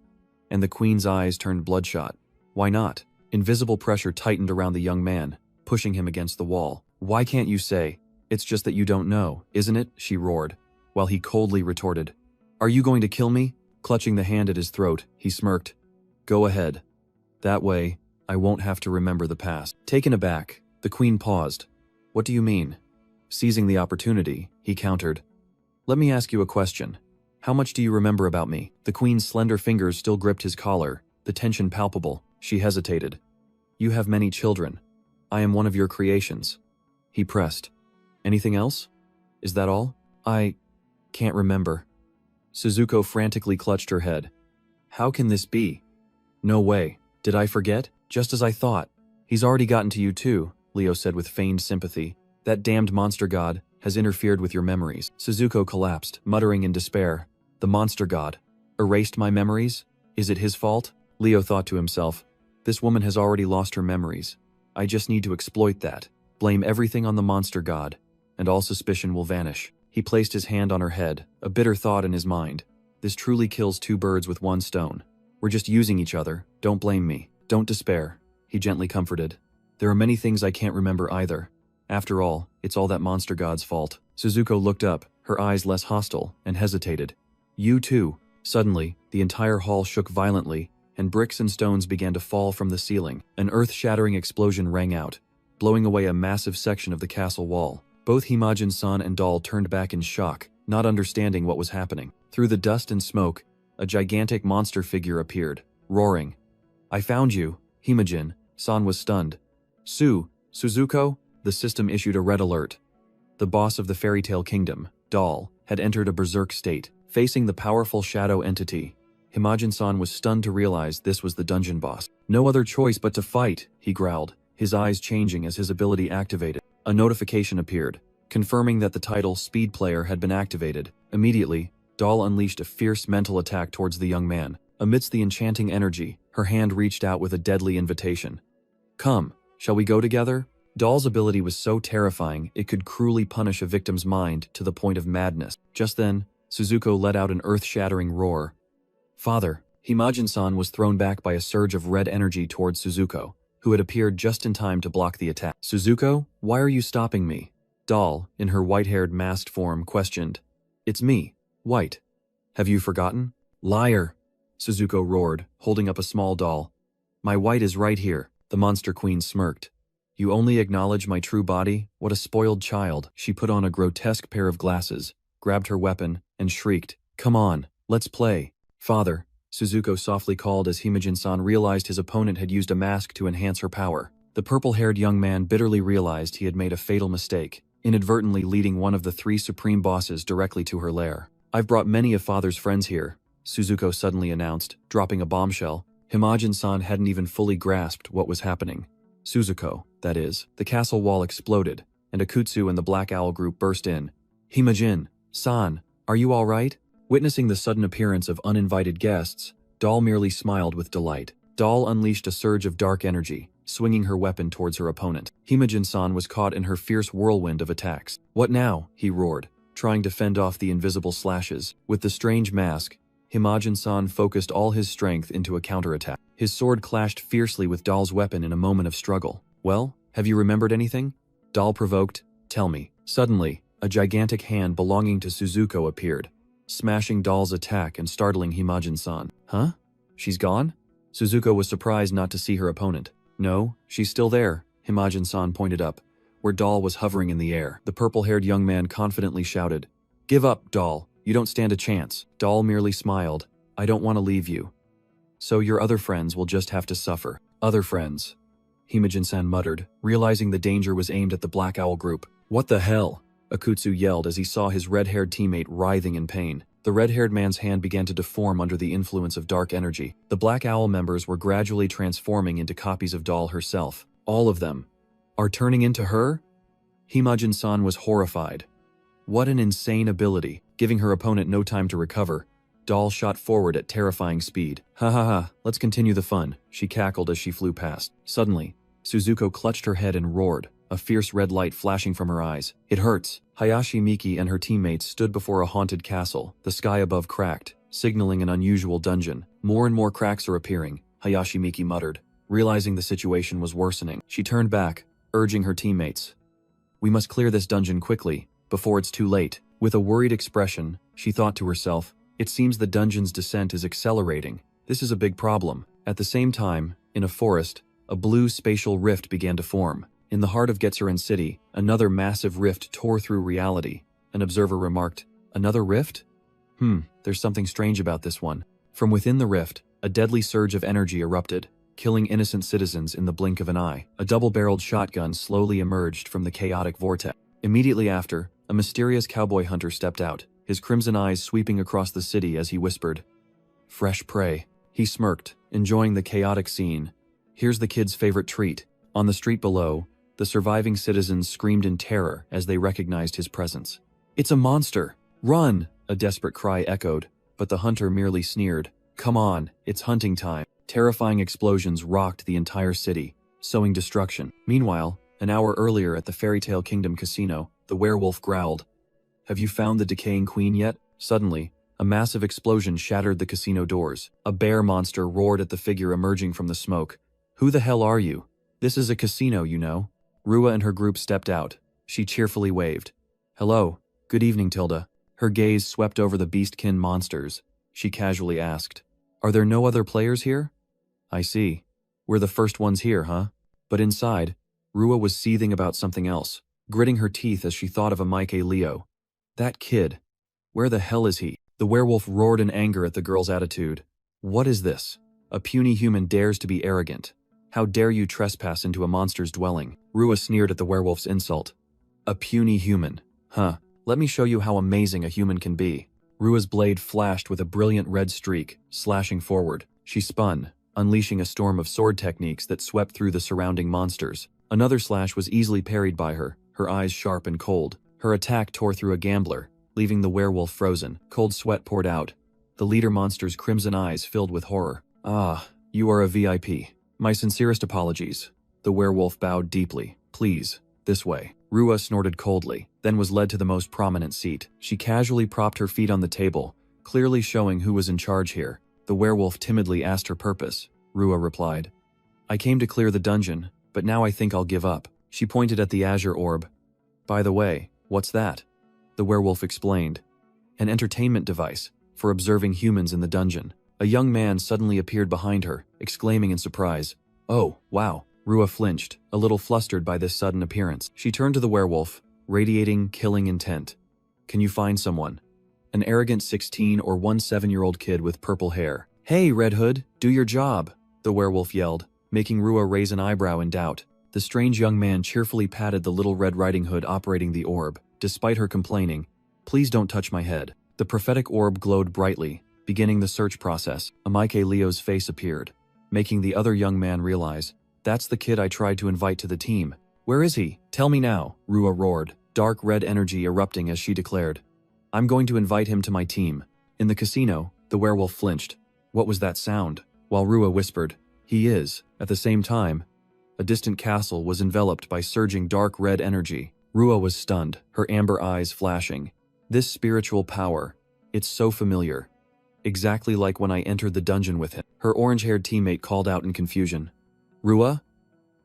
and the Queen's eyes turned bloodshot. Why not? Invisible pressure tightened around the young man, pushing him against the wall. Why can't you say? It's just that you don't know, isn't it? She roared, while he coldly retorted. Are you going to kill me? Clutching the hand at his throat, he smirked. Go ahead. That way, I won't have to remember the past. Taken aback, the Queen paused. What do you mean? Seizing the opportunity, he countered. Let me ask you a question. How much do you remember about me? The Queen's slender fingers still gripped his collar, the tension palpable. She hesitated. You have many children. I am one of your creations. He pressed. Anything else? Is that all? I can't remember. Suzuko frantically clutched her head. How can this be? No way. Did I forget? Just as I thought. He's already gotten to you too, Leo said with feigned sympathy. That damned monster god has interfered with your memories. Suzuko collapsed, muttering in despair. The monster god. Erased my memories? Is it his fault? Leo thought to himself. This woman has already lost her memories. I just need to exploit that. Blame everything on the monster god, and all suspicion will vanish. He placed his hand on her head, a bitter thought in his mind. This truly kills two birds with one stone. We're just using each other. Don't blame me. Don't despair. He gently comforted. There are many things I can't remember either. After all, it's all that monster god's fault. Suzuko looked up, her eyes less hostile, and hesitated. You too. Suddenly, the entire hall shook violently, and bricks and stones began to fall from the ceiling. An earth-shattering explosion rang out, blowing away a massive section of the castle wall. Both Himajin-san and Doll turned back in shock, not understanding what was happening. Through the dust and smoke, a gigantic monster figure appeared, roaring. I found you. Himajin-san was stunned. Suzuko? The system issued a red alert. The boss of the fairy tale kingdom, Doll, had entered a berserk state, facing the powerful shadow entity. Himajin-san was stunned to realize this was the dungeon boss. No other choice but to fight, he growled, his eyes changing as his ability activated. A notification appeared, confirming that the title Speed Player had been activated. Immediately, Doll unleashed a fierce mental attack towards the young man. Amidst the enchanting energy, her hand reached out with a deadly invitation. Come, shall we go together? Doll's ability was so terrifying it could cruelly punish a victim's mind to the point of madness. Just then, Suzuko let out an earth-shattering roar. Father, Himajin-san was thrown back by a surge of red energy towards Suzuko, who had appeared just in time to block the attack. Suzuko, why are you stopping me? Doll, in her white-haired masked form, questioned. It's me, White. Have you forgotten? Liar! Suzuko roared, holding up a small doll. My White is right here, the monster queen smirked. You only acknowledge my true body? What a spoiled child. She put on a grotesque pair of glasses, grabbed her weapon, and shrieked. Come on, let's play. Father, Suzuko softly called as Himajin-san realized his opponent had used a mask to enhance her power. The purple-haired young man bitterly realized he had made a fatal mistake, inadvertently leading one of the three supreme bosses directly to her lair. I've brought many of Father's friends here, Suzuko suddenly announced, dropping a bombshell. Himajin-san hadn't even fully grasped what was happening. Suzuko, that is. The castle wall exploded, and Akutsu and the Black Owl group burst in. Himajin-san, are you all right? Witnessing the sudden appearance of uninvited guests, Doll merely smiled with delight. Doll unleashed a surge of dark energy, swinging her weapon towards her opponent. Himajin-san was caught in her fierce whirlwind of attacks. What now? He roared, trying to fend off the invisible slashes. With the strange mask, Himajin-san focused all his strength into a counterattack. His sword clashed fiercely with Doll's weapon in a moment of struggle. Well, have you remembered anything? Doll provoked. Tell me. Suddenly, a gigantic hand belonging to Suzuko appeared, smashing Doll's attack and startling Himajin-san. Huh? She's gone? Suzuko was surprised not to see her opponent. No, she's still there, Himajin-san pointed up, where Doll was hovering in the air. The purple-haired young man confidently shouted, Give up, Doll. You don't stand a chance. Doll merely smiled. I don't want to leave you. So your other friends will just have to suffer. Other friends. Himajin-san muttered, realizing the danger was aimed at the Black Owl group. What the hell? Akutsu yelled as he saw his red-haired teammate writhing in pain. The red-haired man's hand began to deform under the influence of dark energy. The Black Owl members were gradually transforming into copies of Doll herself. All of them. Are turning into her? Himajin-san was horrified. What an insane ability. Giving her opponent no time to recover, Doll shot forward at terrifying speed. Ha ha ha, let's continue the fun, she cackled as she flew past. Suddenly, Suzuko clutched her head and roared, a fierce red light flashing from her eyes. It hurts. Hayashi Miki and her teammates stood before a haunted castle. The sky above cracked, signaling an unusual dungeon. More and more cracks are appearing, Hayashi Miki muttered. Realizing the situation was worsening, she turned back, urging her teammates. We must clear this dungeon quickly, before it's too late. With a worried expression, she thought to herself, it seems the dungeon's descent is accelerating. This is a big problem. At the same time, in a forest, a blue spatial rift began to form. In the heart of Getsuren City, another massive rift tore through reality. An observer remarked, another rift? There's something strange about this one. From within the rift, a deadly surge of energy erupted, killing innocent citizens in the blink of an eye. A double-barreled shotgun slowly emerged from the chaotic vortex. Immediately after, a mysterious cowboy hunter stepped out, his crimson eyes sweeping across the city as he whispered, fresh prey. He smirked, enjoying the chaotic scene. Here's the kid's favorite treat. On the street below, the surviving citizens screamed in terror as they recognized his presence. It's a monster! Run! A desperate cry echoed, but the hunter merely sneered. Come on, it's hunting time. Terrifying explosions rocked the entire city, sowing destruction. Meanwhile, an hour earlier at the Fairy Tale Kingdom casino, the werewolf growled. Have you found the decaying queen yet? Suddenly, a massive explosion shattered the casino doors. A bear monster roared at the figure emerging from the smoke. Who the hell are you? This is a casino, you know. Rua and her group stepped out. She cheerfully waved. Hello. Good evening, Tilda. Her gaze swept over the beastkin monsters. She casually asked, are there no other players here? I see. We're the first ones here, huh? But inside, Rua was seething about something else, gritting her teeth as she thought of Amike Leo. That kid. Where the hell is he? The werewolf roared in anger at the girl's attitude. What is this? A puny human dares to be arrogant. How dare you trespass into a monster's dwelling? Rua sneered at the werewolf's insult. A puny human. Huh. Let me show you how amazing a human can be. Rua's blade flashed with a brilliant red streak, slashing forward. She spun, unleashing a storm of sword techniques that swept through the surrounding monsters. Another slash was easily parried by her, her eyes sharp and cold. Her attack tore through a gambler, leaving the werewolf frozen. Cold sweat poured out. The leader monster's crimson eyes filled with horror. Ah, you are a VIP. My sincerest apologies. The werewolf bowed deeply. Please, this way. Rua snorted coldly, then was led to the most prominent seat. She casually propped her feet on the table, clearly showing who was in charge here. The werewolf timidly asked her purpose. Rua replied, I came to clear the dungeon, but now I think I'll give up. She pointed at the azure orb. By the way, what's that? The werewolf explained. An entertainment device for observing humans in the dungeon. A young man suddenly appeared behind her, exclaiming in surprise, Oh, wow. Rua flinched, a little flustered by this sudden appearance. She turned to the werewolf, radiating killing intent. Can you find someone? An arrogant 16 or 17-year-old kid with purple hair. Hey, Red Hood, do your job, the werewolf yelled, making Rua raise an eyebrow in doubt. The strange young man cheerfully patted the little Red Riding Hood operating the orb, despite her complaining, Please don't touch my head. The prophetic orb glowed brightly, beginning the search process. Amike Leo's face appeared, making the other young man realize, That's the kid I tried to invite to the team. Where is he? Tell me now, Rua roared, dark red energy erupting as she declared. I'm going to invite him to my team. In the casino, the werewolf flinched. What was that sound? While Rua whispered, He is. At the same time, a distant castle was enveloped by surging dark red energy. Rua was stunned, her amber eyes flashing. This spiritual power, it's so familiar. Exactly like when I entered the dungeon with him. Her orange-haired teammate called out in confusion. Rua?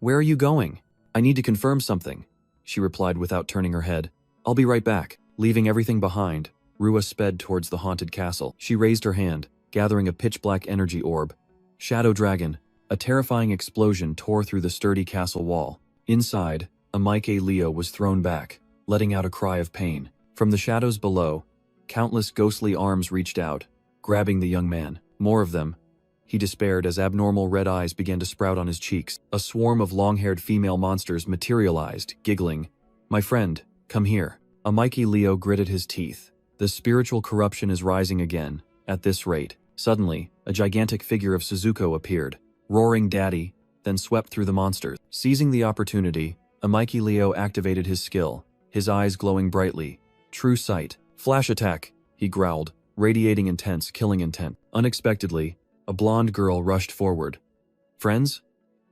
Where are you going? I need to confirm something, she replied without turning her head. I'll be right back. Leaving everything behind, Rua sped towards the haunted castle. She raised her hand, gathering a pitch-black energy orb. Shadow Dragon. A terrifying explosion tore through the sturdy castle wall. Inside, Amike Leo was thrown back, letting out a cry of pain. From the shadows below, Countless ghostly arms reached out, grabbing the young man. More of them. He despaired as abnormal red eyes began to sprout on his cheeks. A swarm of long-haired female monsters materialized, giggling. "My friend, come here." Amiki Leo gritted his teeth. The spiritual corruption is rising again. At this rate. Suddenly, a gigantic figure of Suzuko appeared, roaring "Daddy," then swept through the monsters. Seizing the opportunity, Amiki Leo activated his skill, his eyes glowing brightly. True sight. "Flash attack," he growled, radiating intense killing intent. Unexpectedly, a blonde girl rushed forward. "Friends?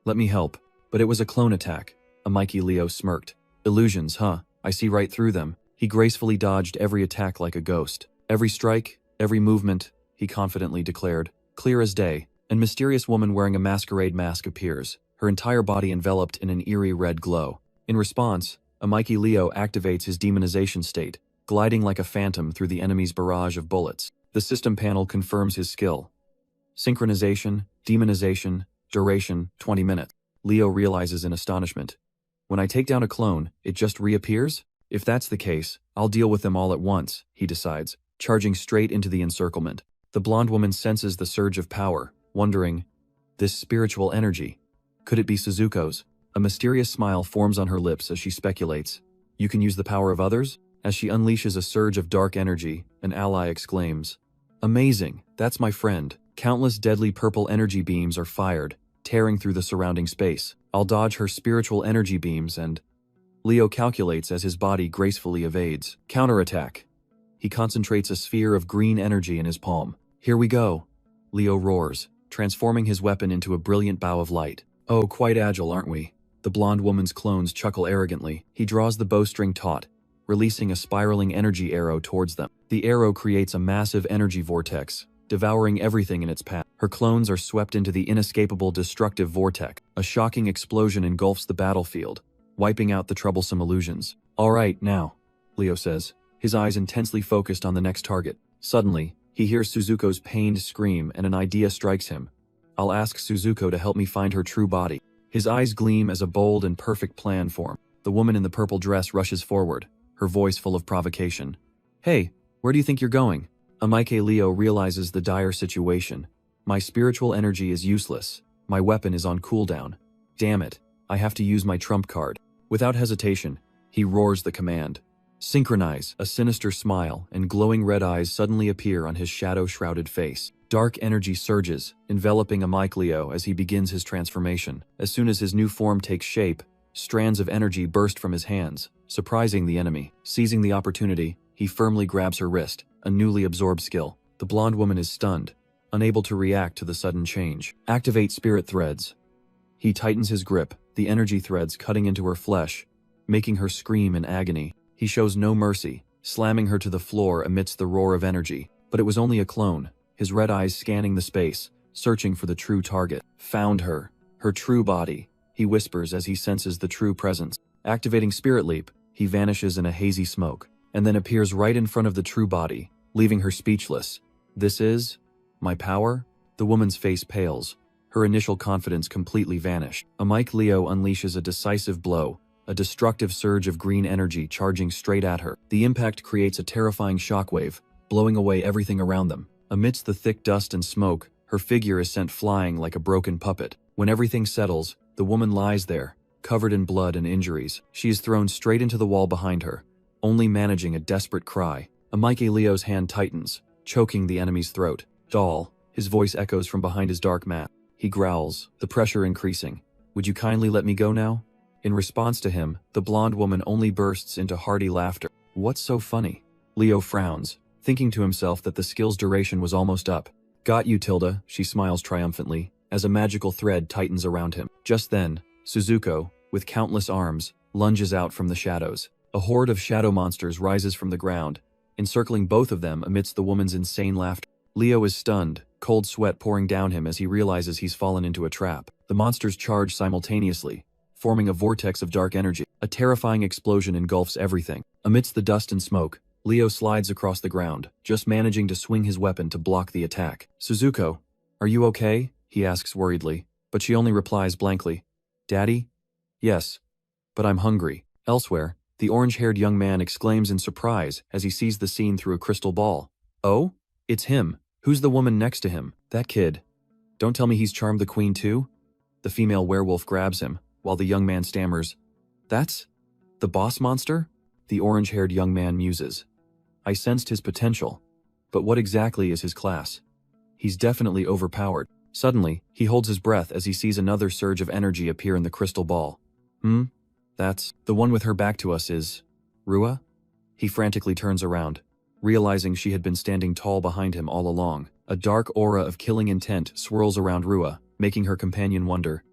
Let me help." But it was a clone attack. Amiki Leo smirked. "Illusions, huh? I see right through them." He gracefully dodged every attack like a ghost. "Every strike, every movement," he confidently declared, clear as day. A mysterious woman wearing a masquerade mask appears, her entire body enveloped in an eerie red glow. In response, Amiki Leo activates his demonization state, gliding like a phantom through the enemy's barrage of bullets. The system panel confirms his skill. Synchronization, demonization, duration, 20 minutes. Leo realizes in astonishment. "When I take down a clone, it just reappears? If that's the case, I'll deal with them all at once," he decides, charging straight into the encirclement. The blonde woman senses the surge of power, wondering, this spiritual energy, could it be Suzuko's? A mysterious smile forms on her lips as she speculates. "You can use the power of others?" As she unleashes a surge of dark energy, an ally exclaims, "Amazing, that's my friend." Countless deadly purple energy beams are fired, tearing through the surrounding space. I'll dodge her spiritual energy beams and... Leo calculates as his body gracefully evades. Counterattack. He concentrates a sphere of green energy in his palm. "Here we go," Leo roars, transforming his weapon into a brilliant bow of light. "Oh, quite agile, aren't we?" The blonde woman's clones chuckle arrogantly. He draws the bowstring taut, releasing a spiraling energy arrow towards them. The arrow creates a massive energy vortex, devouring everything in its path. Her clones are swept into the inescapable destructive vortex. A shocking explosion engulfs the battlefield, wiping out the troublesome illusions. "All right, now," Leo says, his eyes intensely focused on the next target. Suddenly, he hears Suzuko's pained scream and an idea strikes him. "I'll ask Suzuko to help me find her true body." His eyes gleam as a bold and perfect plan forms. The woman in the purple dress rushes forward, her voice full of provocation. "Hey, where do you think you're going?" Amiki Leo realizes the dire situation. "My spiritual energy is useless. My weapon is on cooldown. Damn it, I have to use my trump card." Without hesitation, he roars the command. "Synchronize." A sinister smile and glowing red eyes suddenly appear on his shadow-shrouded face. Dark energy surges, enveloping Amiki Leo as he begins his transformation. As soon as his new form takes shape, strands of energy burst from his hands, surprising the enemy. Seizing the opportunity, he firmly grabs her wrist, a newly absorbed skill. The blonde woman is stunned, unable to react to the sudden change. Activate spirit threads. He tightens his grip, the energy threads cutting into her flesh, making her scream in agony. He shows no mercy, slamming her to the floor amidst the roar of energy. But it was only a clone, his red eyes scanning the space, searching for the true target. "Found her. Her true body," he whispers as he senses the true presence. Activating Spirit Leap, he vanishes in a hazy smoke, and then appears right in front of the true body, leaving her speechless. "This is... my power?" The woman's face pales, her initial confidence completely vanished. Amiki Leo unleashes a decisive blow, a destructive surge of green energy charging straight at her. The impact creates a terrifying shockwave, blowing away everything around them. Amidst the thick dust and smoke, her figure is sent flying like a broken puppet. When everything settles, the woman lies there, covered in blood and injuries. She is thrown straight into the wall behind her, only managing a desperate cry. Amiki Leo's hand tightens, choking the enemy's throat. "Doll," his voice echoes from behind his dark mask. He growls, the pressure increasing. "Would you kindly let me go now?" In response to him, the blonde woman only bursts into hearty laughter. "What's so funny?" Leo frowns, thinking to himself that the skill's duration was almost up. "Got you, Tilda," she smiles triumphantly, as a magical thread tightens around him. Just then, Suzuko, with countless arms, lunges out from the shadows. A horde of shadow monsters rises from the ground, encircling both of them amidst the woman's insane laughter. Leo is stunned, cold sweat pouring down him as he realizes he's fallen into a trap. The monsters charge simultaneously, forming a vortex of dark energy. A terrifying explosion engulfs everything. Amidst the dust and smoke, Leo slides across the ground, just managing to swing his weapon to block the attack. "Suzuko, are you okay?" he asks worriedly, but she only replies blankly, "Daddy? Yes, but I'm hungry." Elsewhere, The orange-haired young man exclaims in surprise as he sees the scene through a crystal ball. Oh? It's him. Who's the woman next to him? That kid. Don't tell me he's charmed the queen too? The female werewolf grabs him, while the young man stammers. That's the boss monster? The orange-haired young man muses. I sensed his potential. But what exactly is his class? He's definitely overpowered. Suddenly, he holds his breath as he sees another surge of energy appear in the crystal ball. That's the one with her back to us is Rua? He frantically turns around, realizing she had been standing tall behind him all along. A dark aura of killing intent swirls around Rua, making her companion wonder,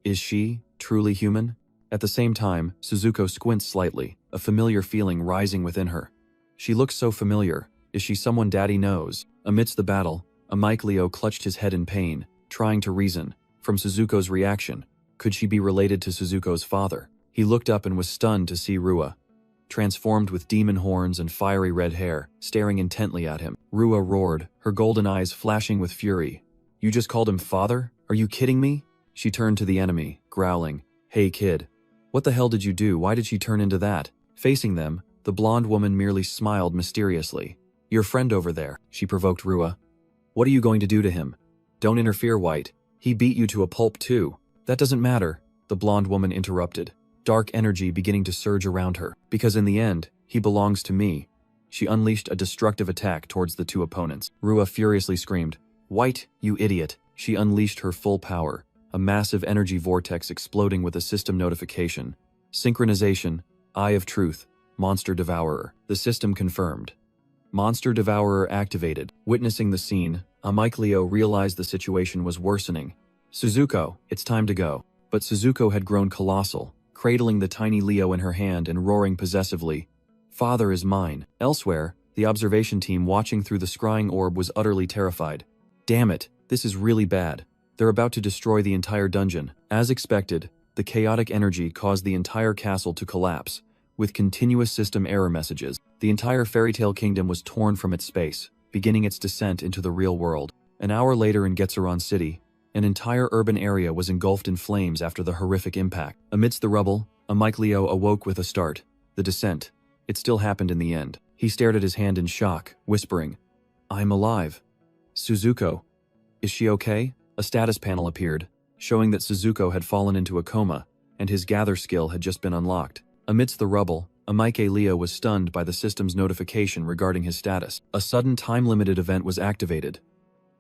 is she truly human? At the same time, Suzuko squints slightly, a familiar feeling rising within her. She looks so familiar. Is she someone Daddy knows? Amidst the battle, Aniclimax clutched his head in pain, trying to reason. From Suzuko's reaction, could she be related to Suzuko's father? He looked up and was stunned to see Rua, transformed with demon horns and fiery red hair, staring intently at him. Rua roared, her golden eyes flashing with fury. You just called him father? Are you kidding me? She turned to the enemy, growling, Hey kid. What the hell did you do? Why did she turn into that? Facing them, the blonde woman merely smiled mysteriously. Your friend over there, she provoked Rua. What are you going to do to him? Don't interfere, White. He beat you to a pulp too. That doesn't matter, the blonde woman interrupted, dark energy beginning to surge around her. Because in the end, he belongs to me. She unleashed a destructive attack towards the two opponents. Rua furiously screamed, White, you idiot. She unleashed her full power, a massive energy vortex exploding with a system notification. Synchronization, Eye of Truth, Monster Devourer. The system confirmed. Monster Devourer activated. Witnessing the scene, Aniclimax realized the situation was worsening. Suzuko, it's time to go. But Suzuko had grown colossal, cradling the tiny Leo in her hand and roaring possessively, Father is mine. Elsewhere, the observation team watching through the scrying orb was utterly terrified. Damn it, this is really bad. They're about to destroy the entire dungeon. As expected, the chaotic energy caused the entire castle to collapse, with continuous system error messages. The entire fairy tale kingdom was torn from its space, beginning its descent into the real world. An hour later in Getsuron City, an entire urban area was engulfed in flames after the horrific impact. Amidst the rubble, Aniclimax awoke with a start. The descent. It still happened in the end. He stared at his hand in shock, whispering, I'm alive. Suzuko. Is she okay? A status panel appeared, showing that Suzuko had fallen into a coma, and his gather skill had just been unlocked. Amidst the rubble, Aniclimax was stunned by the system's notification regarding his status. A sudden time-limited event was activated.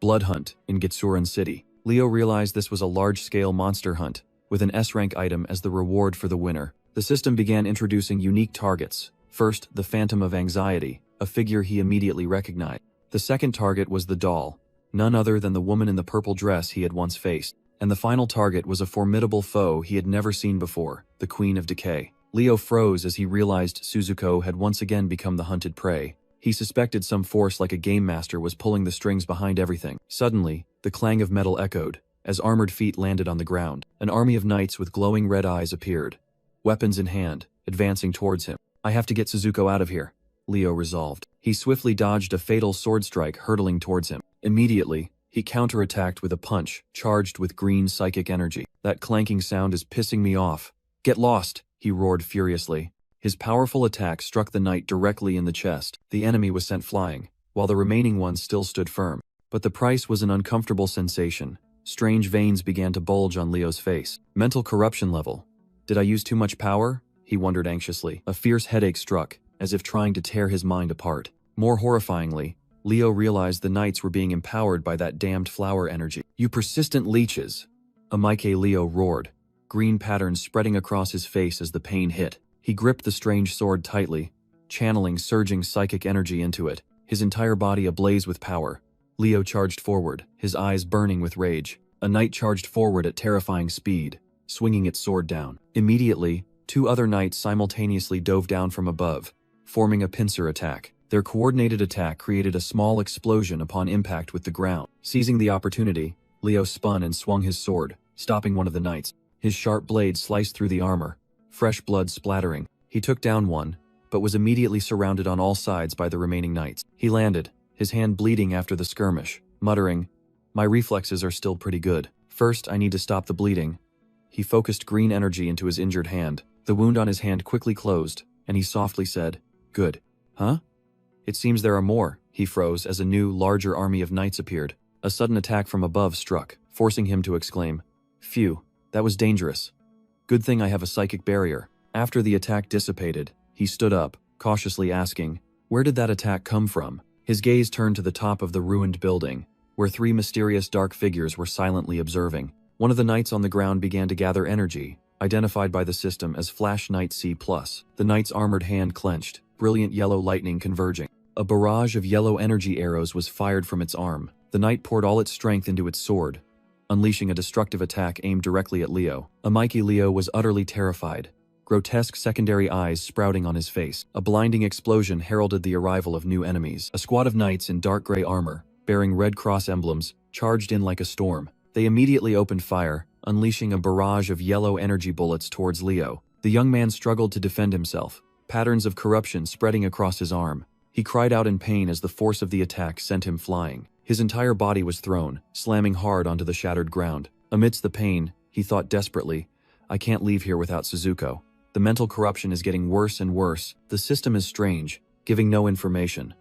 Blood Hunt in Getsuron City. Leo realized this was a large-scale monster hunt, with an S-rank item as the reward for the winner. The system began introducing unique targets. First, the Phantom of Anxiety, a figure he immediately recognized. The second target was the doll, none other than the woman in the purple dress he had once faced. And the final target was a formidable foe he had never seen before, the Queen of Decay. Leo froze as he realized Suzuko had once again become the hunted prey. He suspected some force like a game master was pulling the strings behind everything. Suddenly, the clang of metal echoed, as armored feet landed on the ground. An army of knights with glowing red eyes appeared, weapons in hand, advancing towards him. I have to get Suzuko out of here, Leo resolved. He swiftly dodged a fatal sword strike hurtling towards him. Immediately, he counterattacked with a punch charged with green psychic energy. That clanking sound is pissing me off. Get lost, he roared furiously. His powerful attack struck the knight directly in the chest. The enemy was sent flying, while the remaining ones still stood firm. But the price was an uncomfortable sensation. Strange veins began to bulge on Leo's face. Mental corruption level. Did I use too much power? He wondered anxiously. A fierce headache struck, as if trying to tear his mind apart. More horrifyingly, Leo realized the knights were being empowered by that damned flower energy. You persistent leeches! Aniclimax roared, green patterns spreading across his face as the pain hit. He gripped the strange sword tightly, channeling surging psychic energy into it, his entire body ablaze with power. Leo charged forward, his eyes burning with rage. A knight charged forward at terrifying speed, swinging its sword down. Immediately, two other knights simultaneously dove down from above, forming a pincer attack. Their coordinated attack created a small explosion upon impact with the ground. Seizing the opportunity, Leo spun and swung his sword, stopping one of the knights. His sharp blade sliced through the armor, fresh blood splattering. He took down one, but was immediately surrounded on all sides by the remaining knights. He landed, his hand bleeding after the skirmish, muttering, My reflexes are still pretty good. First, I need to stop the bleeding. He focused green energy into his injured hand. The wound on his hand quickly closed, and he softly said, "Good. Huh? It seems there are more." He froze as a new, larger army of knights appeared. A sudden attack from above struck, forcing him to exclaim, "Phew, that was dangerous. Good thing I have a psychic barrier." After the attack dissipated, he stood up, cautiously asking, "Where did that attack come from?" His gaze turned to the top of the ruined building, where three mysterious dark figures were silently observing. One of the knights on the ground began to gather energy, identified by the system as Flash Knight C+. The knight's armored hand clenched, brilliant yellow lightning converging. A barrage of yellow energy arrows was fired from its arm. The knight poured all its strength into its sword, unleashing a destructive attack aimed directly at Leo. Leo was utterly terrified, grotesque secondary eyes sprouting on his face. A blinding explosion heralded the arrival of new enemies. A squad of knights in dark gray armor, bearing Red Cross emblems, charged in like a storm. They immediately opened fire, unleashing a barrage of yellow energy bullets towards Leo. The young man struggled to defend himself, patterns of corruption spreading across his arm. He cried out in pain as the force of the attack sent him flying. His entire body was thrown, slamming hard onto the shattered ground. Amidst the pain, he thought desperately, "I can't leave here without Suzuko. The mental corruption is getting worse and worse. The system is strange, giving no information.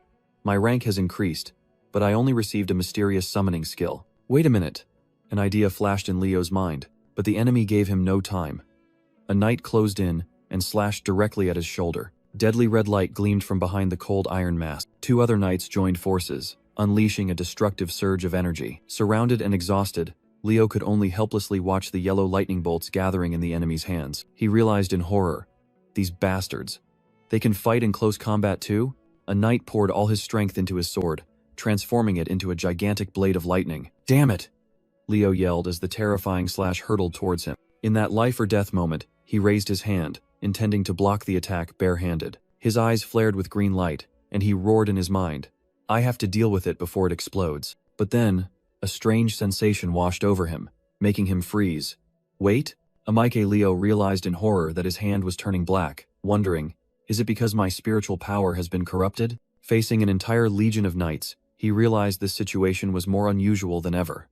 My rank has increased, but I only received a mysterious summoning skill." Wait a minute. An idea flashed in Leo's mind, but the enemy gave him no time. A knight closed in and slashed directly at his shoulder. Deadly red light gleamed from behind the cold iron mask. Two other knights joined forces, unleashing a destructive surge of energy. Surrounded and exhausted, Leo could only helplessly watch the yellow lightning bolts gathering in the enemy's hands. He realized in horror, these bastards. They can fight in close combat too? A knight poured all his strength into his sword, transforming it into a gigantic blade of lightning. "Damn it!" Leo yelled as the terrifying slash hurtled towards him. In that life or death moment, he raised his hand, intending to block the attack barehanded. His eyes flared with green light, and he roared in his mind, "I have to deal with it before it explodes." But then, a strange sensation washed over him, making him freeze. Wait? Leo realized in horror that his hand was turning black, wondering, is it because my spiritual power has been corrupted? Facing an entire legion of knights, he realized this situation was more unusual than ever.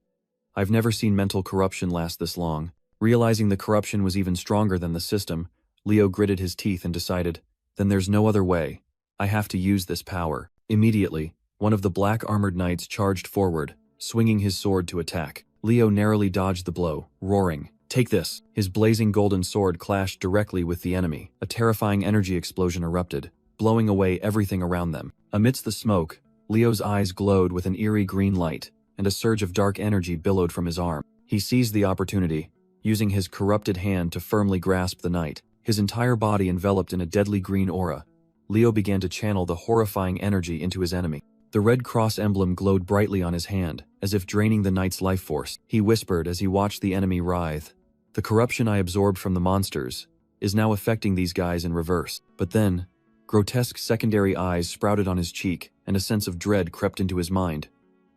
I've never seen mental corruption last this long. Realizing the corruption was even stronger than the system, Leo gritted his teeth and decided, then there's no other way. I have to use this power. Immediately, one of the black armored knights charged forward, swinging his sword to attack. Leo narrowly dodged the blow, roaring, "Take this!" His blazing golden sword clashed directly with the enemy. A terrifying energy explosion erupted, blowing away everything around them. Amidst the smoke, Leo's eyes glowed with an eerie green light, and a surge of dark energy billowed from his arm. He seized the opportunity, using his corrupted hand to firmly grasp the knight. His entire body enveloped in a deadly green aura, Leo began to channel the horrifying energy into his enemy. The Red Cross emblem glowed brightly on his hand, as if draining the knight's life force. He whispered as he watched the enemy writhe. "The corruption I absorbed from the monsters is now affecting these guys in reverse." But then, grotesque secondary eyes sprouted on his cheek, and a sense of dread crept into his mind.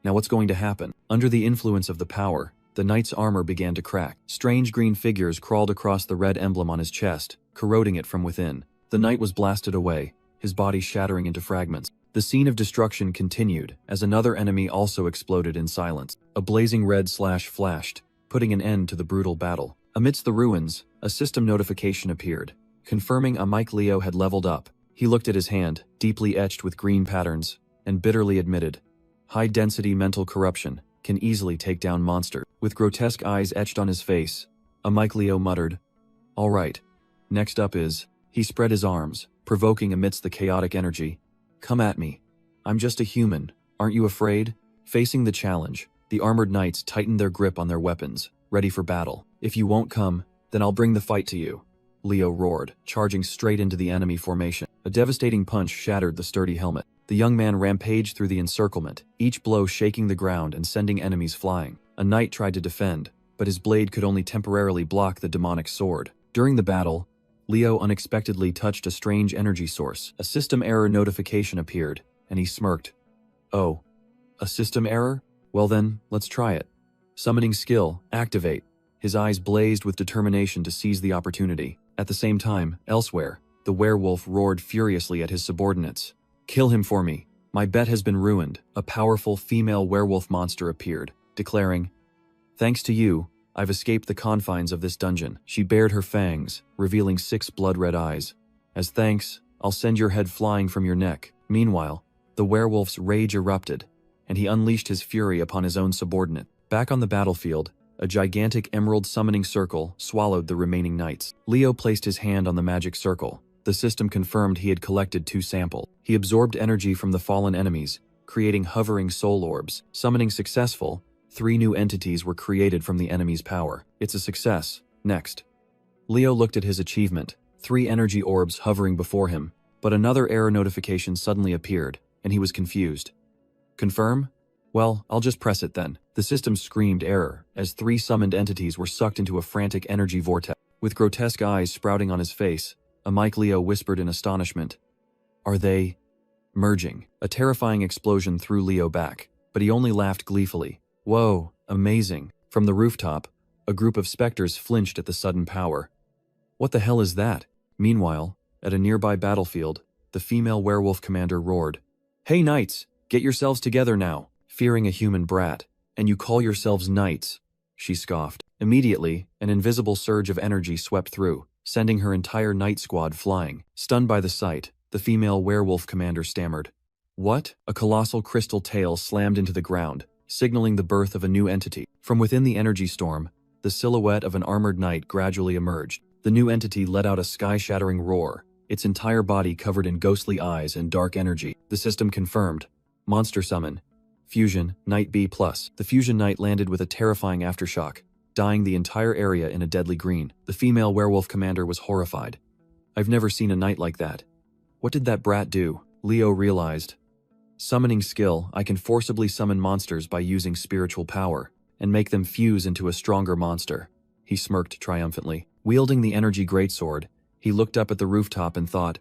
Now what's going to happen? Under the influence of the power, the knight's armor began to crack. Strange green figures crawled across the red emblem on his chest, corroding it from within. The knight was blasted away, his body shattering into fragments. The scene of destruction continued, as another enemy also exploded in silence. A blazing red slash flashed, putting an end to the brutal battle. Amidst the ruins, a system notification appeared, confirming Leo had leveled up. He looked at his hand, deeply etched with green patterns, and bitterly admitted, "High-density mental corruption can easily take down monsters." With grotesque eyes etched on his face, Leo muttered, "All right, next up is..." He spread his arms, provoking amidst the chaotic energy. "Come at me. I'm just a human. Aren't you afraid?" Facing the challenge, the armored knights tightened their grip on their weapons, ready for battle. "If you won't come, then I'll bring the fight to you," Leo roared, charging straight into the enemy formation. A devastating punch shattered the sturdy helmet. The young man rampaged through the encirclement, each blow shaking the ground and sending enemies flying. A knight tried to defend, but his blade could only temporarily block the demonic sword. During the battle, Leo unexpectedly touched a strange energy source. A system error notification appeared, and he smirked. "Oh, a system error? Well then, let's try it. Summoning skill, activate." His eyes blazed with determination to seize the opportunity. At the same time, elsewhere, the werewolf roared furiously at his subordinates. "Kill him for me. My bet has been ruined." A powerful female werewolf monster appeared, declaring, "Thanks to you, I've escaped the confines of this dungeon." She bared her fangs, revealing 6 blood-red eyes. "As thanks, I'll send your head flying from your neck." Meanwhile, the werewolf's rage erupted, and he unleashed his fury upon his own subordinate. Back on the battlefield, a gigantic emerald summoning circle swallowed the remaining knights. Leo placed his hand on the magic circle. The system confirmed he had collected 2 samples. He absorbed energy from the fallen enemies, creating hovering soul orbs. Summoning successful, 3 new entities were created from the enemy's power. It's a success. Next. Leo looked at his achievement, 3 energy orbs hovering before him, but another error notification suddenly appeared, and he was confused. Confirm? Well, I'll just press it then. The system screamed error as 3 summoned entities were sucked into a frantic energy vortex. With grotesque eyes sprouting on his face, Leo whispered in astonishment, "Are they merging?" A terrifying explosion threw Leo back, but he only laughed gleefully. "Whoa, amazing." From the rooftop, a group of specters flinched at the sudden power. "What the hell is that?" Meanwhile, at a nearby battlefield, the female werewolf commander roared, "Hey knights, get yourselves together now." Fearing a human brat, "And you call yourselves knights?" she scoffed. Immediately, an invisible surge of energy swept through, sending her entire knight squad flying. Stunned by the sight, the female werewolf commander stammered, "What?" A colossal crystal tail slammed into the ground, signaling the birth of a new entity. From within the energy storm, the silhouette of an armored knight gradually emerged. The new entity let out a sky-shattering roar, its entire body covered in ghostly eyes and dark energy. The system confirmed. Monster summon. Fusion, Knight B+. The Fusion Knight landed with a terrifying aftershock, dyeing the entire area in a deadly green. The female werewolf commander was horrified. "I've never seen a knight like that. What did that brat do?" Leo realized. Summoning skill, I can forcibly summon monsters by using spiritual power, and make them fuse into a stronger monster. He smirked triumphantly. Wielding the energy greatsword, he looked up at the rooftop and thought,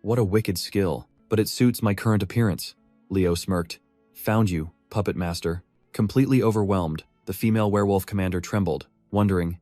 "What a wicked skill, but it suits my current appearance." Leo smirked. "Found you, puppet master." Completely overwhelmed, the female werewolf commander trembled, wondering,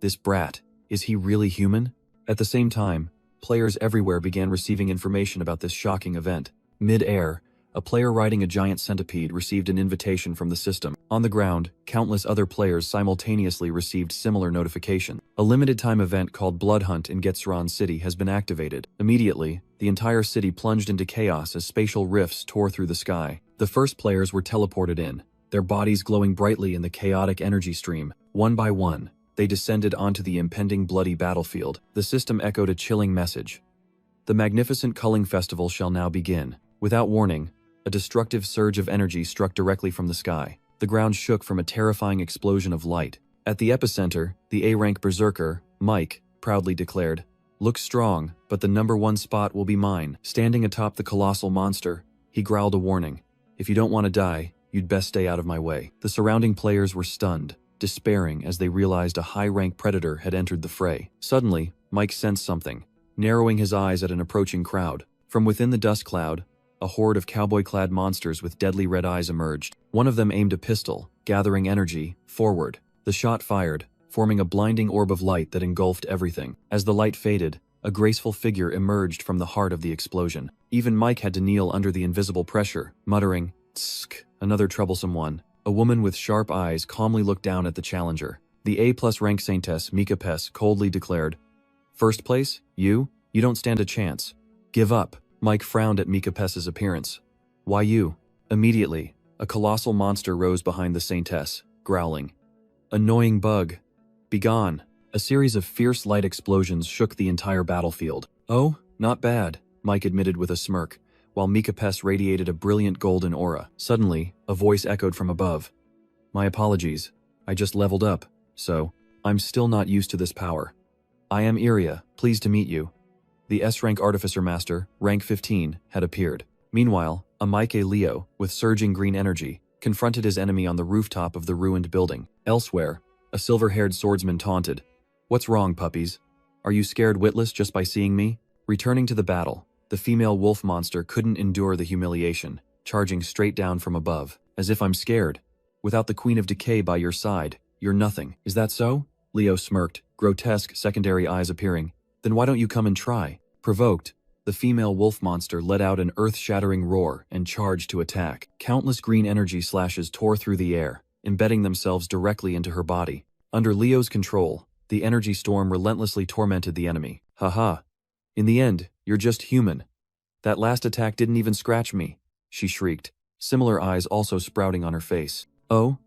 "This brat, is he really human?" At the same time, players everywhere began receiving information about this shocking event. Mid-air, a player riding a giant centipede received an invitation from the system. On the ground, countless other players simultaneously received similar notification. A limited-time event called Blood Hunt in Getsuran City has been activated. Immediately, the entire city plunged into chaos as spatial rifts tore through the sky. The first players were teleported in, their bodies glowing brightly in the chaotic energy stream. One by one, they descended onto the impending bloody battlefield. The system echoed a chilling message. "The magnificent culling festival shall now begin." Without warning, a destructive surge of energy struck directly from the sky. The ground shook from a terrifying explosion of light. At the epicenter, the A-rank berserker, Mike, proudly declared, "Looks strong, but the #1 spot will be mine." Standing atop the colossal monster, he growled a warning. "If you don't want to die, you'd best stay out of my way." The surrounding players were stunned, despairing as they realized a high-rank predator had entered the fray. Suddenly, Mike sensed something, narrowing his eyes at an approaching crowd. From within the dust cloud, a horde of cowboy-clad monsters with deadly red eyes emerged. One of them aimed a pistol, gathering energy, forward. The shot fired, forming a blinding orb of light that engulfed everything. As the light faded, a graceful figure emerged from the heart of the explosion. Even Mike had to kneel under the invisible pressure, muttering, "Tsk, another troublesome one." A woman with sharp eyes calmly looked down at the challenger. The A+ rank saintess, Mikappes, coldly declared, "First place? You? You don't stand a chance. Give up." Mike frowned at Mikappes's appearance. "Why you?" Immediately, a colossal monster rose behind the saintess, growling, "Annoying bug. Begone." A series of fierce light explosions shook the entire battlefield. "Oh, not bad," Mike admitted with a smirk, while Mikappes radiated a brilliant golden aura. Suddenly, a voice echoed from above. "My apologies. I just leveled up, so I'm still not used to this power. I am Iria, pleased to meet you." The S-rank Artificer Master, rank 15, had appeared. Meanwhile, a Leo, with surging green energy, confronted his enemy on the rooftop of the ruined building. Elsewhere, a silver-haired swordsman taunted, "What's wrong, puppies? Are you scared witless just by seeing me?" Returning to the battle, the female wolf monster couldn't endure the humiliation, charging straight down from above. "As if I'm scared. Without the Queen of Decay by your side, you're nothing. Is that so?" Leo smirked, grotesque secondary eyes appearing. "Then why don't you come and try?" Provoked, the female wolf monster let out an earth-shattering roar and charged to attack. Countless green energy slashes tore through the air, embedding themselves directly into her body. Under Leo's control, the energy storm relentlessly tormented the enemy. "Haha. In the end, You're just human. That last attack didn't even scratch me, she shrieked, similar eyes also sprouting on her face. Oh?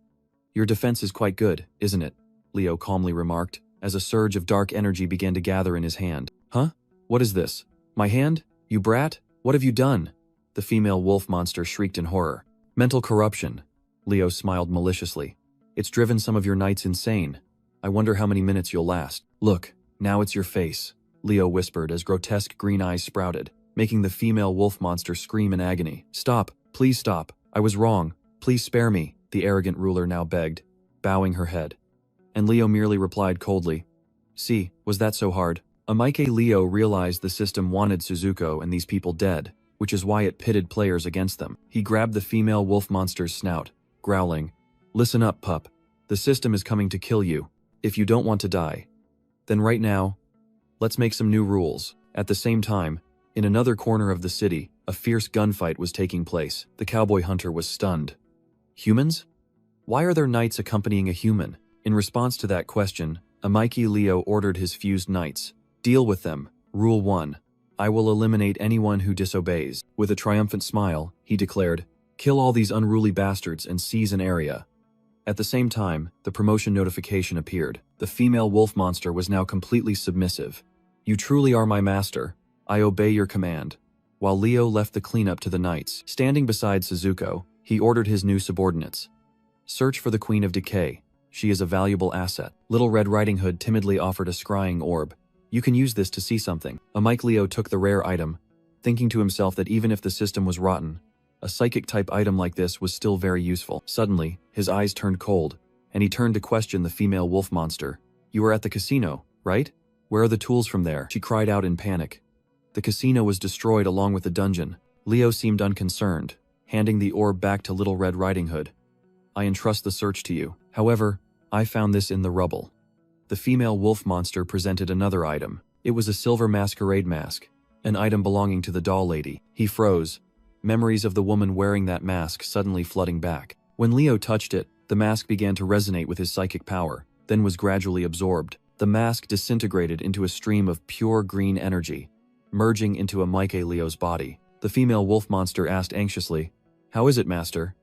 Your defense is quite good, isn't it? Leo calmly remarked, as a surge of dark energy began to gather in his hand. Huh? What is this? My hand? You brat? What have you done? The female wolf monster shrieked in horror. Mental corruption. Leo smiled maliciously. It's driven some of your knights insane. I wonder how many minutes you'll last. Look, now it's your face, Leo whispered as grotesque green eyes sprouted, making the female wolf monster scream in agony. Stop, please stop. I was wrong. Please spare me, the arrogant ruler now begged, bowing her head. And Leo merely replied coldly. See, was that so hard? Amike Leo realized the system wanted Suzuko and these people dead, which is why it pitted players against them. He grabbed the female wolf monster's snout, growling, Listen up, pup. The system is coming to kill you. If you don't want to die, then right now, let's make some new rules. At the same time, in another corner of the city, a fierce gunfight was taking place. The cowboy hunter was stunned. Humans? Why are there knights accompanying a human? In response to that question, Amike Leo ordered his fused knights. Deal with them. Rule 1. I will eliminate anyone who disobeys. With a triumphant smile, he declared, Kill all these unruly bastards and seize an area. At the same time, the promotion notification appeared. The female wolf monster was now completely submissive. You truly are my master. I obey your command. While Leo left the cleanup to the knights, standing beside Suzuko, he ordered his new subordinates. Search for the Queen of Decay. She is a valuable asset. Little Red Riding Hood timidly offered a scrying orb. You can use this to see something. Amike Leo took the rare item, thinking to himself that even if the system was rotten, a psychic-type item like this was still very useful. Suddenly, his eyes turned cold, and he turned to question the female wolf monster. You were at the casino, right? Where are the tools from there? She cried out in panic. The casino was destroyed along with the dungeon. Leo seemed unconcerned, handing the orb back to Little Red Riding Hood. I entrust the search to you. However, I found this in the rubble. The female wolf monster presented another item. It was a silver masquerade mask, an item belonging to the doll lady. He froze, memories of the woman wearing that mask suddenly flooding back. When Leo touched it, the mask began to resonate with his psychic power, then was gradually absorbed. The mask disintegrated into a stream of pure green energy, merging into Amike Leo's body. The female wolf monster asked anxiously, How is it, master?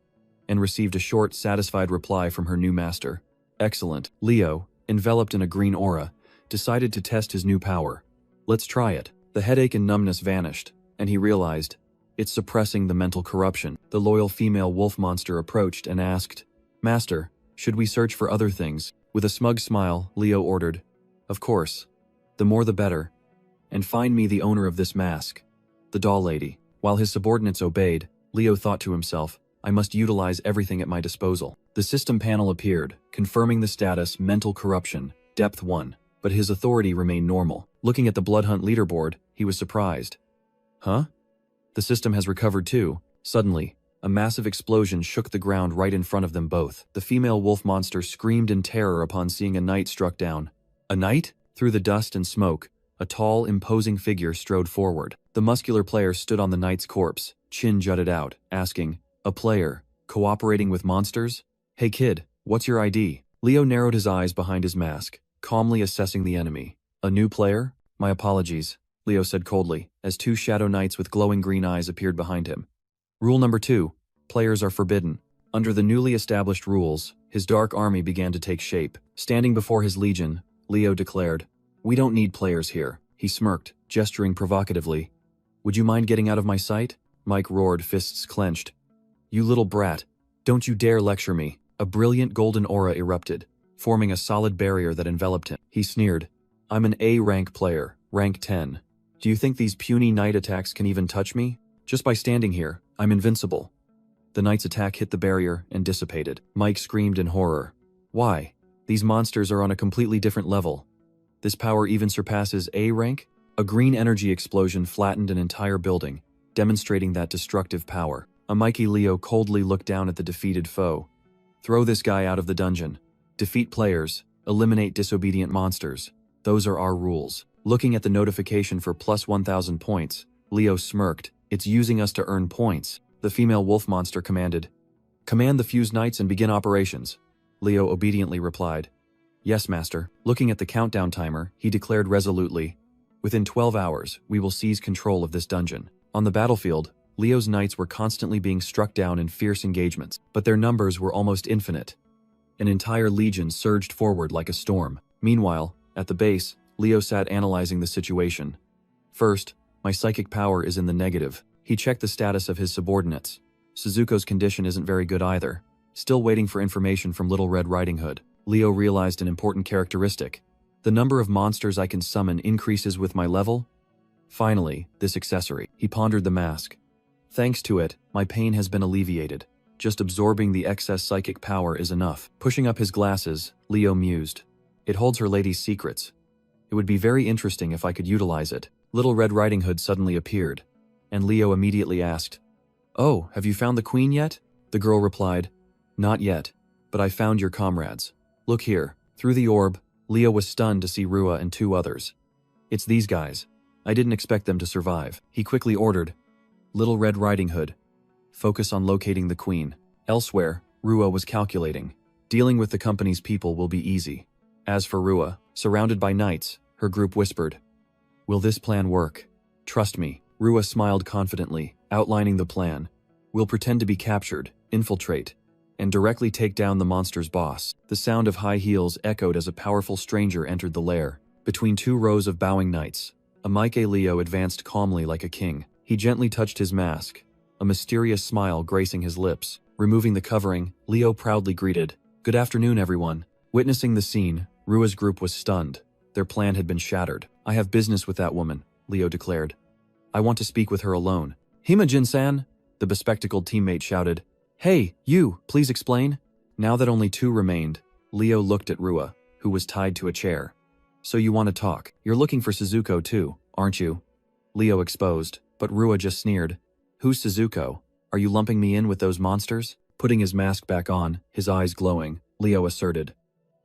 And received a short, satisfied reply from her new master. Excellent. Leo, enveloped in a green aura, decided to test his new power. Let's try it. The headache and numbness vanished, and he realized, it's suppressing the mental corruption. The loyal female wolf monster approached and asked, Master, should we search for other things? With a smug smile, Leo ordered, Of course. The more the better. And find me the owner of this mask. The doll lady. While his subordinates obeyed, Leo thought to himself, I must utilize everything at my disposal. The system panel appeared, confirming the status mental corruption, depth 1, but his authority remained normal. Looking at the Bloodhunt leaderboard, he was surprised. Huh? The system has recovered too. Suddenly, a massive explosion shook the ground right in front of them both. The female wolf monster screamed in terror upon seeing a knight struck down. A knight? Through the dust and smoke, a tall, imposing figure strode forward. The muscular player stood on the knight's corpse, chin jutted out, asking, A player, cooperating with monsters? Hey kid, what's your ID? Leo narrowed his eyes behind his mask, calmly assessing the enemy. A new player? My apologies, Leo said coldly, as two shadow knights with glowing green eyes appeared behind him. Rule number 2. Players are forbidden. Under the newly established rules, his dark army began to take shape. Standing before his legion, Leo declared, We don't need players here. He smirked, gesturing provocatively. Would you mind getting out of my sight? Mike roared, fists clenched. You little brat. Don't you dare lecture me. A brilliant golden aura erupted, forming a solid barrier that enveloped him. He sneered. I'm an A-rank player, rank 10. Do you think these puny knight attacks can even touch me? Just by standing here, I'm invincible. The knight's attack hit the barrier and dissipated. Mike screamed in horror. Why? These monsters are on a completely different level. This power even surpasses A rank? A green energy explosion flattened an entire building, demonstrating that destructive power. Amike Leo coldly looked down at the defeated foe. Throw this guy out of the dungeon. Defeat players. Eliminate disobedient monsters. Those are our rules. Looking at the notification for plus 1,000 points, Leo smirked. It's using us to earn points. The female wolf monster commanded. Command the fused knights and begin operations. Leo obediently replied. Yes, master. Looking at the countdown timer, he declared resolutely. Within 12 hours, we will seize control of this dungeon. On the battlefield, Leo's knights were constantly being struck down in fierce engagements, but their numbers were almost infinite. An entire legion surged forward like a storm. Meanwhile, at the base, Leo sat analyzing the situation. First, my psychic power is in the negative. He checked the status of his subordinates. Suzuko's condition isn't very good either. Still waiting for information from Little Red Riding Hood, Leo realized an important characteristic. The number of monsters I can summon increases with my level. Finally, this accessory. He pondered the mask. Thanks to it, my pain has been alleviated. Just absorbing the excess psychic power is enough. Pushing up his glasses, Leo mused. It holds her lady's secrets. It would be very interesting if I could utilize it. Little Red Riding Hood suddenly appeared, and Leo immediately asked, "Oh, have you found the queen yet?" The girl replied, "Not yet, but I found your comrades. Look here." Through the orb, Leo was stunned to see Rua and 2 others. "It's these guys. I didn't expect them to survive." He quickly ordered, "Little Red Riding Hood, focus on locating the queen." Elsewhere, Rua was calculating. Dealing with the company's people will be easy. As for Rua, surrounded by knights, her group whispered, "Will this plan work? Trust me." Rua smiled confidently, outlining the plan. "We'll pretend to be captured, infiltrate, and directly take down the monster's boss." The sound of high heels echoed as a powerful stranger entered the lair. Between 2 rows of bowing knights, Amike Leo advanced calmly like a king. He gently touched his mask, a mysterious smile gracing his lips. Removing the covering, Leo proudly greeted, "Good afternoon, everyone." Witnessing the scene, Rua's group was stunned. Their plan had been shattered. "I have business with that woman," Leo declared. "I want to speak with her alone." "Himajin-san," the bespectacled teammate shouted. "Hey, you, please explain." Now that only 2 remained, Leo looked at Rua, who was tied to a chair. "So you want to talk? You're looking for Suzuko too, aren't you?" Leo exposed, but Rua just sneered. "Who's Suzuko? Are you lumping me in with those monsters?" Putting his mask back on, his eyes glowing, Leo asserted,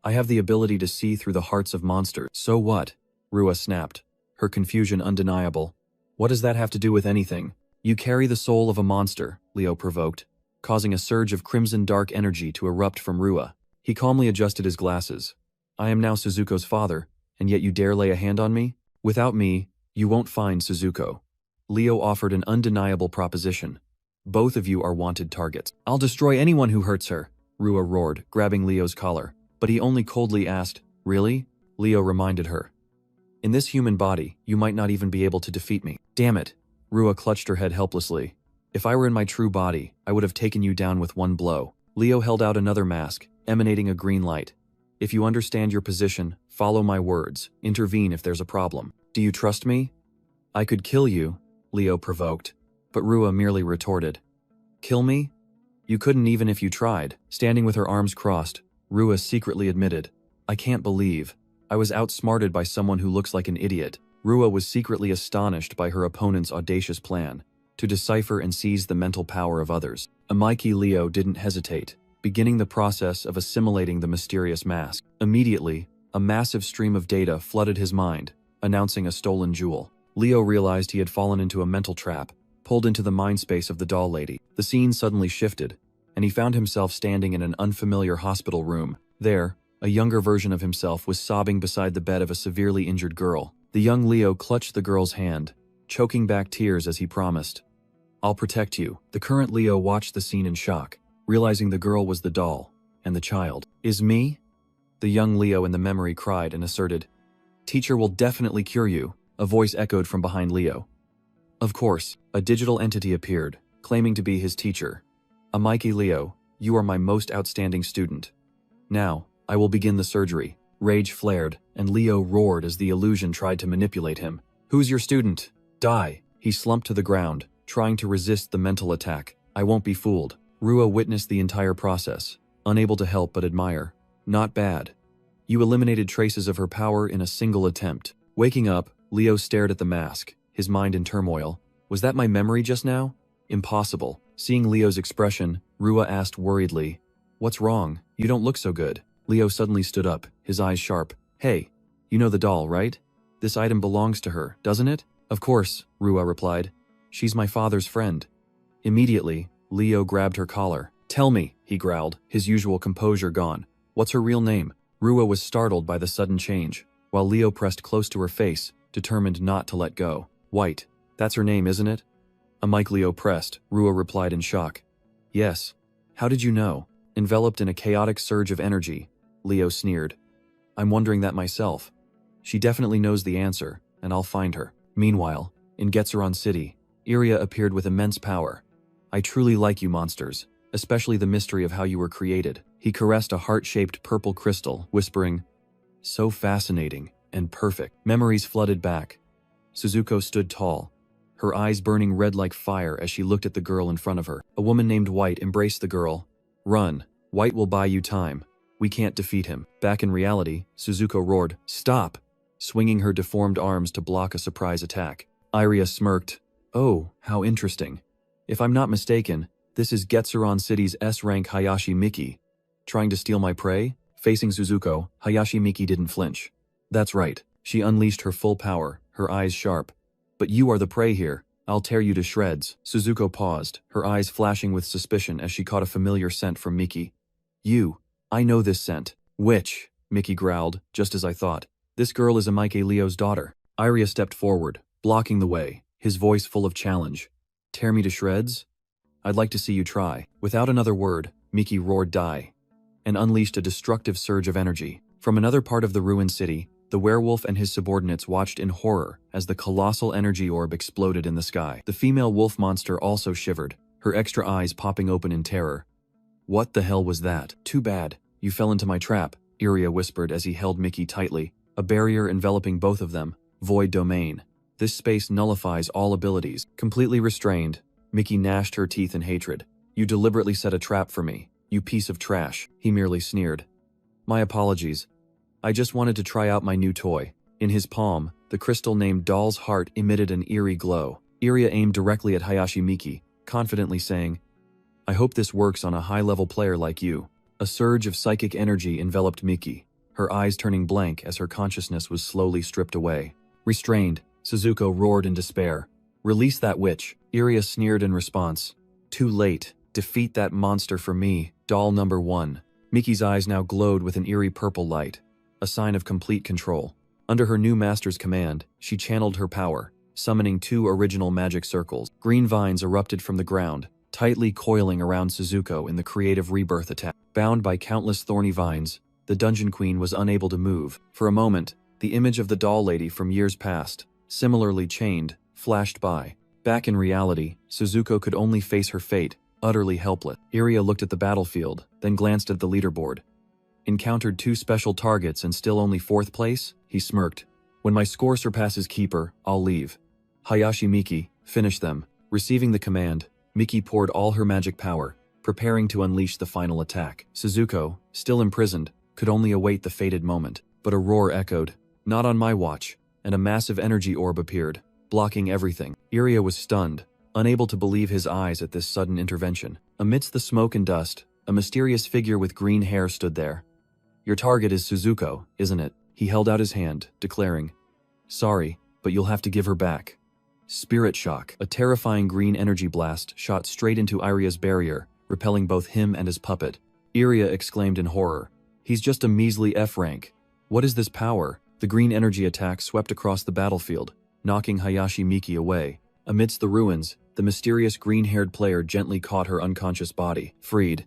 "I have the ability to see through the hearts of monsters." "So what?" Rua snapped, her confusion undeniable. "What does that have to do with anything?" "You carry the soul of a monster," Leo provoked, causing a surge of crimson dark energy to erupt from Rua. He calmly adjusted his glasses. "I am now Suzuko's father, and yet you dare lay a hand on me? Without me, you won't find Suzuko." Leo offered an undeniable proposition. "Both of you are wanted targets." "I'll destroy anyone who hurts her," Rua roared, grabbing Leo's collar. But he only coldly asked, "Really?" Leo reminded her. "In this human body, you might not even be able to defeat me." "Damn it." Rua clutched her head helplessly. "If I were in my true body, I would have taken you down with one blow." Leo held out another mask, emanating a green light. "If you understand your position, follow my words. Intervene if there's a problem." "Do you trust me?" "I could kill you," Leo provoked, but Rua merely retorted. "Kill me? You couldn't even if you tried." Standing with her arms crossed, Rua secretly admitted, "I can't believe I was outsmarted by someone who looks like an idiot." Rua was secretly astonished by her opponent's audacious plan to decipher and seize the mental power of others. Amike Leo didn't hesitate, beginning the process of assimilating the mysterious mask. Immediately, a massive stream of data flooded his mind, announcing a stolen jewel. Leo realized he had fallen into a mental trap, pulled into the mind space of the doll lady. The scene suddenly shifted, and he found himself standing in an unfamiliar hospital room. There, a younger version of himself was sobbing beside the bed of a severely injured girl. The young Leo clutched the girl's hand, choking back tears as he promised, "I'll protect you." The current Leo watched the scene in shock, realizing the girl was the doll, and the child is me? The young Leo in the memory cried and asserted, "Teacher will definitely cure you." A voice echoed from behind Leo. Of course, a digital entity appeared, claiming to be his teacher. "Amike Leo, you are my most outstanding student. Now, I will begin the surgery." Rage flared, and Leo roared as the illusion tried to manipulate him. "Who's your student? Die!" He slumped to the ground, trying to resist the mental attack. "I won't be fooled." Rua witnessed the entire process, unable to help but admire. "Not bad. You eliminated traces of her power in a single attempt." Waking up, Leo stared at the mask, his mind in turmoil. Was that my memory just now? Impossible. Seeing Leo's expression, Rua asked worriedly, "What's wrong? You don't look so good." Leo suddenly stood up, his eyes sharp. "Hey, you know the doll, right? This item belongs to her, doesn't it?" "Of course," Rua replied. "She's my father's friend." Immediately, Leo grabbed her collar. "Tell me," he growled, his usual composure gone. "What's her real name?" Rua was startled by the sudden change, while Leo pressed close to her face, determined not to let go. White. That's her name, isn't it? Aniclimax pressed. Rua replied in shock. Yes. How did you know? Enveloped in a chaotic surge of energy, Leo sneered. I'm wondering that myself. She definitely knows the answer, and I'll find her. Meanwhile, in Getzeron City, Iria appeared with immense power. I truly like you monsters, especially the mystery of how you were created. He caressed a heart-shaped purple crystal, whispering, so fascinating and perfect. Memories flooded back. Suzuko stood tall, her eyes burning red like fire as she looked at the girl in front of her. A woman named White embraced the girl. Run. White will buy you time. We can't defeat him. Back in reality, Suzuko roared, stop, swinging her deformed arms to block a surprise attack. Iria smirked. Oh, how interesting. If I'm not mistaken, this is Getzeron City's S-rank Hayashi Miki. Trying to steal my prey? Facing Suzuko, Hayashi Miki didn't flinch. That's right. She unleashed her full power, her eyes sharp. But you are the prey here. I'll tear you to shreds. Suzuko paused, her eyes flashing with suspicion as she caught a familiar scent from Miki. You. I know this scent. Which? Miki growled, just as I thought. This girl is Amike Leo's daughter. Iria stepped forward, blocking the way, his voice full of challenge. Tear me to shreds? I'd like to see you try. Without another word, Miki roared die, and unleashed a destructive surge of energy. From another part of the ruined city, the werewolf and his subordinates watched in horror as the colossal energy orb exploded in the sky. The female wolf monster also shivered, her extra eyes popping open in terror. What the hell was that? Too bad. You fell into my trap, Iria whispered as he held Miki tightly, a barrier enveloping both of them. Void domain. This space nullifies all abilities. Completely restrained, Miki gnashed her teeth in hatred. You deliberately set a trap for me, you piece of trash, he merely sneered. My apologies. I just wanted to try out my new toy. In his palm, the crystal named Doll's Heart emitted an eerie glow. Iria aimed directly at Hayashi Miki, confidently saying, I hope this works on a high-level player like you. A surge of psychic energy enveloped Miki, her eyes turning blank as her consciousness was slowly stripped away. Restrained, Suzuko roared in despair. Release that witch, Iria sneered in response. Too late. Defeat that monster for me, doll number 1. Miki's eyes now glowed with an eerie purple light, a sign of complete control. Under her new master's command, she channeled her power, summoning 2 original magic circles. Green vines erupted from the ground, tightly coiling around Suzuko in the creative rebirth attack. Bound by countless thorny vines, the Dungeon Queen was unable to move. For a moment, the image of the doll lady from years past, similarly chained, flashed by. Back in reality, Suzuko could only face her fate, utterly helpless. Iria looked at the battlefield, then glanced at the leaderboard. Encountered 2 special targets and still only 4th place? He smirked. When my score surpasses Keeper, I'll leave. Hayashi Miki, finish them. Receiving the command, Miki poured all her magic power, preparing to unleash the final attack. Suzuko, still imprisoned, could only await the fated moment. But a roar echoed, not on my watch, and a massive energy orb appeared, blocking everything. Iria was stunned, unable to believe his eyes at this sudden intervention. Amidst the smoke and dust, a mysterious figure with green hair stood there. Your target is Suzuko, isn't it? He held out his hand, declaring, sorry, but you'll have to give her back. Spirit shock. A terrifying green energy blast shot straight into Iria's barrier, repelling both him and his puppet. Iria exclaimed in horror. He's just a measly F rank. What is this power? The green energy attack swept across the battlefield, knocking Hayashi Miki away. Amidst the ruins, the mysterious green-haired player gently caught her unconscious body. Freed.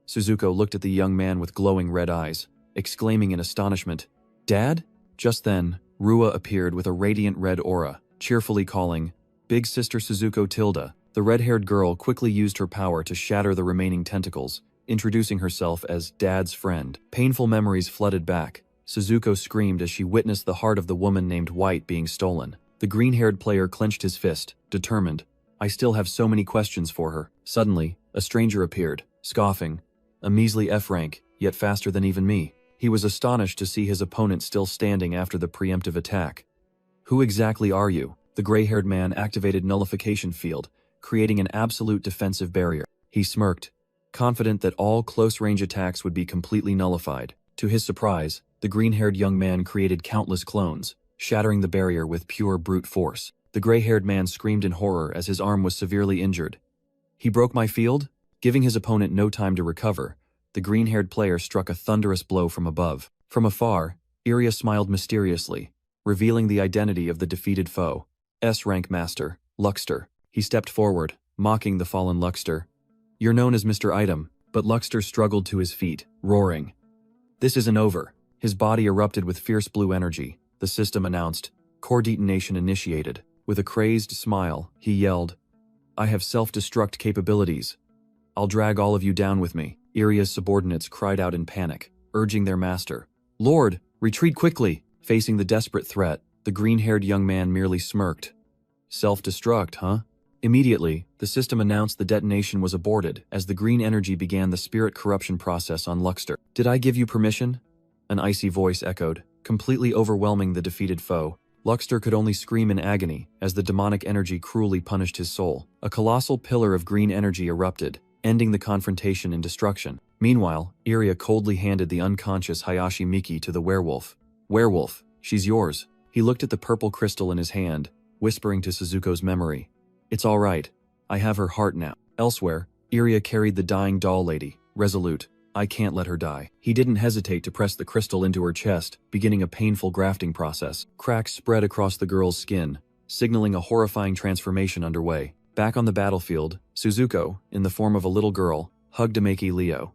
Suzuko looked at the young man with glowing red eyes, exclaiming in astonishment, Dad? Just then, Rua appeared with a radiant red aura, cheerfully calling, Big Sister Suzuko Tilda. The red-haired girl quickly used her power to shatter the remaining tentacles, introducing herself as Dad's friend. Painful memories flooded back. Suzuko screamed as she witnessed the heart of the woman named White being stolen. The green-haired player clenched his fist, determined. I still have so many questions for her. Suddenly, a stranger appeared, scoffing. A measly F rank, yet faster than even me. He was astonished to see his opponent still standing after the preemptive attack. Who exactly are you? The gray-haired man activated nullification field, creating an absolute defensive barrier. He smirked, confident that all close-range attacks would be completely nullified. To his surprise, the green-haired young man created countless clones, shattering the barrier with pure brute force. The gray-haired man screamed in horror as his arm was severely injured. He broke my field? Giving his opponent no time to recover, the green-haired player struck a thunderous blow from above. From afar, Iria smiled mysteriously, revealing the identity of the defeated foe. S-rank master, Luxter. He stepped forward, mocking the fallen Luxter. You're known as Mr. Item, but Luxter struggled to his feet, roaring. This isn't over. His body erupted with fierce blue energy. The system announced. Core detonation initiated. With a crazed smile, he yelled, I have self-destruct capabilities. I'll drag all of you down with me. Iria's subordinates cried out in panic, urging their master. Lord, retreat quickly! Facing the desperate threat, the green-haired young man merely smirked. Self-destruct, huh? Immediately, the system announced the detonation was aborted as the green energy began the spirit corruption process on Luxter. Did I give you permission? An icy voice echoed, completely overwhelming the defeated foe. Luxter could only scream in agony as the demonic energy cruelly punished his soul. A colossal pillar of green energy erupted, ending the confrontation in destruction. Meanwhile, Iria coldly handed the unconscious Hayashi Miki to the werewolf. Werewolf, she's yours. He looked at the purple crystal in his hand, whispering to Suzuko's memory. It's all right. I have her heart now. Elsewhere, Iria carried the dying doll lady, resolute. I can't let her die. He didn't hesitate to press the crystal into her chest, beginning a painful grafting process. Cracks spread across the girl's skin, signaling a horrifying transformation underway. Back on the battlefield, Suzuko, in the form of a little girl, hugged Ameki Leo.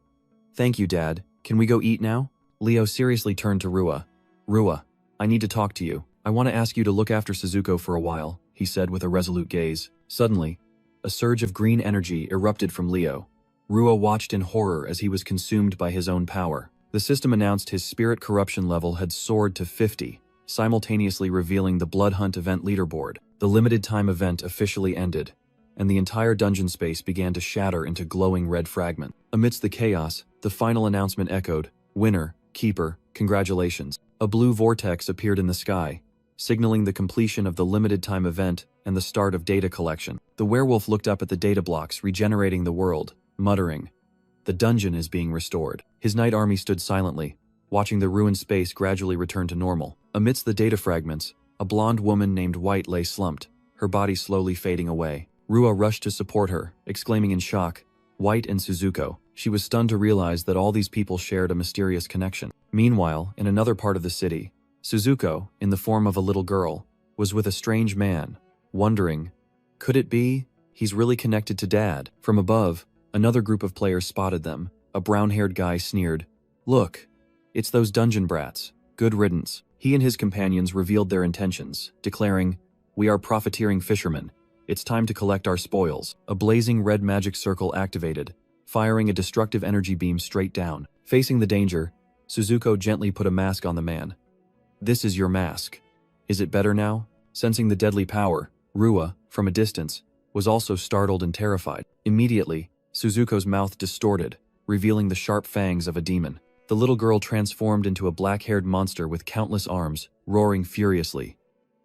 Thank you, Dad. Can we go eat now? Leo seriously turned to Rua. Rua, I need to talk to you. I want to ask you to look after Suzuko for a while, he said with a resolute gaze. Suddenly, a surge of green energy erupted from Leo. Rua watched in horror as he was consumed by his own power. The system announced his spirit corruption level had soared to 50, simultaneously revealing the Blood Hunt event leaderboard. The limited time event officially ended, and the entire dungeon space began to shatter into glowing red fragments. Amidst the chaos, the final announcement echoed, Winner, Keeper, congratulations. A blue vortex appeared in the sky, signaling the completion of the limited time event and the start of data collection. The werewolf looked up at the data blocks regenerating the world, muttering, the dungeon is being restored. His knight army stood silently, watching the ruined space gradually return to normal. Amidst the data fragments, a blonde woman named White lay slumped, her body slowly fading away. Rua rushed to support her, exclaiming in shock, White and Suzuko. She was stunned to realize that all these people shared a mysterious connection. Meanwhile, in another part of the city, Suzuko, in the form of a little girl, was with a strange man, wondering, could it be he's really connected to Dad? From above, another group of players spotted them. A brown-haired guy sneered, Look, it's those dungeon brats. Good riddance. He and his companions revealed their intentions, declaring, We are profiteering fishermen. It's time to collect our spoils. A blazing red magic circle activated, firing a destructive energy beam straight down. Facing the danger, Suzuko gently put a mask on the man. This is your mask. Is it better now? Sensing the deadly power, Rua, from a distance, was also startled and terrified. Immediately, Suzuko's mouth distorted, revealing the sharp fangs of a demon. The little girl transformed into a black-haired monster with countless arms, roaring furiously.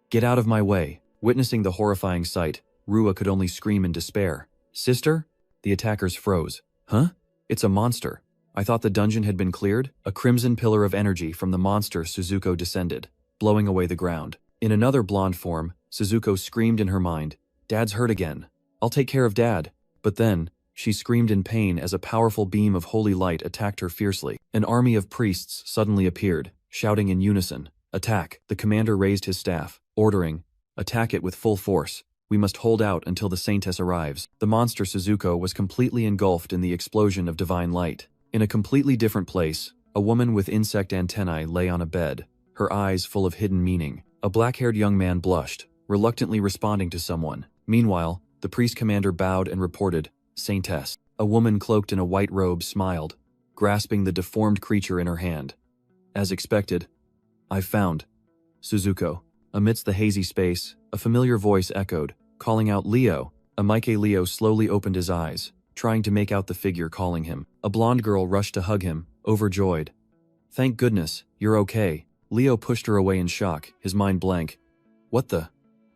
Get out of my way! Witnessing the horrifying sight, Rua could only scream in despair. Sister? The attackers froze. Huh? It's a monster. I thought the dungeon had been cleared? A crimson pillar of energy from the monster Suzuko descended, blowing away the ground. In another blonde form, Suzuko screamed in her mind, Dad's hurt again. I'll take care of Dad. But then, she screamed in pain as a powerful beam of holy light attacked her fiercely. An army of priests suddenly appeared, shouting in unison, Attack! The commander raised his staff, ordering, Attack it with full force. We must hold out until the Saintess arrives. The monster Suzuko was completely engulfed in the explosion of divine light. In a completely different place, a woman with insect antennae lay on a bed, her eyes full of hidden meaning. A black-haired young man blushed, reluctantly responding to someone. Meanwhile, the priest commander bowed and reported, Saintess. A woman cloaked in a white robe smiled, grasping the deformed creature in her hand. As expected, I've found Suzuko. Amidst the hazy space, a familiar voice echoed, calling out Leo. Amike Leo slowly opened his eyes, trying to make out the figure calling him. A blonde girl rushed to hug him, overjoyed. Thank goodness, you're okay. Leo pushed her away in shock, his mind blank. What the?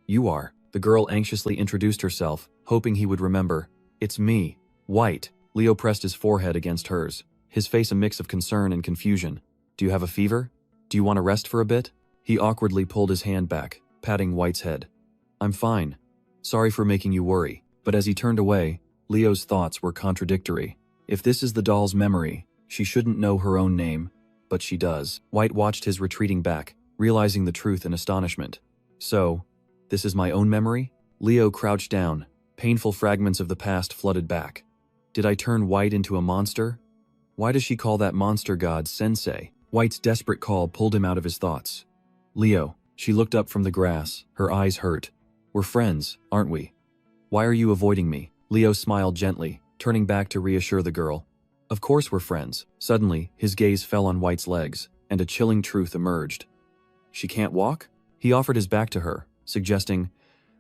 You are. The girl anxiously introduced herself, hoping he would remember. It's me, White. Leo pressed his forehead against hers, his face a mix of concern and confusion. Do you have a fever? Do you want to rest for a bit? He awkwardly pulled his hand back, patting White's head. I'm fine. Sorry for making you worry. But as he turned away, Leo's thoughts were contradictory. If this is the doll's memory, she shouldn't know her own name, but she does. White watched his retreating back, realizing the truth in astonishment. So, this is my own memory? Leo crouched down. Painful fragments of the past flooded back. Did I turn White into a monster? Why does she call that monster god Sensei? White's desperate call pulled him out of his thoughts. Leo, she looked up from the grass, her eyes hurt. We're friends, aren't we? Why are you avoiding me? Leo smiled gently, turning back to reassure the girl. Of course we're friends. Suddenly, his gaze fell on White's legs, and a chilling truth emerged. She can't walk? He offered his back to her, suggesting,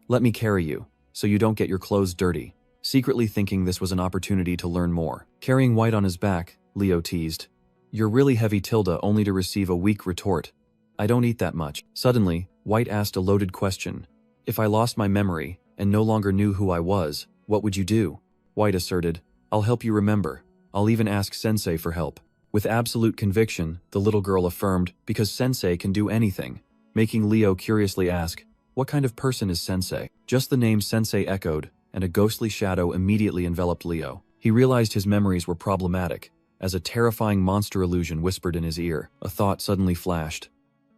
let me carry you, so you don't get your clothes dirty, secretly thinking this was an opportunity to learn more. Carrying White on his back, Leo teased. You're really heavy, Tilda, only to receive a weak retort. I don't eat that much. Suddenly, White asked a loaded question. If I lost my memory, and no longer knew who I was, what would you do? White asserted, I'll help you remember. I'll even ask Sensei for help. With absolute conviction, the little girl affirmed, because Sensei can do anything, making Leo curiously ask, what kind of person is Sensei? Just the name Sensei echoed, and a ghostly shadow immediately enveloped Leo. He realized his memories were problematic, as a terrifying monster illusion whispered in his ear. A thought suddenly flashed.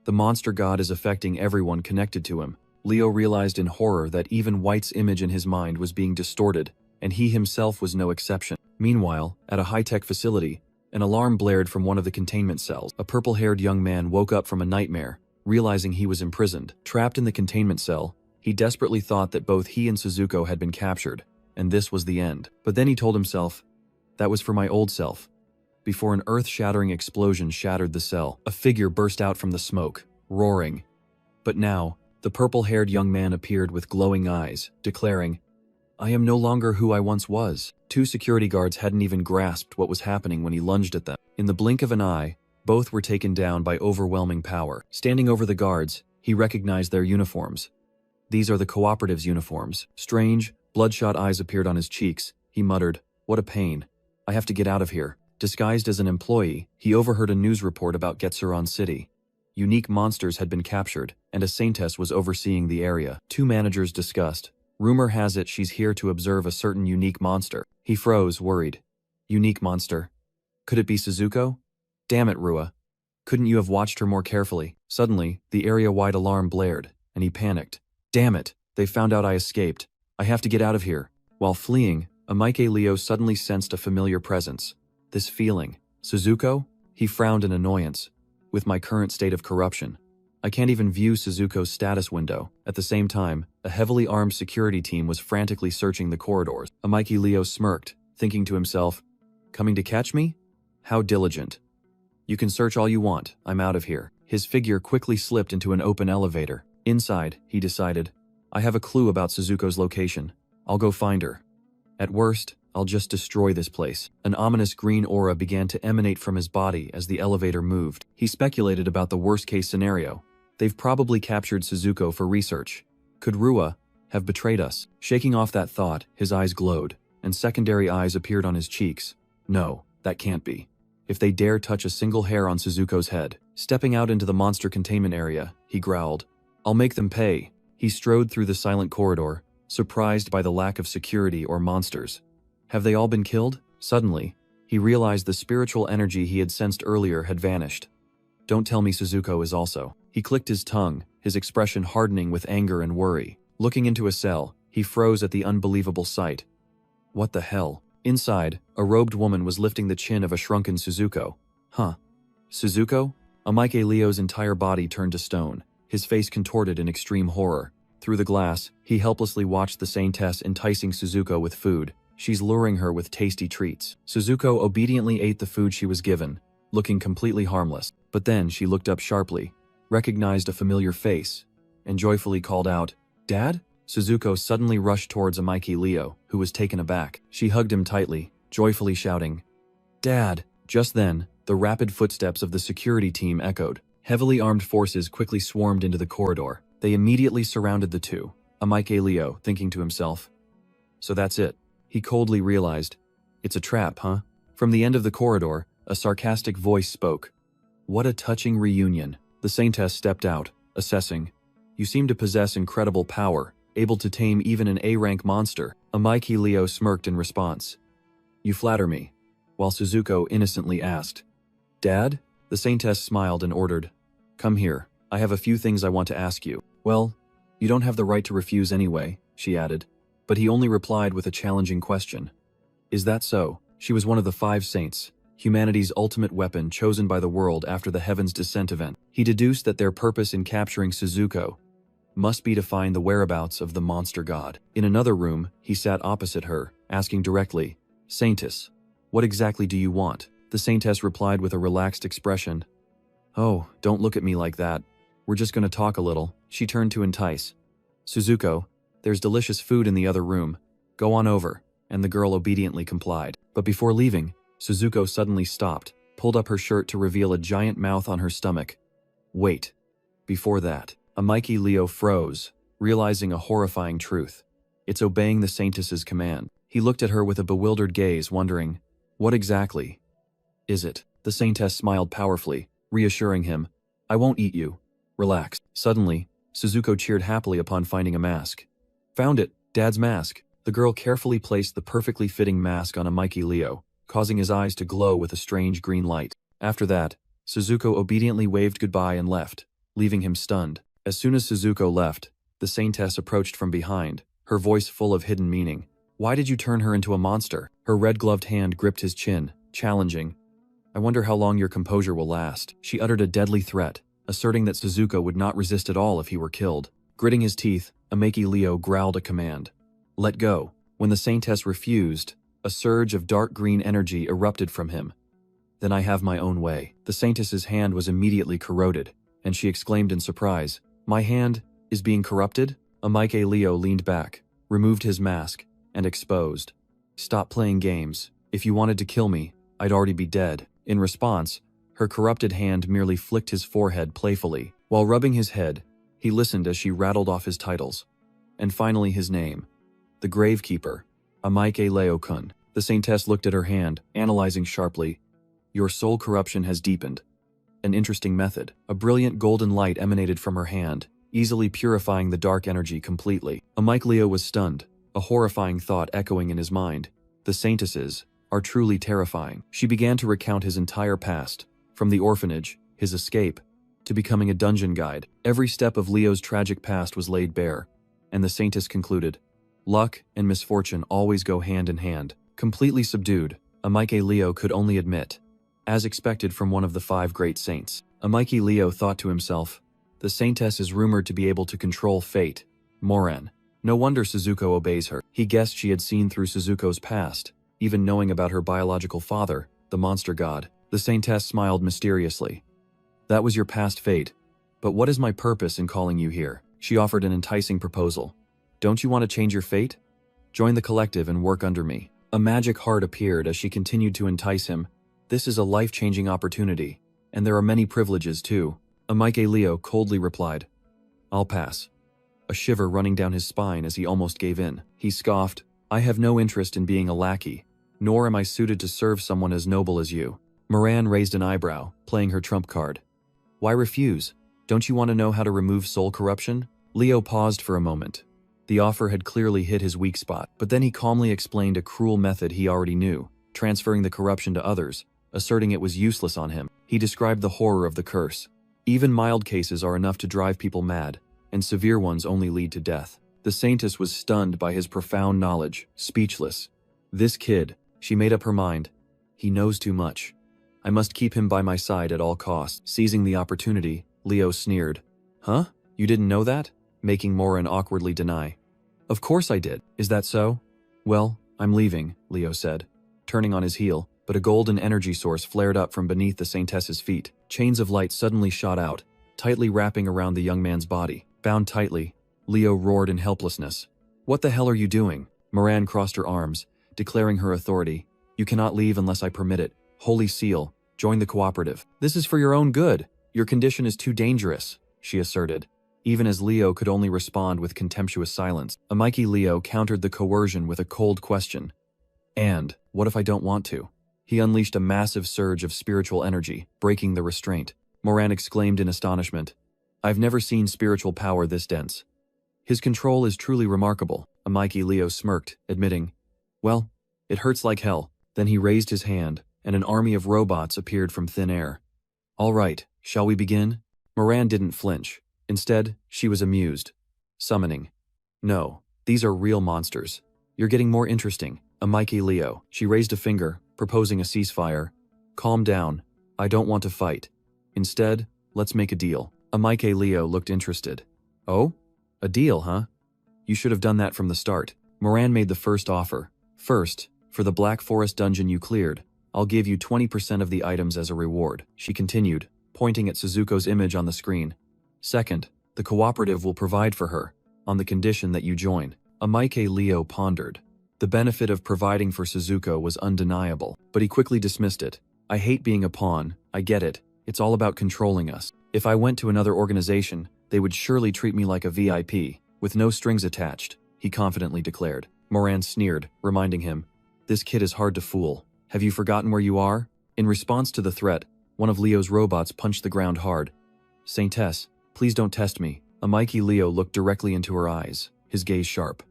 The monster god is affecting everyone connected to him. Leo realized in horror that even White's image in his mind was being distorted, and he himself was no exception. Meanwhile, at a high-tech facility, an alarm blared from one of the containment cells. A purple-haired young man woke up from a nightmare, realizing he was imprisoned. Trapped in the containment cell, he desperately thought that both he and Suzuko had been captured, and this was the end. But then he told himself, that was for my old self. Before an earth-shattering explosion shattered the cell, a figure burst out from the smoke, roaring. But now, the purple-haired young man appeared with glowing eyes, declaring, I am no longer who I once was. Two security guards hadn't even grasped what was happening when he lunged at them. In the blink of an eye, both were taken down by overwhelming power. Standing over the guards, he recognized their uniforms. These are the Cooperative's uniforms. Strange, bloodshot eyes appeared on his cheeks. He muttered, what a pain. I have to get out of here. Disguised as an employee, he overheard a news report about Getsuron City. Unique monsters had been captured, and a saintess was overseeing the area. Two managers discussed. Rumor has it she's here to observe a certain unique monster. He froze, worried. Unique monster? Could it be Suzuko? Damn it, Rua. Couldn't you have watched her more carefully? Suddenly, the area-wide alarm blared, and he panicked. Damn it, they found out I escaped. I have to get out of here. While fleeing, Amike Leo suddenly sensed a familiar presence. This feeling. Suzuko? He frowned in annoyance. With my current state of corruption, I can't even view Suzuko's status window. At the same time, a heavily armed security team was frantically searching the corridors. Amike Leo smirked, thinking to himself, coming to catch me? How diligent. You can search all you want, I'm out of here. His figure quickly slipped into an open elevator. Inside, he decided, I have a clue about Suzuko's location. I'll go find her. At worst, I'll just destroy this place. An ominous green aura began to emanate from his body as the elevator moved. He speculated about the worst-case scenario. They've probably captured Suzuko for research. Could Rua have betrayed us? Shaking off that thought, his eyes glowed, and secondary eyes appeared on his cheeks. No, that can't be. If they dare touch a single hair on Suzuko's head. Stepping out into the monster containment area, he growled, I'll make them pay. He strode through the silent corridor, surprised by the lack of security or monsters. Have they all been killed? Suddenly, he realized the spiritual energy he had sensed earlier had vanished. Don't tell me Suzuko is also. He clicked his tongue, his expression hardening with anger and worry. Looking into a cell, he froze at the unbelievable sight. What the hell? Inside, a robed woman was lifting the chin of a shrunken Suzuko. Huh? Suzuko? Amike Leo's entire body turned to stone, his face contorted in extreme horror. Through the glass, he helplessly watched the saintess enticing Suzuko with food. She's luring her with tasty treats. Suzuko obediently ate the food she was given, looking completely harmless. But then she looked up sharply, recognized a familiar face, and joyfully called out, Dad? Suzuko suddenly rushed towards Amike Leo, who was taken aback. She hugged him tightly, joyfully shouting, Dad! Just then, the rapid footsteps of the security team echoed. Heavily armed forces quickly swarmed into the corridor. They immediately surrounded the two. Amike Leo, thinking to himself, so that's it. He coldly realized, it's a trap, huh? From the end of the corridor, a sarcastic voice spoke. What a touching reunion. The saintess stepped out, assessing. You seem to possess incredible power, able to tame even an A-rank monster. Amike Leo smirked in response. You flatter me. While Suzuko innocently asked, Dad? The saintess smiled and ordered, come here. I have a few things I want to ask you. Well, you don't have the right to refuse anyway, she added. But he only replied with a challenging question. Is that so? She was one of the 5 saints, humanity's ultimate weapon chosen by the world after the Heaven's Descent event. He deduced that their purpose in capturing Suzuko must be to find the whereabouts of the monster god. In another room, he sat opposite her, asking directly, Saintess, what exactly do you want? The saintess replied with a relaxed expression. Oh, don't look at me like that. We're just going to talk a little. She turned to entice. Suzuko, there's delicious food in the other room. Go on over. And the girl obediently complied. But before leaving, Suzuko suddenly stopped, pulled up her shirt to reveal a giant mouth on her stomach. Wait. Before that, Amiki Leo froze, realizing a horrifying truth. It's obeying the saintess's command. He looked at her with a bewildered gaze, wondering, what exactly is it? The saintess smiled powerfully, reassuring him, I won't eat you. Relax. Suddenly, Suzuko cheered happily upon finding a mask. Found it, Dad's mask. The girl carefully placed the perfectly fitting mask on Amiki Leo, causing his eyes to glow with a strange green light. After that, Suzuko obediently waved goodbye and left, leaving him stunned. As soon as Suzuko left, the saintess approached from behind, her voice full of hidden meaning. Why did you turn her into a monster? Her red-gloved hand gripped his chin, challenging. I wonder how long your composure will last. She uttered a deadly threat, asserting that Suzuko would not resist at all if he were killed. Gritting his teeth, Amiki Leo growled a command. Let go. When the saintess refused, a surge of dark green energy erupted from him. Then I have my own way. The saintess's hand was immediately corroded, and she exclaimed in surprise, My hand is being corrupted? Amiki Leo leaned back, removed his mask, and exposed. Stop playing games. If you wanted to kill me, I'd already be dead. In response, her corrupted hand merely flicked his forehead playfully. While rubbing his head, he listened as she rattled off his titles. And finally his name. The Gravekeeper, Amiki Leo-kun. The saintess looked at her hand, analyzing sharply. Your soul corruption has deepened. An interesting method. A brilliant golden light emanated from her hand, easily purifying the dark energy completely. Amiki Leo was stunned, a horrifying thought echoing in his mind. The saintesses are truly terrifying. She began to recount his entire past, from the orphanage, his escape, to becoming a dungeon guide. Every step of Leo's tragic past was laid bare, and the saintess concluded, luck and misfortune always go hand in hand. Completely subdued, Amiki Leo could only admit, as expected from one of the 5 great saints. Amiki Leo thought to himself, the saintess is rumored to be able to control fate. Moran. No wonder Suzuko obeys her. He guessed she had seen through Suzuko's past, even knowing about her biological father, the monster god. The saintess smiled mysteriously. That was your past fate, but what is my purpose in calling you here? She offered an enticing proposal. Don't you want to change your fate? Join the collective and work under me. A magic heart appeared as she continued to entice him. This is a life-changing opportunity, and there are many privileges too. Amiki Leo coldly replied, I'll pass. A shiver running down his spine as he almost gave in. He scoffed, I have no interest in being a lackey, nor am I suited to serve someone as noble as you. Moran raised an eyebrow, playing her trump card. Why refuse? Don't you want to know how to remove soul corruption? Leo paused for a moment. The offer had clearly hit his weak spot, but then he calmly explained a cruel method he already knew, transferring the corruption to others, asserting it was useless on him. He described the horror of the curse. Even mild cases are enough to drive people mad, and severe ones only lead to death. The saintess was stunned by his profound knowledge, speechless. This kid, she made up her mind. He knows too much. I must keep him by my side at all costs. Seizing the opportunity, Leo sneered. Huh? You didn't know that? Making Moran awkwardly deny. Of course I did. Is that so? Well, I'm leaving, Leo said, turning on his heel, but a golden energy source flared up from beneath the saintess's feet. Chains of light suddenly shot out, tightly wrapping around the young man's body. Bound tightly, Leo roared in helplessness. What the hell are you doing? Moran crossed her arms, declaring her authority. You cannot leave unless I permit it. Holy Seal, join the cooperative. This is for your own good. Your condition is too dangerous, she asserted. Even as Leo could only respond with contemptuous silence, Amiki Leo countered the coercion with a cold question. And, what if I don't want to? He unleashed a massive surge of spiritual energy, breaking the restraint. Moran exclaimed in astonishment. I've never seen spiritual power this dense. His control is truly remarkable, Amiki Leo smirked, admitting, well, it hurts like hell. Then he raised his hand, and an army of robots appeared from thin air. All right, shall we begin? Moran didn't flinch. Instead, she was amused. Summoning. No, these are real monsters. You're getting more interesting. Amike Leo. She raised a finger, proposing a ceasefire. Calm down. I don't want to fight. Instead, let's make a deal. Amike Leo looked interested. Oh? A deal, huh? You should have done that from the start. Moran made the first offer. First, for the Black Forest dungeon you cleared, I'll give you 20% of the items as a reward. She continued, pointing at Suzuko's image on the screen. Second, the cooperative will provide for her, on the condition that you join. Amike Leo pondered. The benefit of providing for Suzuko was undeniable, but he quickly dismissed it. I hate being a pawn, I get it. It's all about controlling us. If I went to another organization, they would surely treat me like a VIP, with no strings attached, he confidently declared. Moran sneered, reminding him, this kid is hard to fool. Have you forgotten where you are? In response to the threat, one of Leo's robots punched the ground hard. Saintess, please don't test me. Amike Leo looked directly into her eyes, his gaze sharp.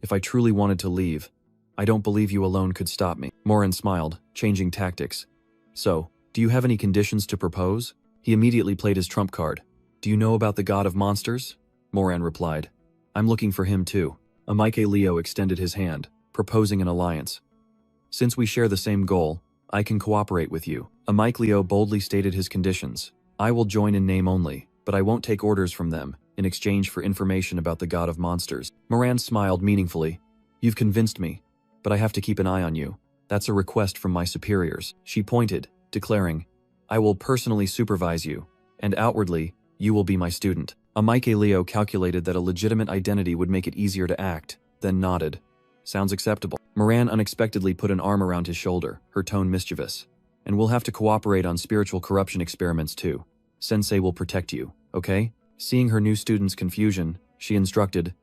If I truly wanted to leave, I don't believe you alone could stop me. Moran smiled, changing tactics. So, do you have any conditions to propose? He immediately played his trump card. Do you know about the god of monsters? Moran replied. I'm looking for him too. Amike Leo extended his hand, proposing an alliance. Since we share the same goal, I can cooperate with you. Amike Leo boldly stated his conditions. I will join in name only, but I won't take orders from them, in exchange for information about the god of monsters. Moran smiled meaningfully. You've convinced me, but I have to keep an eye on you. That's a request from my superiors. She pointed, declaring, I will personally supervise you, and outwardly, you will be my student. Amike Leo calculated that a legitimate identity would make it easier to act, then nodded. Sounds acceptable. Moran unexpectedly put an arm around his shoulder, her tone mischievous. And we'll have to cooperate on spiritual corruption experiments too. Sensei will protect you, okay? Seeing her new student's confusion, she instructed,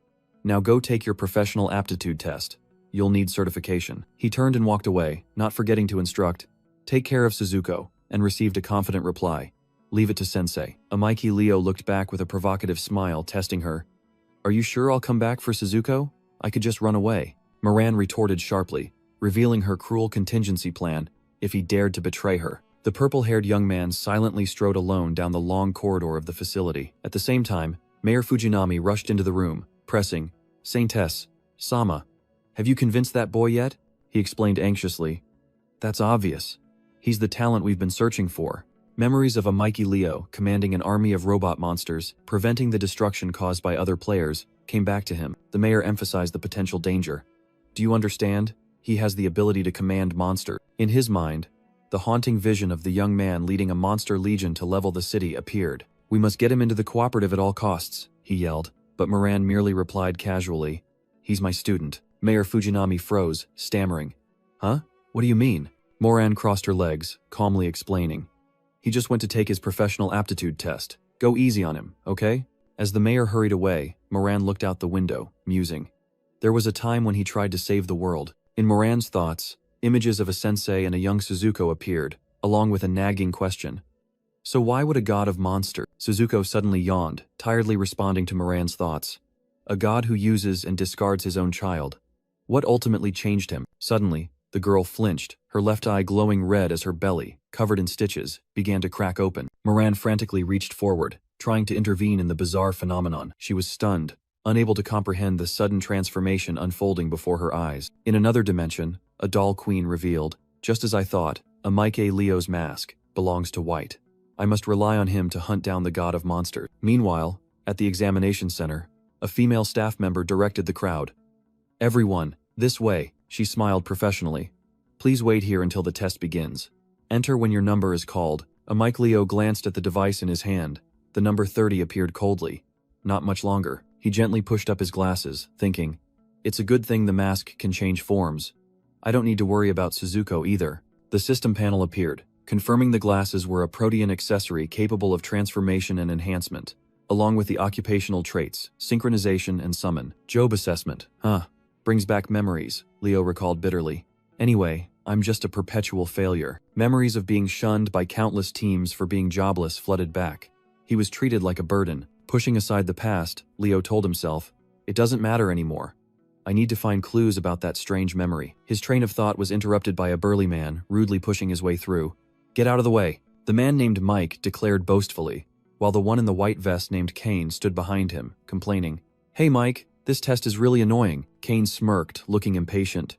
now go take your professional aptitude test. You'll need certification. He turned and walked away, not forgetting to instruct, take care of Suzuko, and received a confident reply. Leave it to Sensei. Amike Leo looked back with a provocative smile, testing her. Are you sure I'll come back for Suzuko? I could just run away. Moran retorted sharply, revealing her cruel contingency plan if he dared to betray her. The purple-haired young man silently strode alone down the long corridor of the facility. At the same time, Mayor Fujinami rushed into the room, pressing, Saintess, Sama, have you convinced that boy yet? He explained anxiously. That's obvious. He's the talent we've been searching for. Memories of Amike Leo commanding an army of robot monsters, preventing the destruction caused by other players, came back to him. The mayor emphasized the potential danger. Do you understand? He has the ability to command monsters. In his mind, the haunting vision of the young man leading a monster legion to level the city appeared. We must get him into the cooperative at all costs, he yelled, but Moran merely replied casually, he's my student. Mayor Fujinami froze, stammering. Huh? What do you mean? Moran crossed her legs, calmly explaining. He just went to take his professional aptitude test. Go easy on him, okay? As the mayor hurried away, Moran looked out the window, musing. There was a time when he tried to save the world. In Moran's thoughts, images of a sensei and a young Suzuko appeared, along with a nagging question. So why would a god of monster? Suzuko suddenly yawned, tiredly responding to Moran's thoughts. A god who uses and discards his own child. What ultimately changed him? Suddenly, the girl flinched, her left eye glowing red as her belly, covered in stitches, began to crack open. Moran frantically reached forward, trying to intervene in the bizarre phenomenon. She was stunned, unable to comprehend the sudden transformation unfolding before her eyes. In another dimension, a doll queen revealed, just as I thought, Amike Leo's mask belongs to White. I must rely on him to hunt down the god of monsters. Meanwhile, at the examination center, a female staff member directed the crowd. Everyone, this way, she smiled professionally. Please wait here until the test begins. Enter when your number is called. Amike Leo glanced at the device in his hand. The number 30 appeared coldly. Not much longer. He gently pushed up his glasses, thinking, it's a good thing the mask can change forms. I don't need to worry about Suzuko either. The system panel appeared, confirming the glasses were a protean accessory capable of transformation and enhancement, along with the occupational traits, synchronization and summon. Job assessment. Brings back memories, Leo recalled bitterly. Anyway, I'm just a perpetual failure. Memories of being shunned by countless teams for being jobless flooded back. He was treated like a burden. Pushing aside the past, Leo told himself, it doesn't matter anymore. I need to find clues about that strange memory. His train of thought was interrupted by a burly man, rudely pushing his way through. Get out of the way. The man named Mike declared boastfully. while the one in the white vest named Kane stood behind him, complaining. "Hey Mike, this test is really annoying." Kane smirked, looking impatient.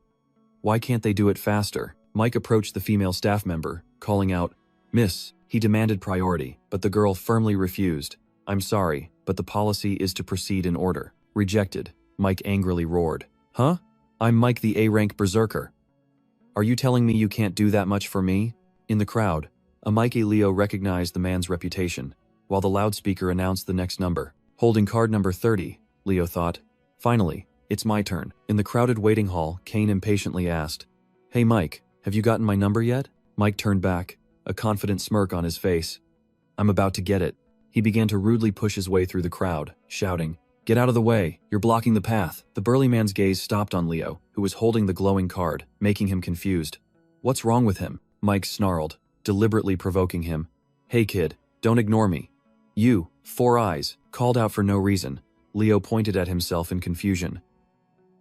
"Why can't they do it faster?" Mike approached the female staff member, calling out, "Miss." He demanded priority, but the girl firmly refused. "I'm sorry, but the policy is to proceed in order." "Rejected," Mike angrily roared. "Huh? I'm Mike the A-rank berserker. Are you telling me you can't do that much for me?" In the crowd, Amike Leo recognized the man's reputation, while the loudspeaker announced the next number. Holding card number 30, Leo thought. Finally, it's my turn. In the crowded waiting hall, Kane impatiently asked, "Hey Mike, have you gotten my number yet?" Mike turned back, a confident smirk on his face. "I'm about to get it." He began to rudely push his way through the crowd, shouting, "Get out of the way, you're blocking the path." The burly man's gaze stopped on Leo, who was holding the glowing card, making him confused. "What's wrong with him?" Mike snarled, deliberately provoking him. "Hey kid, don't ignore me." "You, Four Eyes," called out for no reason. Leo pointed at himself in confusion.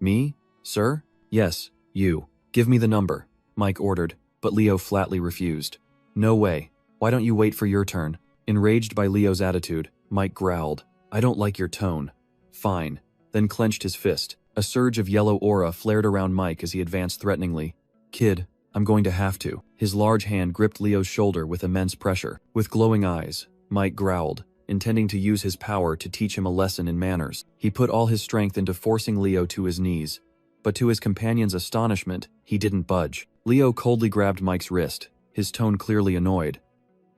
"Me, sir?" "Yes, you. Give me the number," Mike ordered, but Leo flatly refused. "No way. Why don't you wait for your turn?" Enraged by Leo's attitude, Mike growled, "I don't like your tone." "Fine," then clenched his fist. A surge of yellow aura flared around Mike as he advanced threateningly. "Kid, I'm going to have to." His large hand gripped Leo's shoulder with immense pressure. With glowing eyes, Mike growled, intending to use his power to teach him a lesson in manners. He put all his strength into forcing Leo to his knees, but to his companion's astonishment, he didn't budge. Leo coldly grabbed Mike's wrist, his tone clearly annoyed.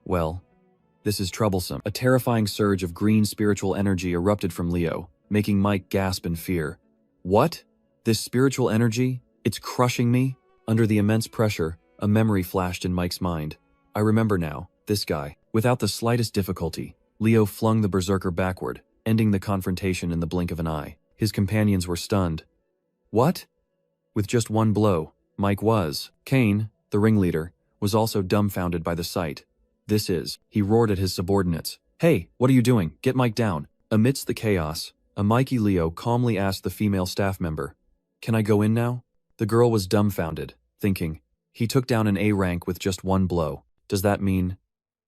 "Well, this is troublesome." A terrifying surge of green spiritual energy erupted from Leo, making Mike gasp in fear. "What? This spiritual energy? It's crushing me?" Under the immense pressure, a memory flashed in Mike's mind. "I remember now, this guy." Without the slightest difficulty, Leo flung the berserker backward, ending the confrontation in the blink of an eye. His companions were stunned. "What?" With just one blow, Mike was. Kane, the ringleader, was also dumbfounded by the sight. "This is," he roared at his subordinates. "Hey, what are you doing? Get Mike down." Amidst the chaos, Amike Leo calmly asked the female staff member, "Can I go in now?" The girl was dumbfounded, thinking, he took down an A rank with just one blow. Does that mean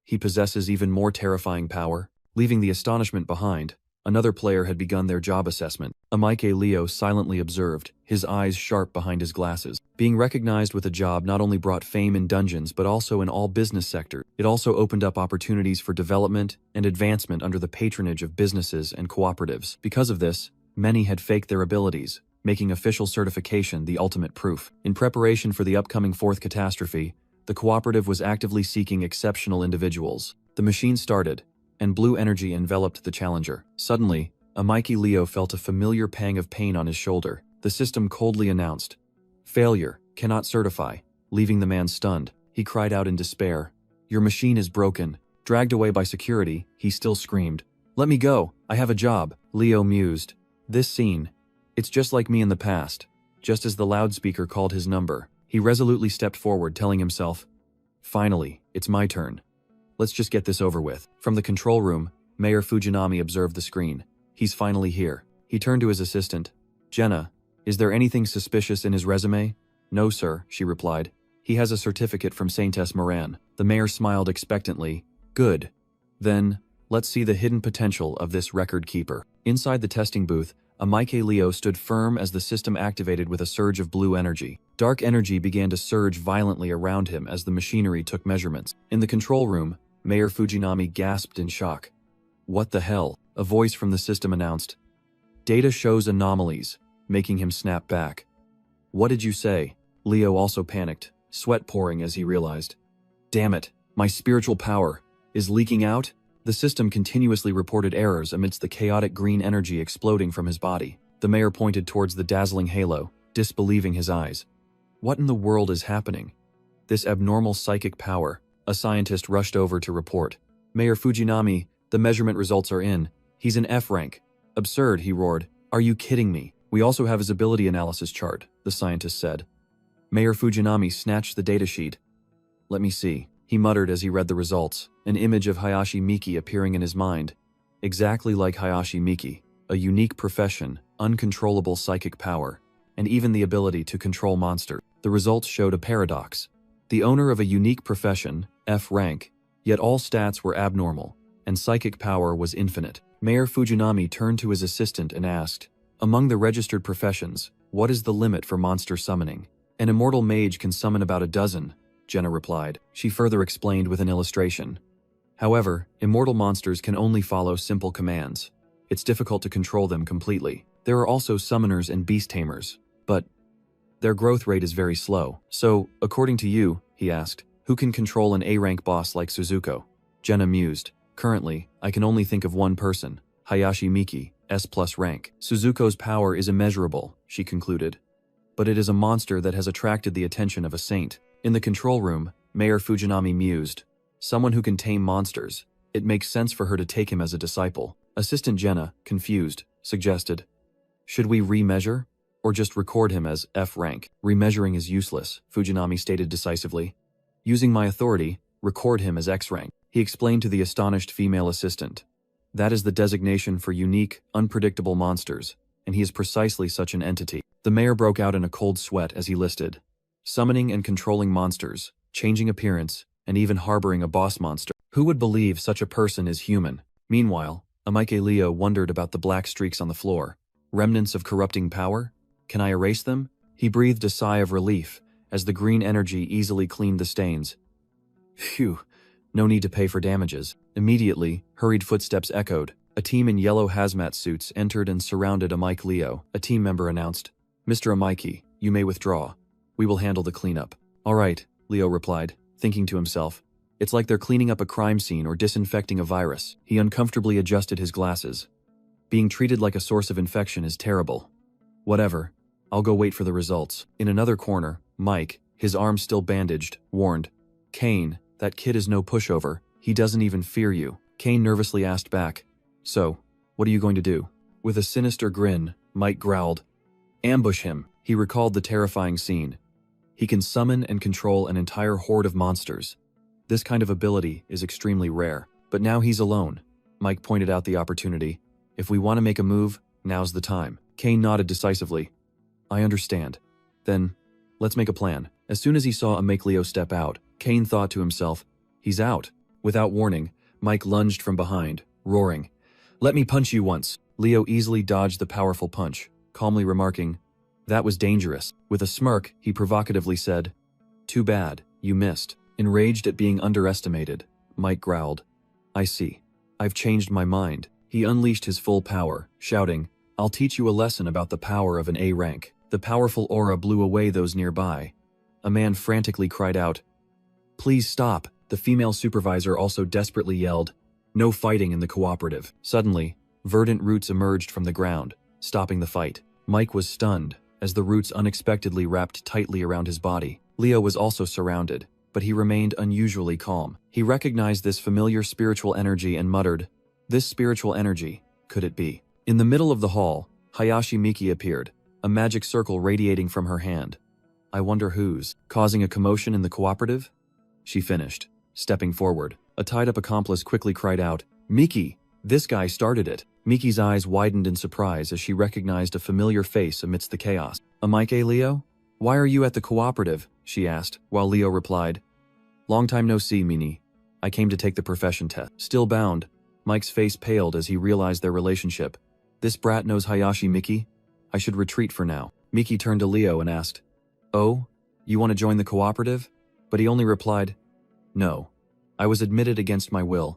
he possesses even more terrifying power? Leaving the astonishment behind, another player had begun their job assessment. Amike Leo silently observed, his eyes sharp behind his glasses. Being recognized with a job not only brought fame in dungeons but also in all business sectors. It also opened up opportunities for development and advancement under the patronage of businesses and cooperatives. Because of this, many had faked their abilities, making official certification the ultimate proof. In preparation for the upcoming fourth catastrophe, the cooperative was actively seeking exceptional individuals. The machine started, and blue energy enveloped the challenger. Suddenly, Amike Leo felt a familiar pang of pain on his shoulder. The system coldly announced, "Failure, cannot certify," leaving the man stunned. He cried out in despair, "Your machine is broken." Dragged away by security, he still screamed, "Let me go, I have a job." Leo mused, "This scene, it's just like me in the past." Just as the loudspeaker called his number, he resolutely stepped forward, telling himself, "Finally, it's my turn. Let's just get this over with." From the control room, Mayor Fujinami observed the screen. "He's finally here." He turned to his assistant. "Jenna, is there anything suspicious in his resume?" "No, sir," she replied. "He has a certificate from Saintess Moran." The mayor smiled expectantly. "Good. Then, let's see the hidden potential of this record keeper." Inside the testing booth, Amike Leo stood firm as the system activated with a surge of blue energy. Dark energy began to surge violently around him as the machinery took measurements. In the control room, Mayor Fujinami gasped in shock. "What the hell?" A voice from the system announced. "Data shows anomalies," making him snap back. "What did you say?" Leo also panicked, sweat pouring as he realized. "Damn it, my spiritual power is leaking out?" The system continuously reported errors amidst the chaotic green energy exploding from his body. The mayor pointed towards the dazzling halo, disbelieving his eyes. "What in the world is happening?" "This abnormal psychic power," a scientist rushed over to report. "Mayor Fujinami, the measurement results are in. He's an F rank." "Absurd," he roared. "Are you kidding me?" "We also have his ability analysis chart," the scientist said. Mayor Fujinami snatched the datasheet. "Let me see," he muttered as he read the results, an image of Hayashi Miki appearing in his mind. Exactly like Hayashi Miki, a unique profession, uncontrollable psychic power, and even the ability to control monsters. The results showed a paradox. The owner of a unique profession, F rank, yet all stats were abnormal. and psychic power was infinite. Mayor Fujinami turned to his assistant and asked, "Among the registered professions, what is the limit for monster summoning?" "An immortal mage can summon about a dozen," Jenna replied. She further explained with an illustration. "However, immortal monsters can only follow simple commands. It's difficult to control them completely. There are also summoners and beast tamers, but their growth rate is very slow. So, according to you," he asked, "who can control an A-rank boss like Suzuko?" Jenna mused. "Currently, I can only think of one person, Hayashi Miki, S+ rank. Suzuko's power is immeasurable," she concluded. "But it is a monster that has attracted the attention of a saint." In the control room, Mayor Fujinami mused. "Someone who can tame monsters. It makes sense for her to take him as a disciple." Assistant Jenna, confused, suggested, "Should we remeasure? Or just record him as F rank?" "Remeasuring is useless," Fujinami stated decisively. "Using my authority, record him as X rank," he explained to the astonished female assistant. "That is the designation for unique, unpredictable monsters, and he is precisely such an entity." The mayor broke out in a cold sweat as he listed. Summoning and controlling monsters, changing appearance, and even harboring a boss monster. Who would believe such a person is human? Meanwhile, Aniclimax wondered about the black streaks on the floor. Remnants of corrupting power? Can I erase them? He breathed a sigh of relief as the green energy easily cleaned the stains. Phew, no need to pay for damages. Immediately, hurried footsteps echoed. A team in yellow hazmat suits entered and surrounded Aniclimax. A team member announced, "Mr. Amiki, you may withdraw. We will handle the cleanup." "All right," Leo replied, thinking to himself. It's like they're cleaning up a crime scene or disinfecting a virus. He uncomfortably adjusted his glasses. Being treated like a source of infection is terrible. Whatever. I'll go wait for the results. In another corner, Mike, his arm still bandaged, warned, "Kane, that kid is no pushover. He doesn't even fear you." Kane nervously asked back, "So, what are you going to do?" With a sinister grin, Mike growled, "Ambush him." He recalled the terrifying scene. He can summon and control an entire horde of monsters. This kind of ability is extremely rare. But now he's alone. Mike pointed out the opportunity. "If we want to make a move, now's the time." Kane nodded decisively. "I understand. Then, let's make a plan." As soon as he saw Aniclimax step out, Kane thought to himself, "He's out." Without warning, Mike lunged from behind, roaring, "Let me punch you once." Leo easily dodged the powerful punch, calmly remarking, "That was dangerous." With a smirk, he provocatively said, "Too bad, you missed." Enraged at being underestimated, Mike growled, "I see. I've changed my mind." He unleashed his full power, shouting, "I'll teach you a lesson about the power of an A rank." The powerful aura blew away those nearby. A man frantically cried out, "Please stop." The female supervisor also desperately yelled, "No fighting in the cooperative." Suddenly, verdant roots emerged from the ground, stopping the fight. Mike was stunned, as the roots unexpectedly wrapped tightly around his body. Leo was also surrounded, but he remained unusually calm. He recognized this familiar spiritual energy and muttered, "This spiritual energy, could it be?" In the middle of the hall, Hayashi Miki appeared, a magic circle radiating from her hand. "I wonder who's causing a commotion in the cooperative?" she finished, stepping forward. A tied-up accomplice quickly cried out, "Miki, this guy started it." Miki's eyes widened in surprise as she recognized a familiar face amidst the chaos. "Amike, Leo? Why are you at the cooperative?" she asked, while Leo replied, "Long time no see, Mini. I came to take the profession test." Still bound, Mike's face paled as he realized their relationship. "This brat knows Hayashi Miki? I should retreat for now." Miki turned to Leo and asked, "Oh, you want to join the cooperative?" But he only replied, "No. I was admitted against my will.